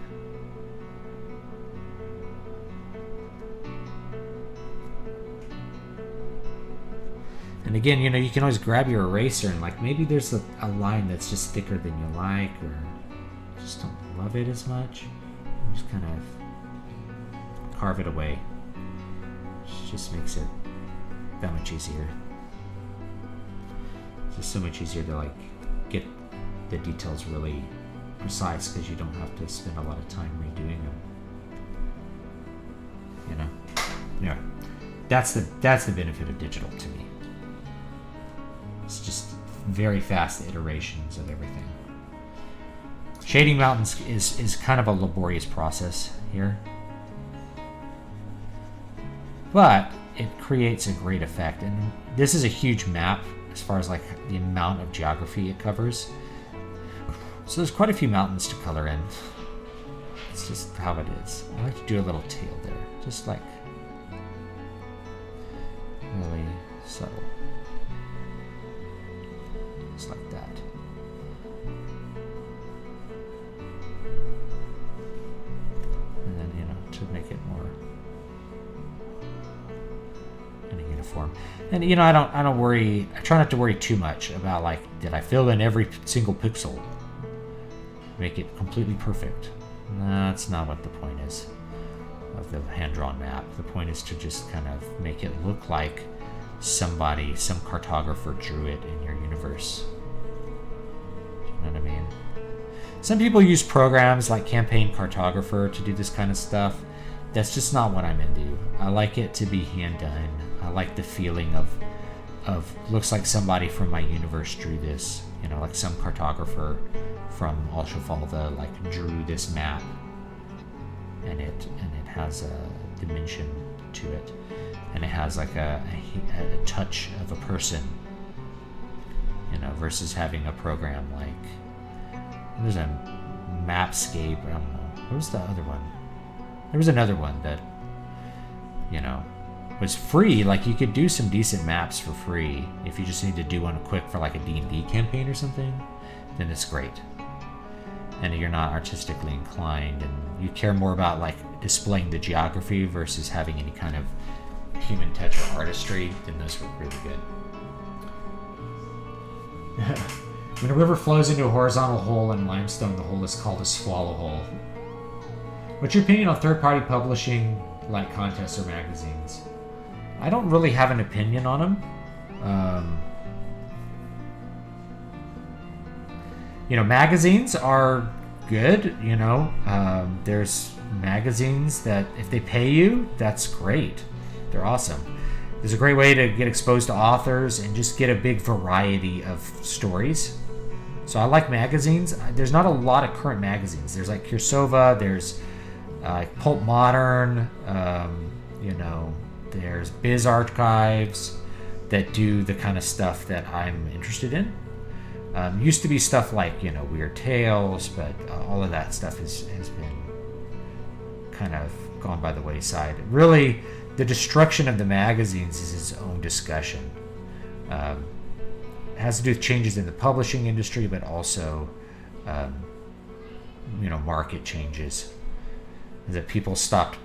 And again, you know, you can always grab your eraser and like maybe there's a line that's just thicker than you like or just don't of it as much. Just kind of carve it away. It just makes it that much easier. It's just so much easier to like get the details really precise because you don't have to spend a lot of time redoing them. You know? Yeah. That's the benefit of digital to me. It's just very fast iterations of everything. Shading mountains is kind of a laborious process here. But it creates a great effect. And this is a huge map as far as like the amount of geography it covers. So there's quite a few mountains to color in. It's just how it is. I like to do a little tail there. Just like really subtle. Just like that. And then, you know, to make it more kind of uniform. And you know, I don't worry. I try not to worry too much about like, did I fill in every single pixel? Make it completely perfect. No, that's not what the point is of the hand-drawn map. The point is to just kind of make it look like some cartographer drew it in your universe. Do you know what I mean? Some people use programs like Campaign Cartographer to do this kind of stuff. That's just not what I'm into. I like it to be hand done. I like the feeling of looks like somebody from my universe drew this. You know, like some cartographer from Alshafalda like drew this map, and it has a dimension to it, and it has like a touch of a person, you know, versus having a program like there's a Mapscape. I don't know. What was the other one? There was another one that, you know, was free. Like you could do some decent maps for free if you just need to do one quick for like a D&D campaign or something. Then it's great. And you're not artistically inclined and you care more about like displaying the geography versus having any kind of human touch or artistry, then those were really good. When a river flows into a horizontal hole in limestone, the hole is called a swallow hole. What's your opinion on third-party publishing like contests or magazines? I don't really have an opinion on them. You know, magazines are good, you know. There's magazines that if they pay you, that's great. They're awesome. There's a great way to get exposed to authors and just get a big variety of stories. So I like magazines. There's not a lot of current magazines. There's like Kursova, there's Pulp Modern, you know, there's Biz Archives that do the kind of stuff that I'm interested in. Used to be stuff like, you know, Weird Tales, but all of that stuff has been kind of gone by the wayside. Really, the destruction of the magazines is its own discussion. It has to do with changes in the publishing industry, but also, you know, market changes. That people stopped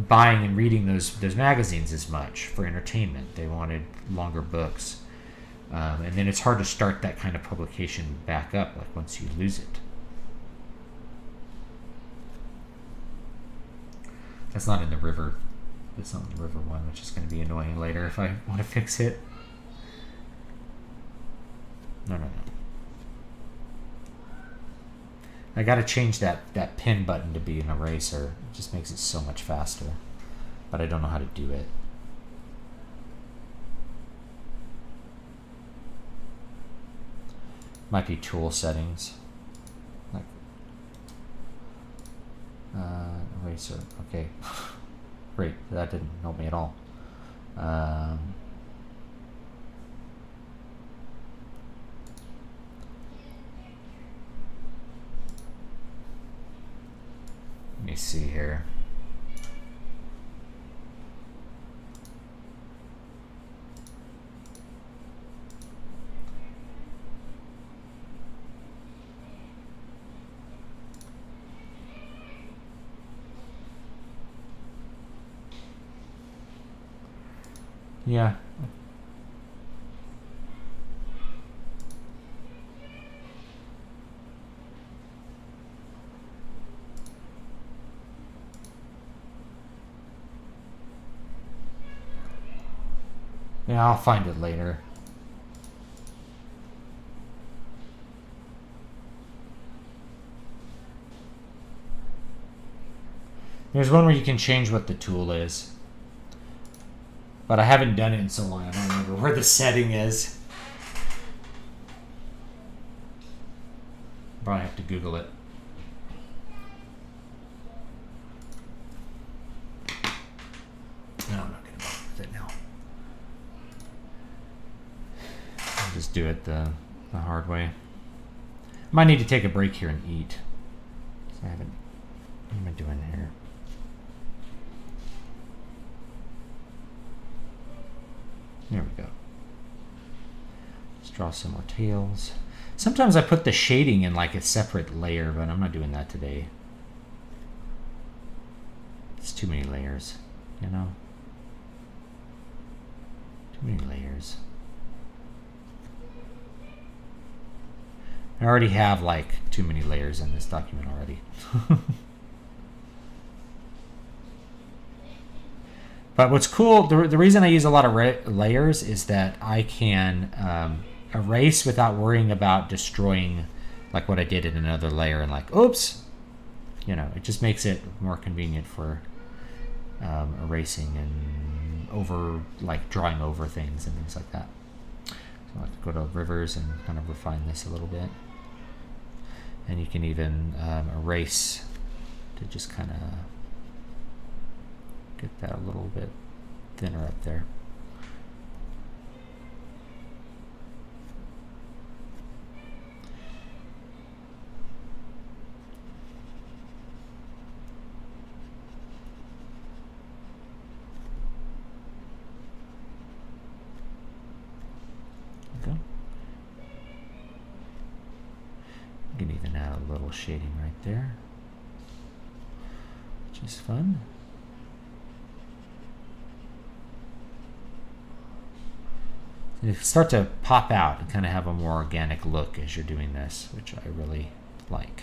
buying and reading those magazines as much for entertainment. They wanted longer books. And then it's hard to start that kind of publication back up, like once you lose it. That's not in the river. That's not in the river one, which is going to be annoying later if I want to fix it. No. I got to change that pin button to be an eraser. It just makes it so much faster. But I don't know how to do it. Might be tool settings. Like eraser. Okay. Great. That didn't help me at all. Let me see here. Yeah. Yeah, I'll find it later. There's one where you can change what the tool is. But I haven't done it in so long, I don't remember where the setting is. Probably have to Google it. No, I'm not going to bother with it now. I'll just do it the hard way. Might need to take a break here and eat. So I haven't. What am I doing here? There we go. Let's draw some more tails. Sometimes I put the shading in like a separate layer, but I'm not doing that today. It's too many layers, you know? Too many layers. I already have like too many layers in this document already. But what's cool, the reason I use a lot of layers is that I can erase without worrying about destroying like what I did in another layer and like, oops, you know, it just makes it more convenient for erasing and like drawing over things and things like that. So I'll have to go to rivers and kind of refine this a little bit. And you can even erase to just kind of get that a little bit thinner up there. Okay. You can even add a little shading right there, which is fun. You start to pop out and kind of have a more organic look as you're doing this, which I really like.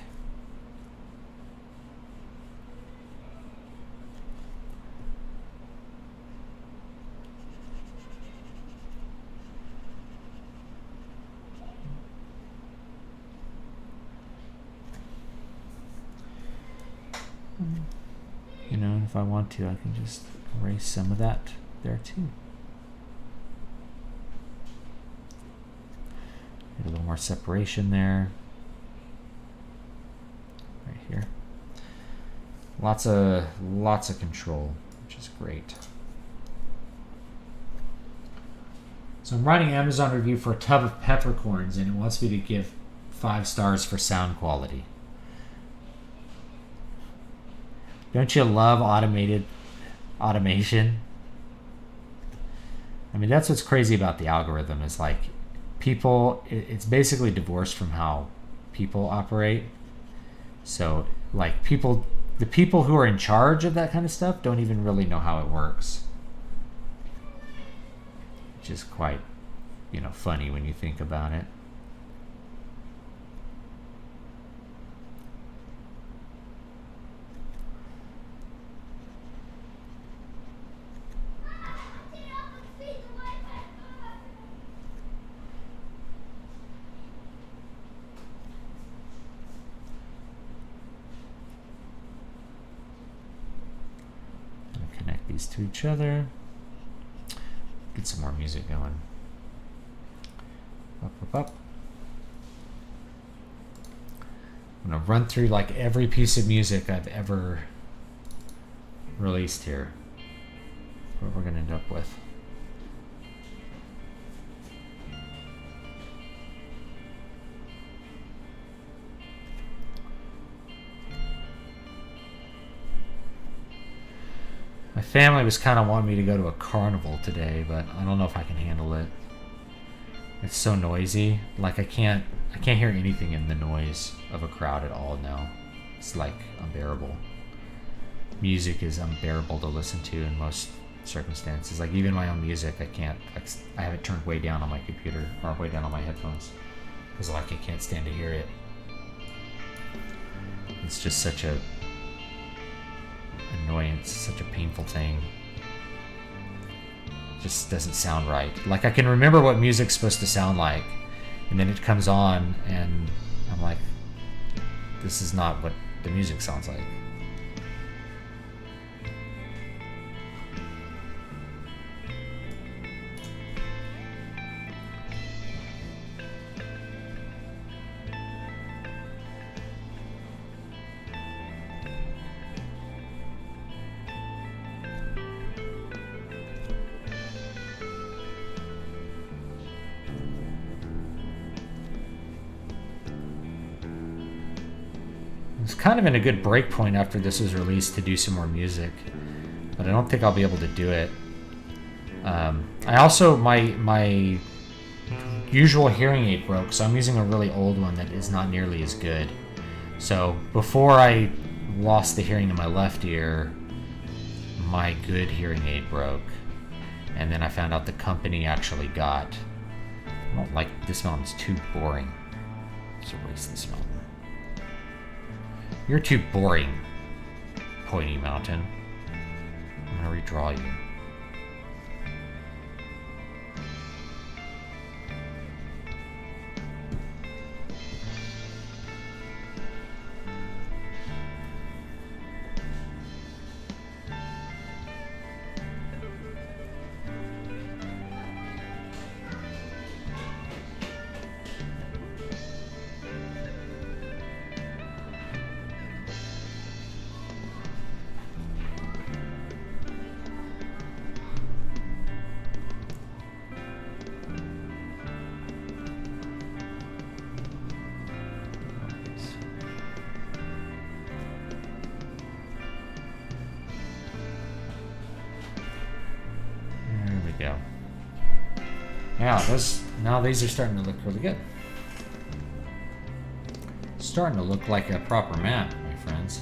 You know, if I want to, I can just erase some of that there too. Get a little more separation there. Right here. Lots of control, which is great. So I'm writing Amazon review for a tub of peppercorns, and it wants me to give 5 stars for sound quality. Don't you love automation? I mean, that's what's crazy about the algorithm is like it's basically divorced from how people operate. So like the people who are in charge of that kind of stuff don't even really know how it works. Which is quite, you know, funny when you think about it. These to each other. Get some more music going. Up, up, up. I'm gonna run through like every piece of music I've ever released here. What we're gonna end up with. My family was kind of wanting me to go to a carnival today, but I don't know if I can handle it. It's so noisy. Like I can't hear anything in the noise of a crowd at all now. It's like unbearable. Music is unbearable to listen to in most circumstances. Like even my own music, I have it turned way down on my computer or way down on my headphones because like I can't stand to hear it. It's just such a annoyance, such a painful thing. just doesn't sound right. Like I can remember what music's supposed to sound like, and then it comes on and I'm like, this is not what the music sounds like. It's kind of in a good break point after this is released to do some more music, but I don't think I'll be able to do it. I also, my usual hearing aid broke, so I'm using a really old one that is not nearly as good. So before I lost the hearing in my left ear, my good hearing aid broke, and then I found out the company actually got, I don't like, this mountain's too boring. Let's erase this mountain. You're too boring, pointy mountain. I'm gonna redraw you. Go. Yeah, now these are starting to look really good. Starting to look like a proper map, my friends.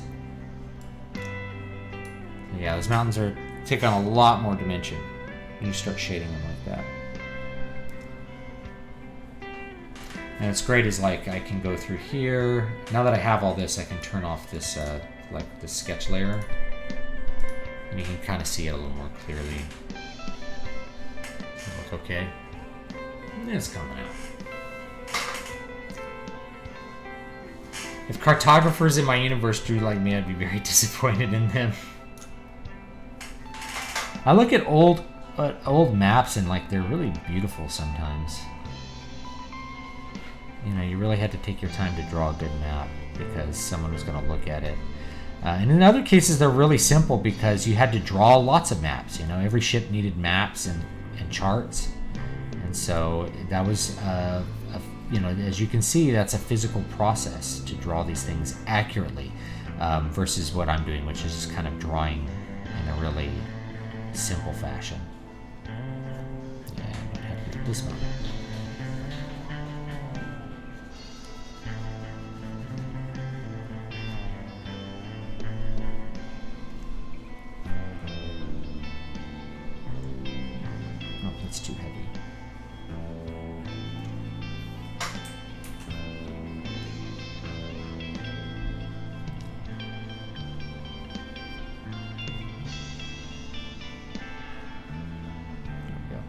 Yeah, those mountains are take on a lot more dimension when you start shading them like that. And what's great is like I can go through here. Now that I have all this, I can turn off this like the sketch layer, and you can kind of see it a little more clearly. Okay, it's coming out. If cartographers in my universe drew like me, I'd be very disappointed in them. I look at old maps and like they're really beautiful sometimes. You know, you really had to take your time to draw a good map because someone was going to look at it. And in other cases, they're really simple because you had to draw lots of maps. You know, every ship needed maps and charts, and so that was you know, as you can see, that's a physical process to draw these things accurately versus what I'm doing, which is just kind of drawing in a really simple fashion. Yeah, I'm not happy with this one. It's too heavy. There we go.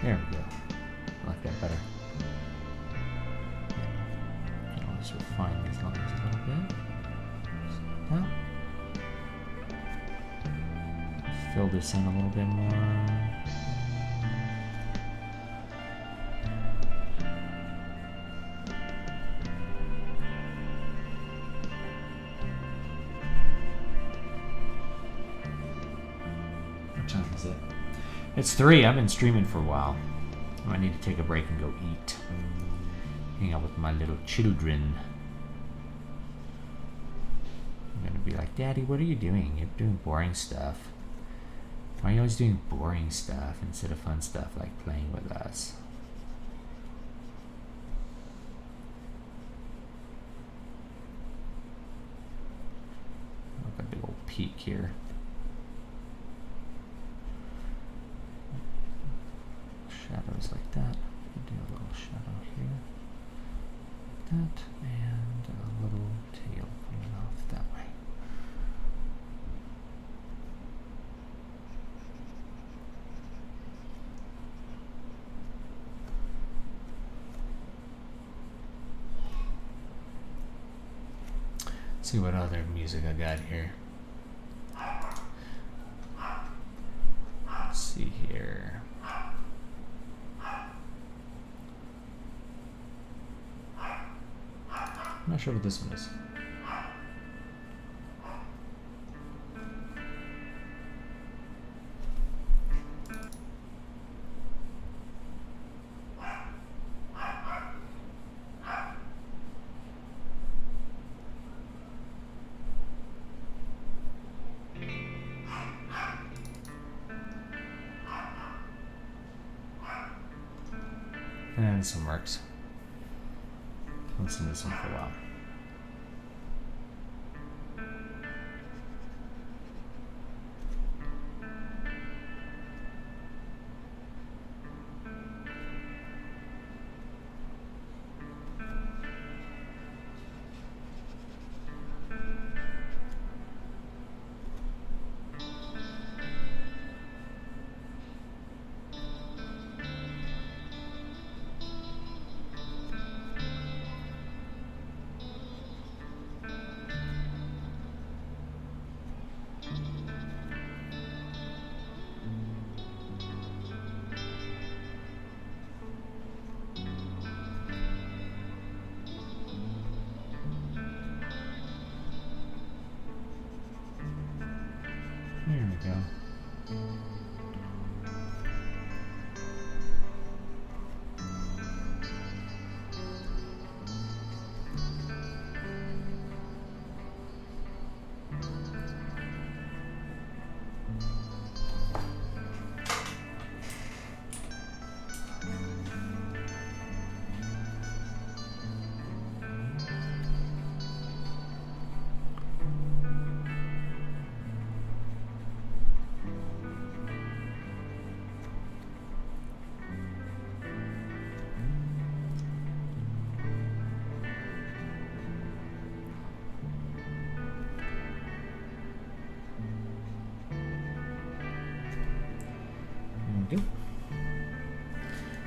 There we go. I like that better. Yeah. Can always refine these lines a little bit. Now, fill this in a little bit more. What time is it? It's 3. I've been streaming for a while. I need to take a break and go eat. Hang out with my little children. I'm gonna be like, Daddy, what are you doing? You're doing boring stuff. Why are you always doing boring stuff instead of fun stuff like playing with us? Look at a big old peak here. shadows like that. Do a little shadow here, like that, and a little tail coming off that way. Let's see what other music I got here. Let's see here. I'm not sure what this one is. And this one works. Listen to this one for a while. There we go.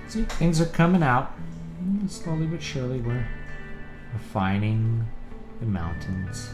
See, things are coming out. Slowly but surely, we're refining the mountains.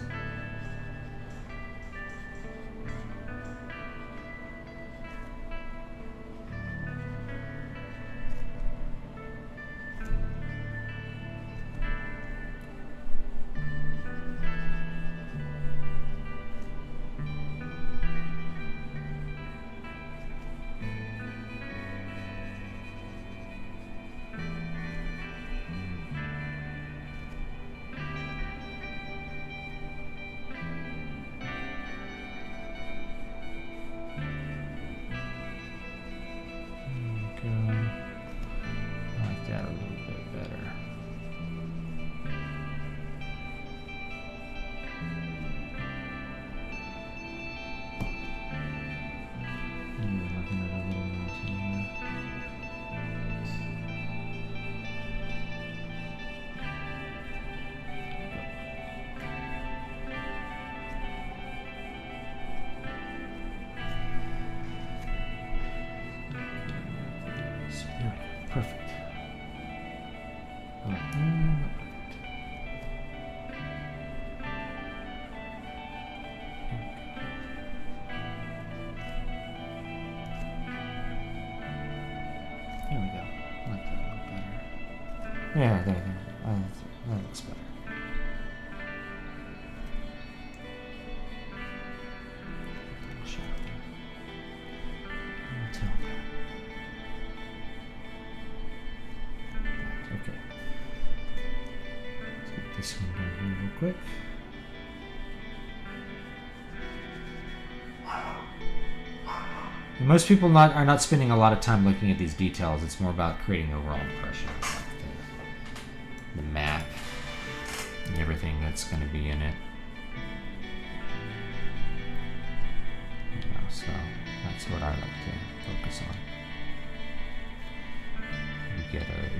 Perfect. There we go. I like that a little better. Yeah, there. That looks better. Okay. Let's get this one down here real quick. And most people are not spending a lot of time looking at these details. It's more about creating overall impression, like the map and everything that's going to be in it. So that's what I like to focus on.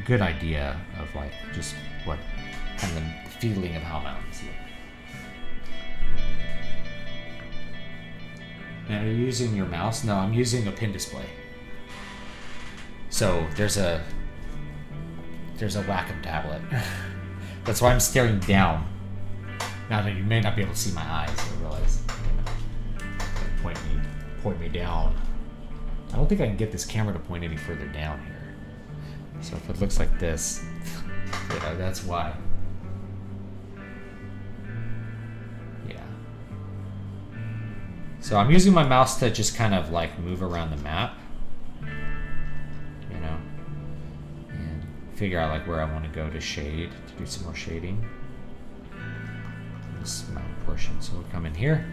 good idea of like just what kind of the feeling of how mountains look. Now, are you using your mouse? No, I'm using a pin display. So there's a Wacom tablet. That's why I'm staring down. Now that you may not be able to see my eyes, I realize. Point me down. I don't think I can get this camera to point any further down here. So if it looks like this, yeah, that's why. Yeah. So I'm using my mouse to just kind of like move around the map, you know, and figure out like where I want to go to shade, to do some more shading. This mountain portion. So we'll come in here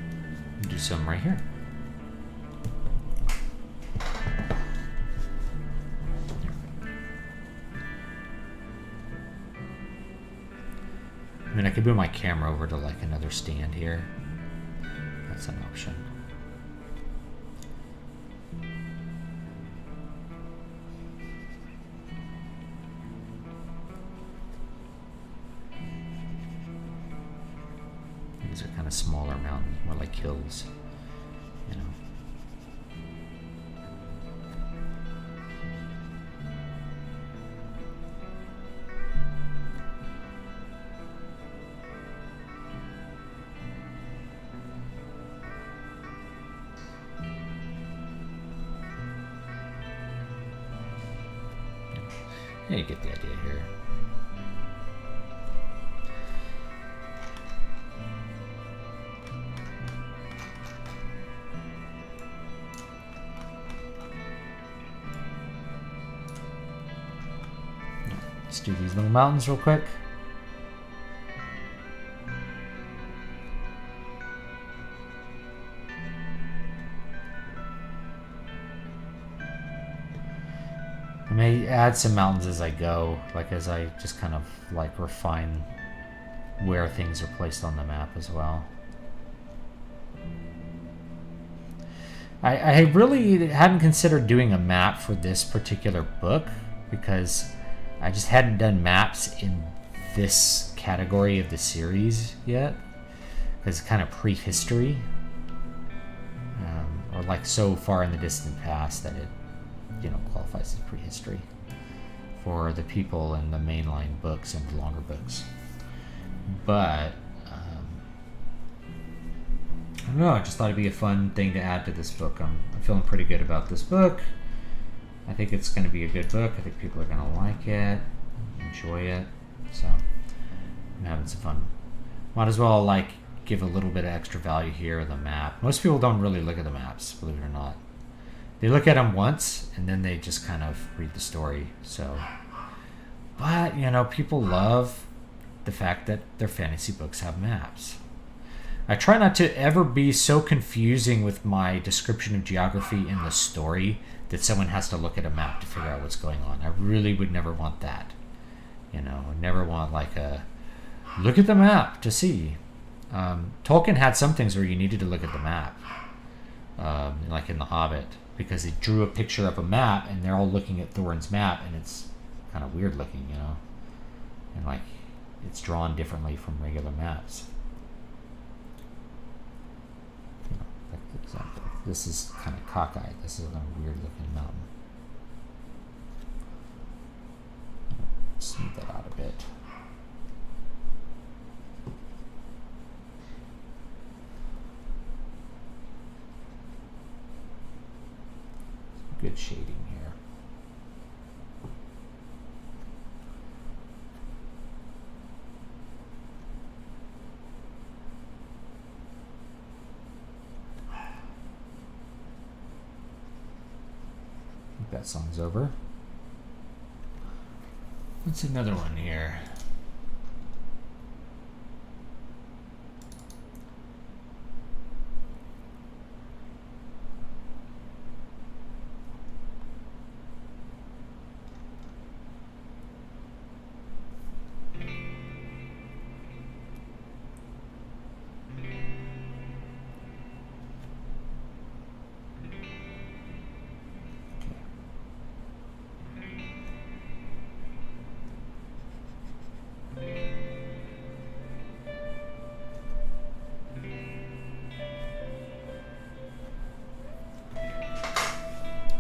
and do some right here. I mean, I could move my camera over to like another stand here. That's an option. These are kind of smaller mountains, more like hills, you know. Yeah, you get the idea here. Let's do these little mountains real quick. I may add some mountains as I go, like as I just kind of like refine where things are placed on the map as well. I really hadn't considered doing a map for this particular book because I just hadn't done maps in this category of the series yet, because it's kind of prehistory, or like so far in the distant past that it, you know, qualifies as prehistory for the people in the mainline books and the longer books. But I don't know, I just thought it'd be a fun thing to add to this book. I'm feeling pretty good about this book. I think it's going to be a good book. I think people are going to like it, enjoy it. So I'm having some fun. Might as well like give a little bit of extra value here in the map. Most people don't really look at the maps, believe it or not. They look at them once and then they just kind of read the story. So, but you know, people love the fact that their fantasy books have maps. I try not to ever be so confusing with my description of geography in the story that someone has to look at a map to figure out what's going on. I really would never want that. You know, never want like a look at the map to see. Tolkien had some things where you needed to look at the map, like in The Hobbit, because he drew a picture of a map and they're all looking at Thorin's map and it's kind of weird looking, you know, and like it's drawn differently from regular maps. You know, like for example, this is kind of cockeyed. This is a weird looking mountain. Smooth that out a bit. Good shading here. I think that song's over. What's another one here?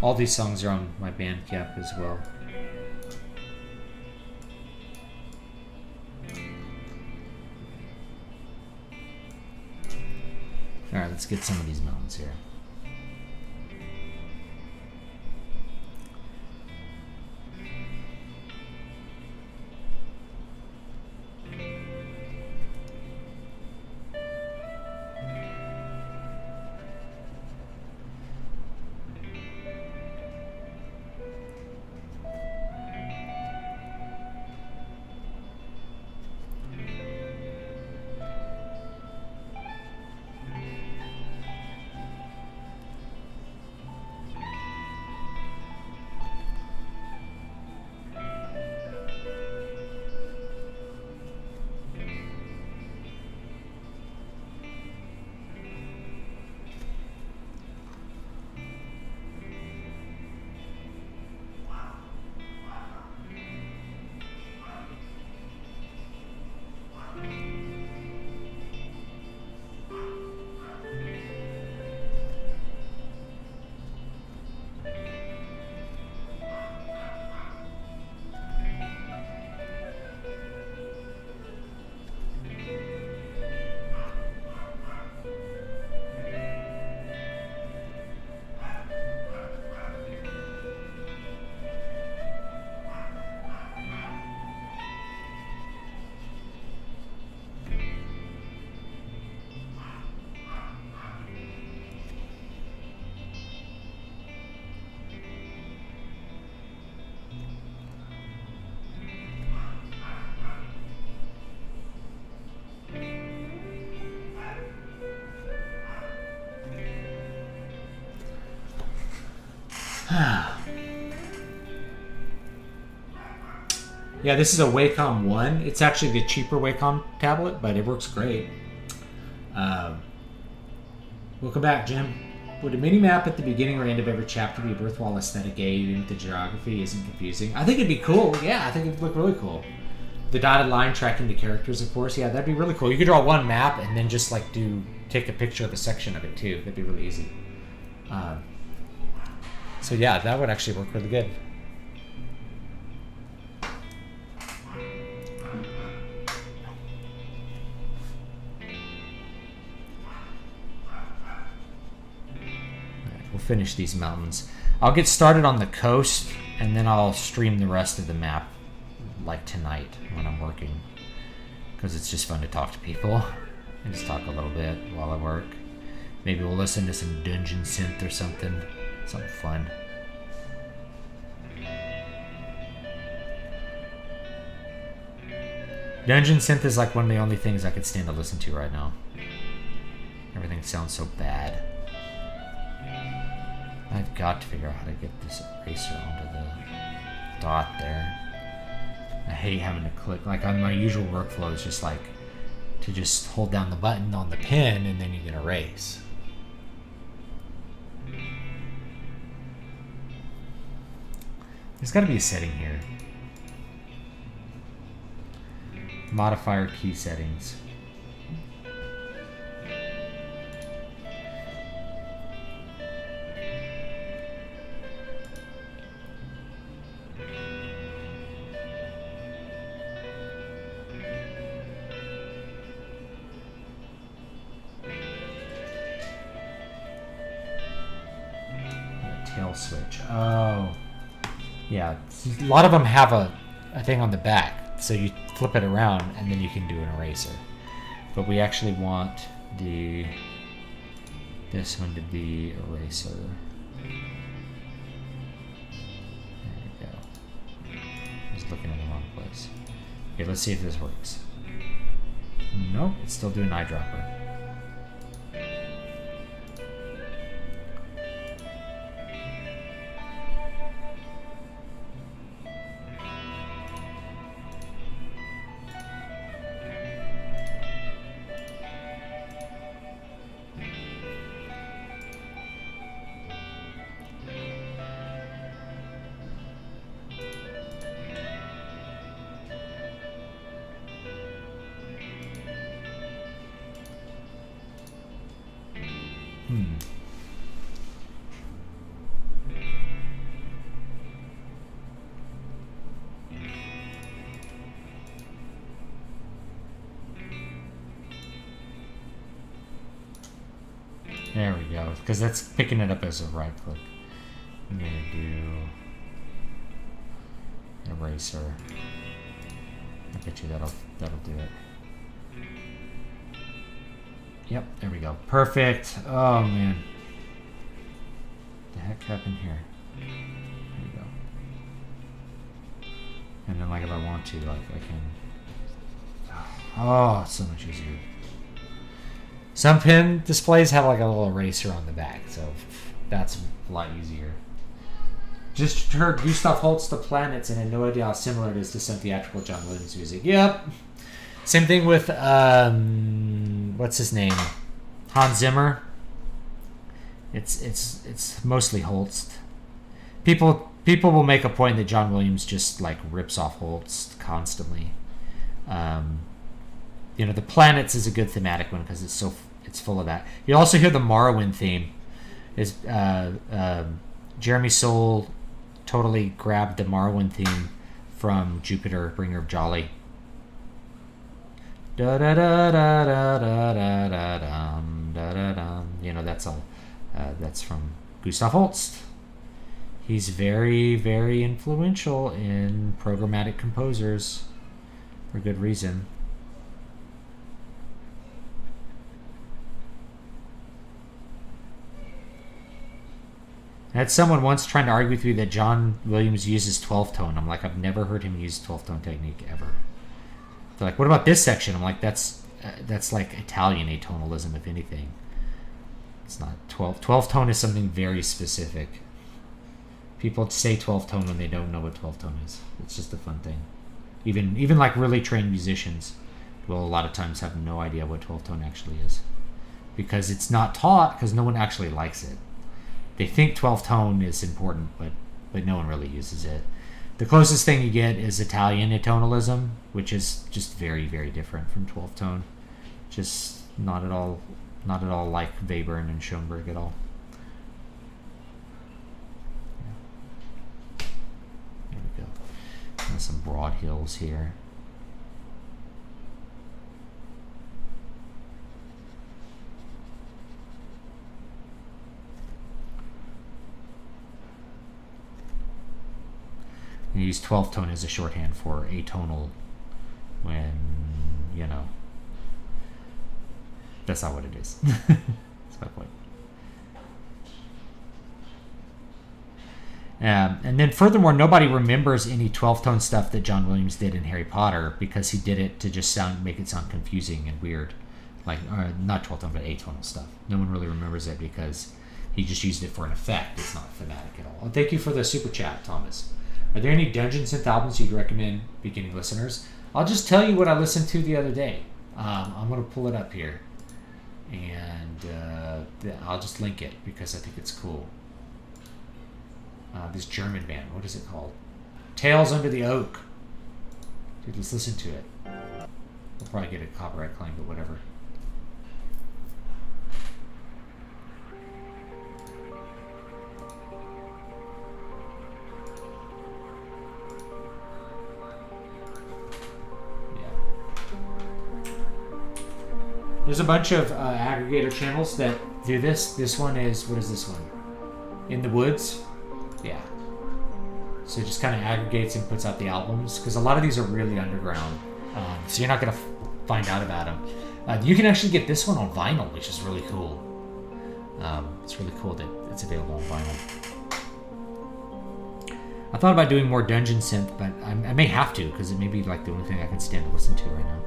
All these songs are on my Bandcamp as well. Alright, let's get some of these mountains here. Yeah, this is a Wacom 1. It's actually the cheaper Wacom tablet, but it works great. Welcome back, Jim. Would a mini-map at the beginning or end of every chapter be a worthwhile aesthetic aid even if the geography isn't confusing? I think it'd be cool. Yeah, I think it'd look really cool. The dotted line tracking the characters, of course. Yeah, that'd be really cool. You could draw one map and then just like take a picture of a section of it too. That'd be really easy. So yeah, that would actually work really good. We'll finish these mountains. I'll get started on the coast and then I'll stream the rest of the map like tonight when I'm working, because it's just fun to talk to people and just talk a little bit while I work. Maybe we'll listen to some dungeon synth or something fun. Dungeon synth is like one of the only things I could stand to listen to right now. Everything sounds so bad. I've got to figure out how to get this eraser onto the dot there. I hate having to click. Like on my usual workflow, it's just like to just hold down the button on the pen and then you can erase. There's got to be a setting here. Modifier key settings. Tail switch. Oh. Yeah, a lot of them have a thing on the back, so you flip it around and then you can do an eraser. But we actually want this one to be eraser. There we go. I was looking in the wrong place. Okay, let's see if this works. Nope, it's still doing eyedropper. because that's picking it up as a right click. I'm gonna do eraser. I bet you that'll do it. Yep, there we go. Perfect. Oh man. What the heck happened here? There you go. And then like if I want to, like I can. Oh, it's so much easier. Some pen displays have like a little eraser on the back, so that's a lot easier. Just heard Gustav Holst The Planets and had no idea how similar it is to some theatrical John Williams music. Yep. Same thing with what's his name? Hans Zimmer. It's mostly Holst. People will make a point that John Williams just like rips off Holst constantly. The Planets is a good thematic one because it's full of that. You also hear the Morrowind theme. Is Jeremy Soule totally grabbed the Morrowind theme from Jupiter, Bringer of Jolly. Da da da da da da da da dum da da dum. That's all. That's from Gustav Holst. He's very, very influential in programmatic composers for good reason. I had someone once trying to argue with me that John Williams uses 12th tone. I'm like, I've never heard him use 12th tone technique ever. They're like, what about this section? I'm like, that's like Italian atonalism, if anything. It's not 12. 12th tone is something very specific. People say 12th tone when they don't know what 12th tone is. It's just a fun thing. Even like really trained musicians will a lot of times have no idea what 12th tone actually is. Because it's not taught, because no one actually likes it. They think 12th tone is important, but no one really uses it. The closest thing you get is Italian atonalism, which is just very, very different from 12th tone. Just not at all like Webern and Schoenberg at all. Yeah. There we go. And some broad hills here. You use 12th tone as a shorthand for atonal when, that's not what it is. That's my point. And then furthermore, nobody remembers any 12th tone stuff that John Williams did in Harry Potter because he did it to just make it sound confusing and weird. Like, not 12th tone, but atonal stuff. No one really remembers it because he just used it for an effect. It's not thematic at all. And thank you for the super chat, Thomas. Are there any Dungeon Synth albums you'd recommend beginning listeners? I'll just tell you what I listened to the other day. I'm going to pull it up here. And I'll just link it because I think it's cool. This German band, what is it called? Tales Under the Oak. Dude, let's listen to it. We'll probably get a copyright claim, but whatever. There's a bunch of aggregator channels that do this. This one is, what is this one? In the Woods? Yeah. So it just kind of aggregates and puts out the albums, because a lot of these are really underground. So you're not going to find out about them. You can actually get this one on vinyl, which is really cool. It's really cool that it's available on vinyl. I thought about doing more Dungeon Synth, but I may have to, because it may be like the only thing I can stand to listen to right now.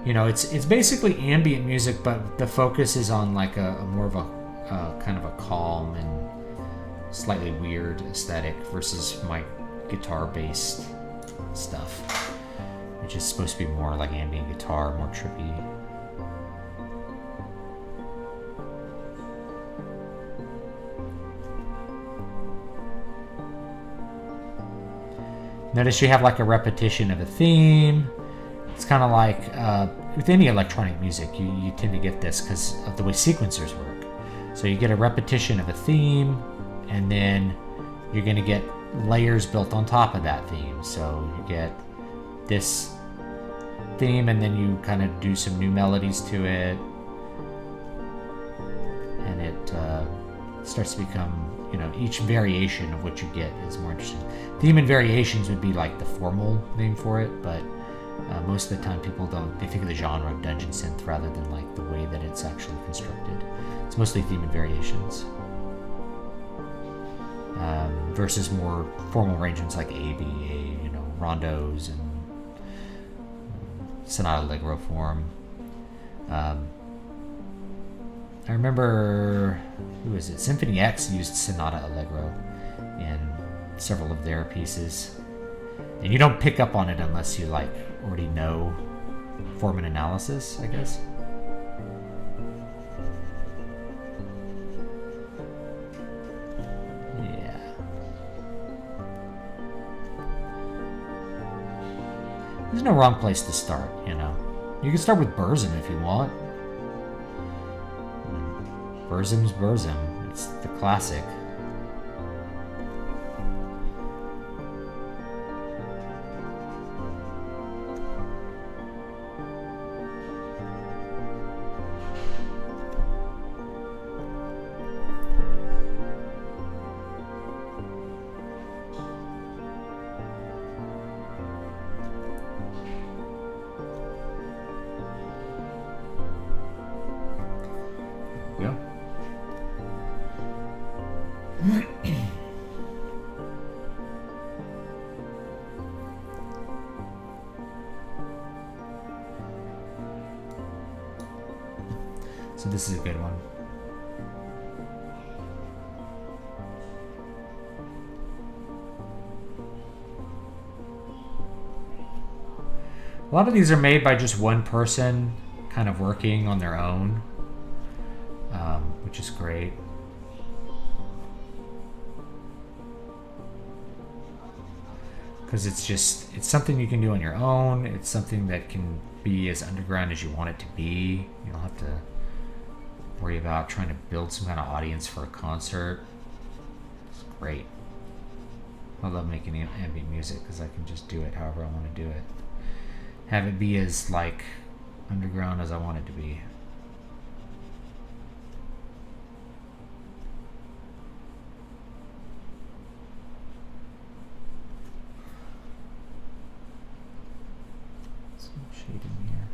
It's basically ambient music, but the focus is on like a more of a kind of a calm and slightly weird aesthetic versus my guitar-based stuff, which is supposed to be more like ambient guitar, more trippy. Notice you have like a repetition of a theme. It's kind of like with any electronic music, you tend to get this because of the way sequencers work. So you get a repetition of a theme, and then you're going to get layers built on top of that theme. So you get this theme, and then you kind of do some new melodies to it, and it starts to become, you know, each variation of what you get is more interesting. Theme and variations would be like the formal name for it, but most of the time people they think of the genre of dungeon synth rather than like the way that it's actually constructed. It's mostly theme and variations. Versus more formal arrangements like ABA, you know, rondos and sonata allegro form. I remember, who is it? Symphony X used sonata allegro in several of their pieces, and you don't pick up on it unless you like already know form and analysis, I guess. There's no wrong place to start, you know. You can start with Burzum if you want. Burzum's Burzum. It's the classic. So this is a good one. A lot of these are made by just one person kind of working on their own, which is great. Because it's something you can do on your own. It's something that can be as underground as you want it to be. You don't have to worry about trying to build some kind of audience for a concert. It's great. I love making ambient music because I can just do it however I want to do it. Have it be as like underground as I want it to be. Some shading here.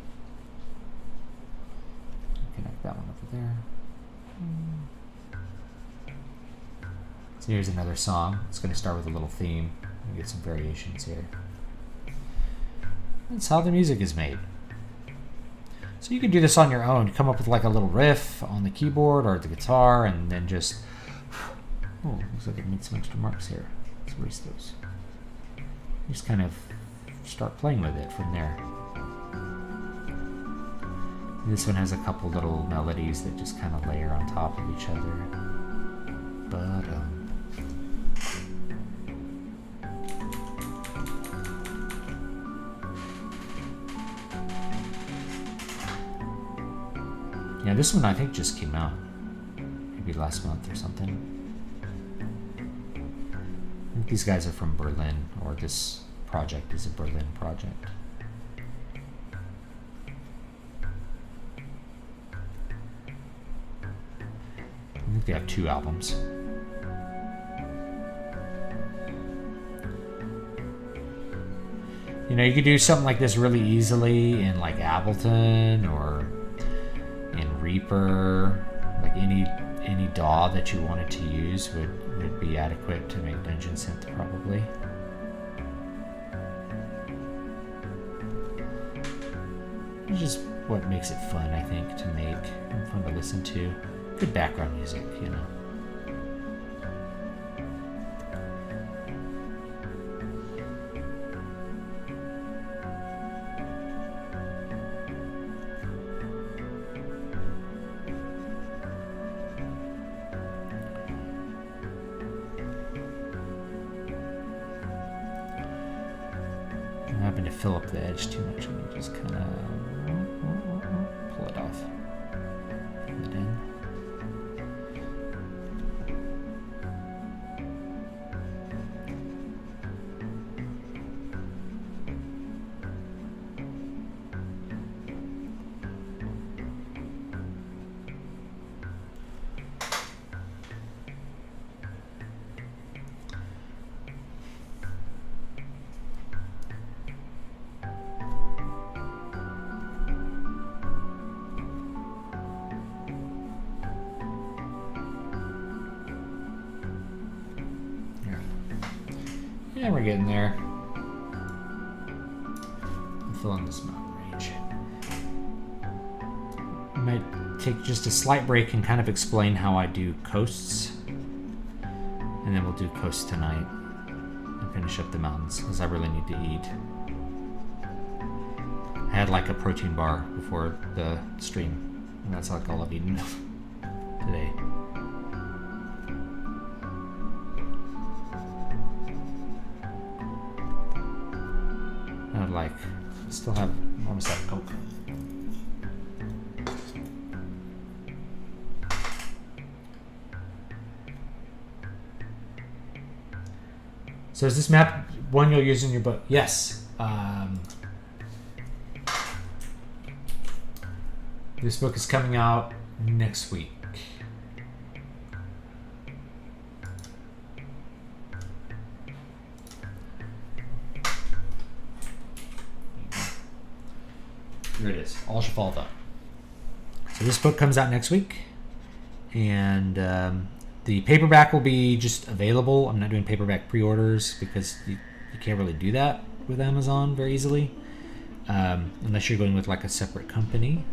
Connect that one over there. So here's another song. It's going to start with a little theme. We get some variations here. That's how the music is made. So you can do this on your own. Come up with like a little riff on the keyboard or the guitar, and then just... Oh, looks like it made some extra marks here. Let's erase those. Just kind of start playing with it from there. This one has a couple little melodies that just kind of layer on top of each other. But, yeah, this one I think just came out. Maybe last month or something. I think these guys are from Berlin, or this project is a Berlin project. I think they have 2 albums. You know, you could do something like this really easily in like Ableton or in Reaper. Like any DAW that you wanted to use would be adequate to make Dungeon Synth probably. It's just what makes it fun, I think, to make and fun to listen to. Good background music, you know. I'm having to fill up the edge too much, and you just kind of pull it off. Pull it in. Yeah, we're getting there. I'm filling this mountain range. I might take just a slight break and kind of explain how I do coasts. And then we'll do coasts tonight and finish up the mountains because I really need to eat. I had like a protein bar before the stream, and that's like all I've eaten today. I would like, still have, almost have Coke. So is this map one you'll use in your book? Yes. This book is coming out next week. Here it is, All Shafalda. So this book comes out next week, and the paperback will be just available. I'm not doing paperback pre-orders because you can't really do that with Amazon very easily, unless you're going with like a separate company.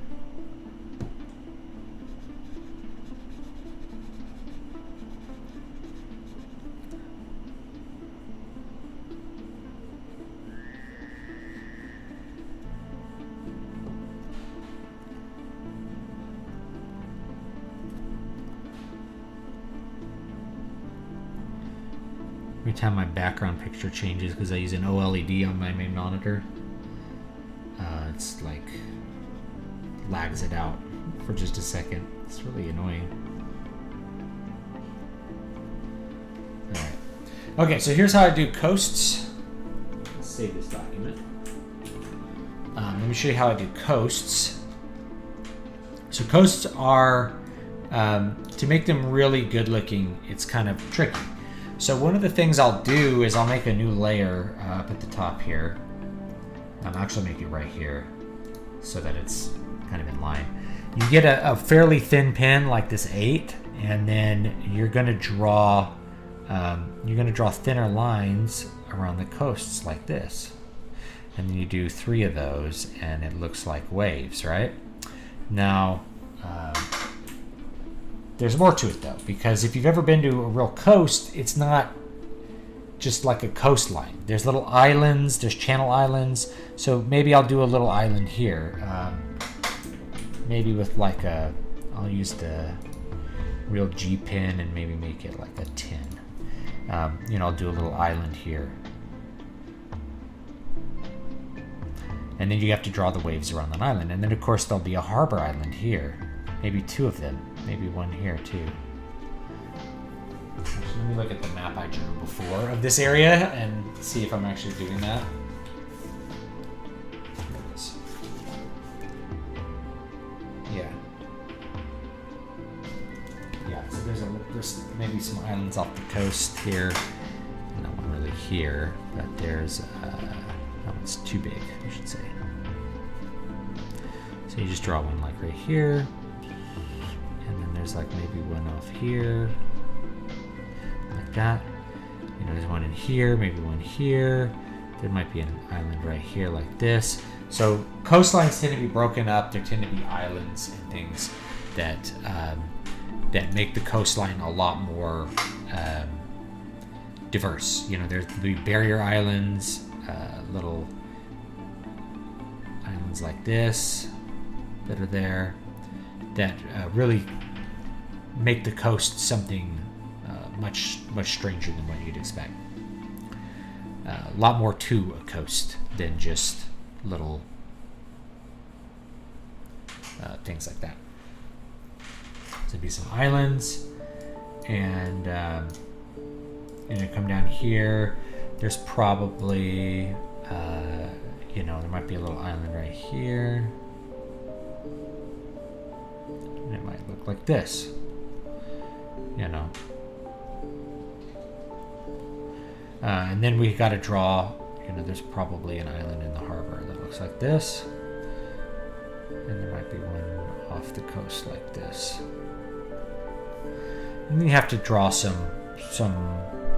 Every time my background picture changes because I use an OLED on my main monitor, it's like lags it out for just a second. It's really annoying. Alright. Okay, so here's how I do coasts. Let's save this document. Let me show you how I do coasts. So coasts are, to make them really good looking, it's kind of tricky. So one of the things I'll do is I'll make a new layer up at the top here. I'm actually making it right here so that it's kind of in line. You get a fairly thin pen like this 8, and then you're going to draw thinner lines around the coasts like this. And then you do 3 of those, and it looks like waves, right? Now, there's more to it though, because if you've ever been to a real coast, it's not just like a coastline. There's little islands, there's channel islands. So maybe I'll do a little island here. Maybe with like I'll use the real G pen and maybe make it like a 10. I'll do a little island here. And then you have to draw the waves around that island. And then of course there'll be a harbor island here. Maybe 2 of them. Maybe 1 here too. Actually, let me look at the map I drew before of this area and see if I'm actually doing that. Here it is. Yeah. Yeah, so there's maybe some islands off the coast here. Not one really here, but there's that one's too big, I should say. So you just draw one like right here. And then there's like maybe one off here, like that. There's one in here, maybe one here. There might be an island right here like this. So coastlines tend to be broken up. There tend to be islands and things that that make the coastline a lot more diverse. There's the barrier islands, little islands like this that are there. That really make the coast something much stranger than what you'd expect. A lot more to a coast than just little things like that. So there'd be some islands, and come down here. There's probably there might be a little island right here. And it might look like this, and then we got to draw, there's probably an island in the harbor that looks like this, and there might be one off the coast like this. And then you have to draw some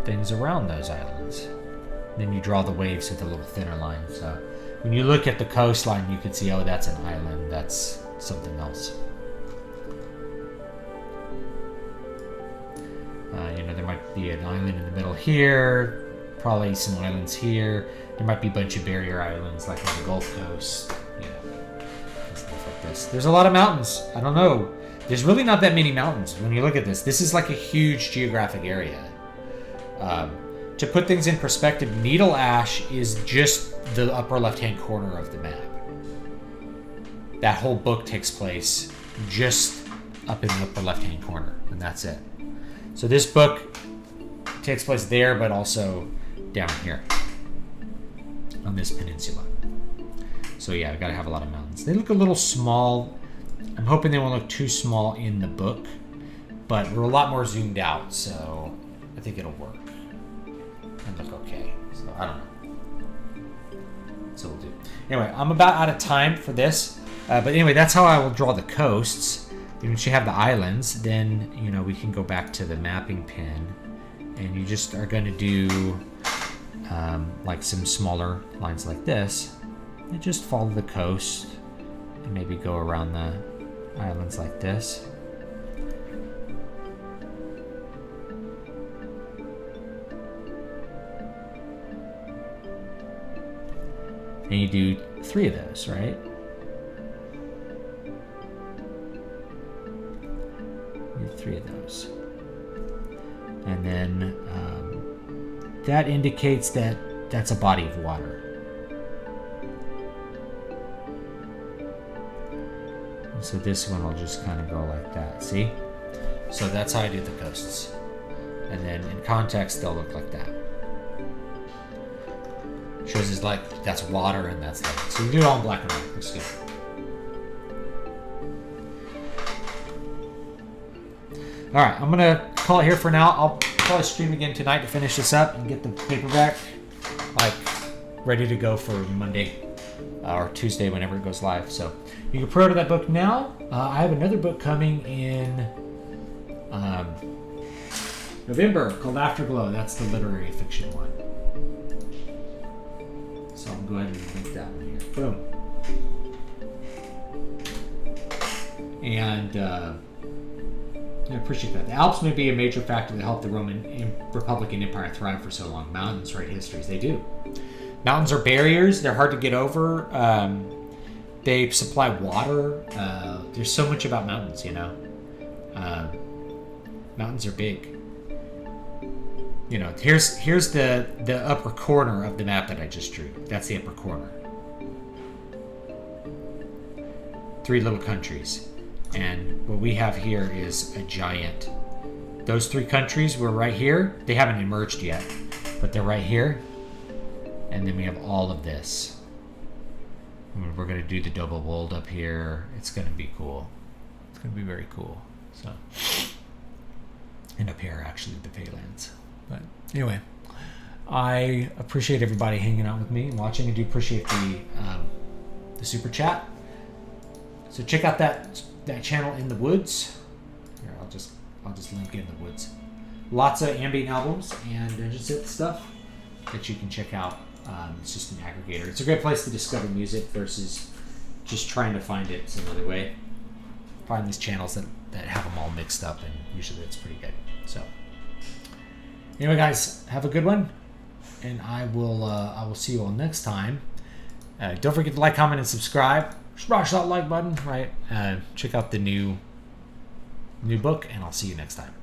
things around those islands. Then you draw the waves with a little thinner line. So when you look at the coastline, you can see, oh, that's an island. That's something else. There might be an island in the middle here. Probably some islands here. There might be a bunch of barrier islands like on the Gulf Coast. And stuff like this. There's a lot of mountains. I don't know. There's really not that many mountains when you look at this. This is like a huge geographic area. To put things in perspective, Needle Ash is just the upper left-hand corner of the map. That whole book takes place just up in the upper left-hand corner, and that's it. So this book takes place there, but also down here on this peninsula. So yeah, I gotta have a lot of mountains. They look a little small. I'm hoping they won't look too small in the book, but we're a lot more zoomed out, so I think it'll work and look okay. So I don't know. So we'll do. Anyway, I'm about out of time for this, but anyway, that's how I will draw the coasts. Once you have the islands, then we can go back to the mapping pen, and you just are going to do like some smaller lines like this, and just follow the coast, and maybe go around the islands like this. And you do 3 of those, right? You do 3 of those. And then that indicates that that's a body of water. And so this one will just kind of go like that, see? So that's how I do the coasts. And then in context, they'll look like that. Shows us like that's water and that's like, so you do it all in black and white. Looks good. All right, I'm gonna call it here for now. I'll probably stream again tonight to finish this up and get the paperback like ready to go for Monday or Tuesday whenever it goes live. So you can pre-order that book now. I have another book coming in November called Afterglow. That's the literary fiction one. So I'll go ahead and link that one here. Boom. And I appreciate that. The Alps may be a major factor that helped the Roman Republican Empire thrive for so long. Mountains write histories. They do. Mountains are barriers. They're hard to get over. They supply water. There's so much about mountains, Mountains are big. Here's the upper corner of the map that I just drew. That's the upper corner. 3 little countries. And what we have here is a giant. Those 3 countries were right here. They haven't emerged yet, but they're right here. And then we have all of this. And we're going to do the double wold up here. It's going to be cool. It's going to be very cool. So, and up here, actually, the Paylands. But anyway, I appreciate everybody hanging out with me and watching. I do appreciate the super chat. So check out that channel In the Woods. Here, I'll just link In the Woods. Lots of ambient albums and Dungeon Synth stuff that you can check out. It's just an aggregator. It's a great place to discover music versus just trying to find it some other way. Find these channels that have them all mixed up, and usually it's pretty good. So anyway, guys, have a good one, and I will see you all next time. Don't forget to like, comment, and subscribe. Smash that like button, right? Check out the new book, and I'll see you next time.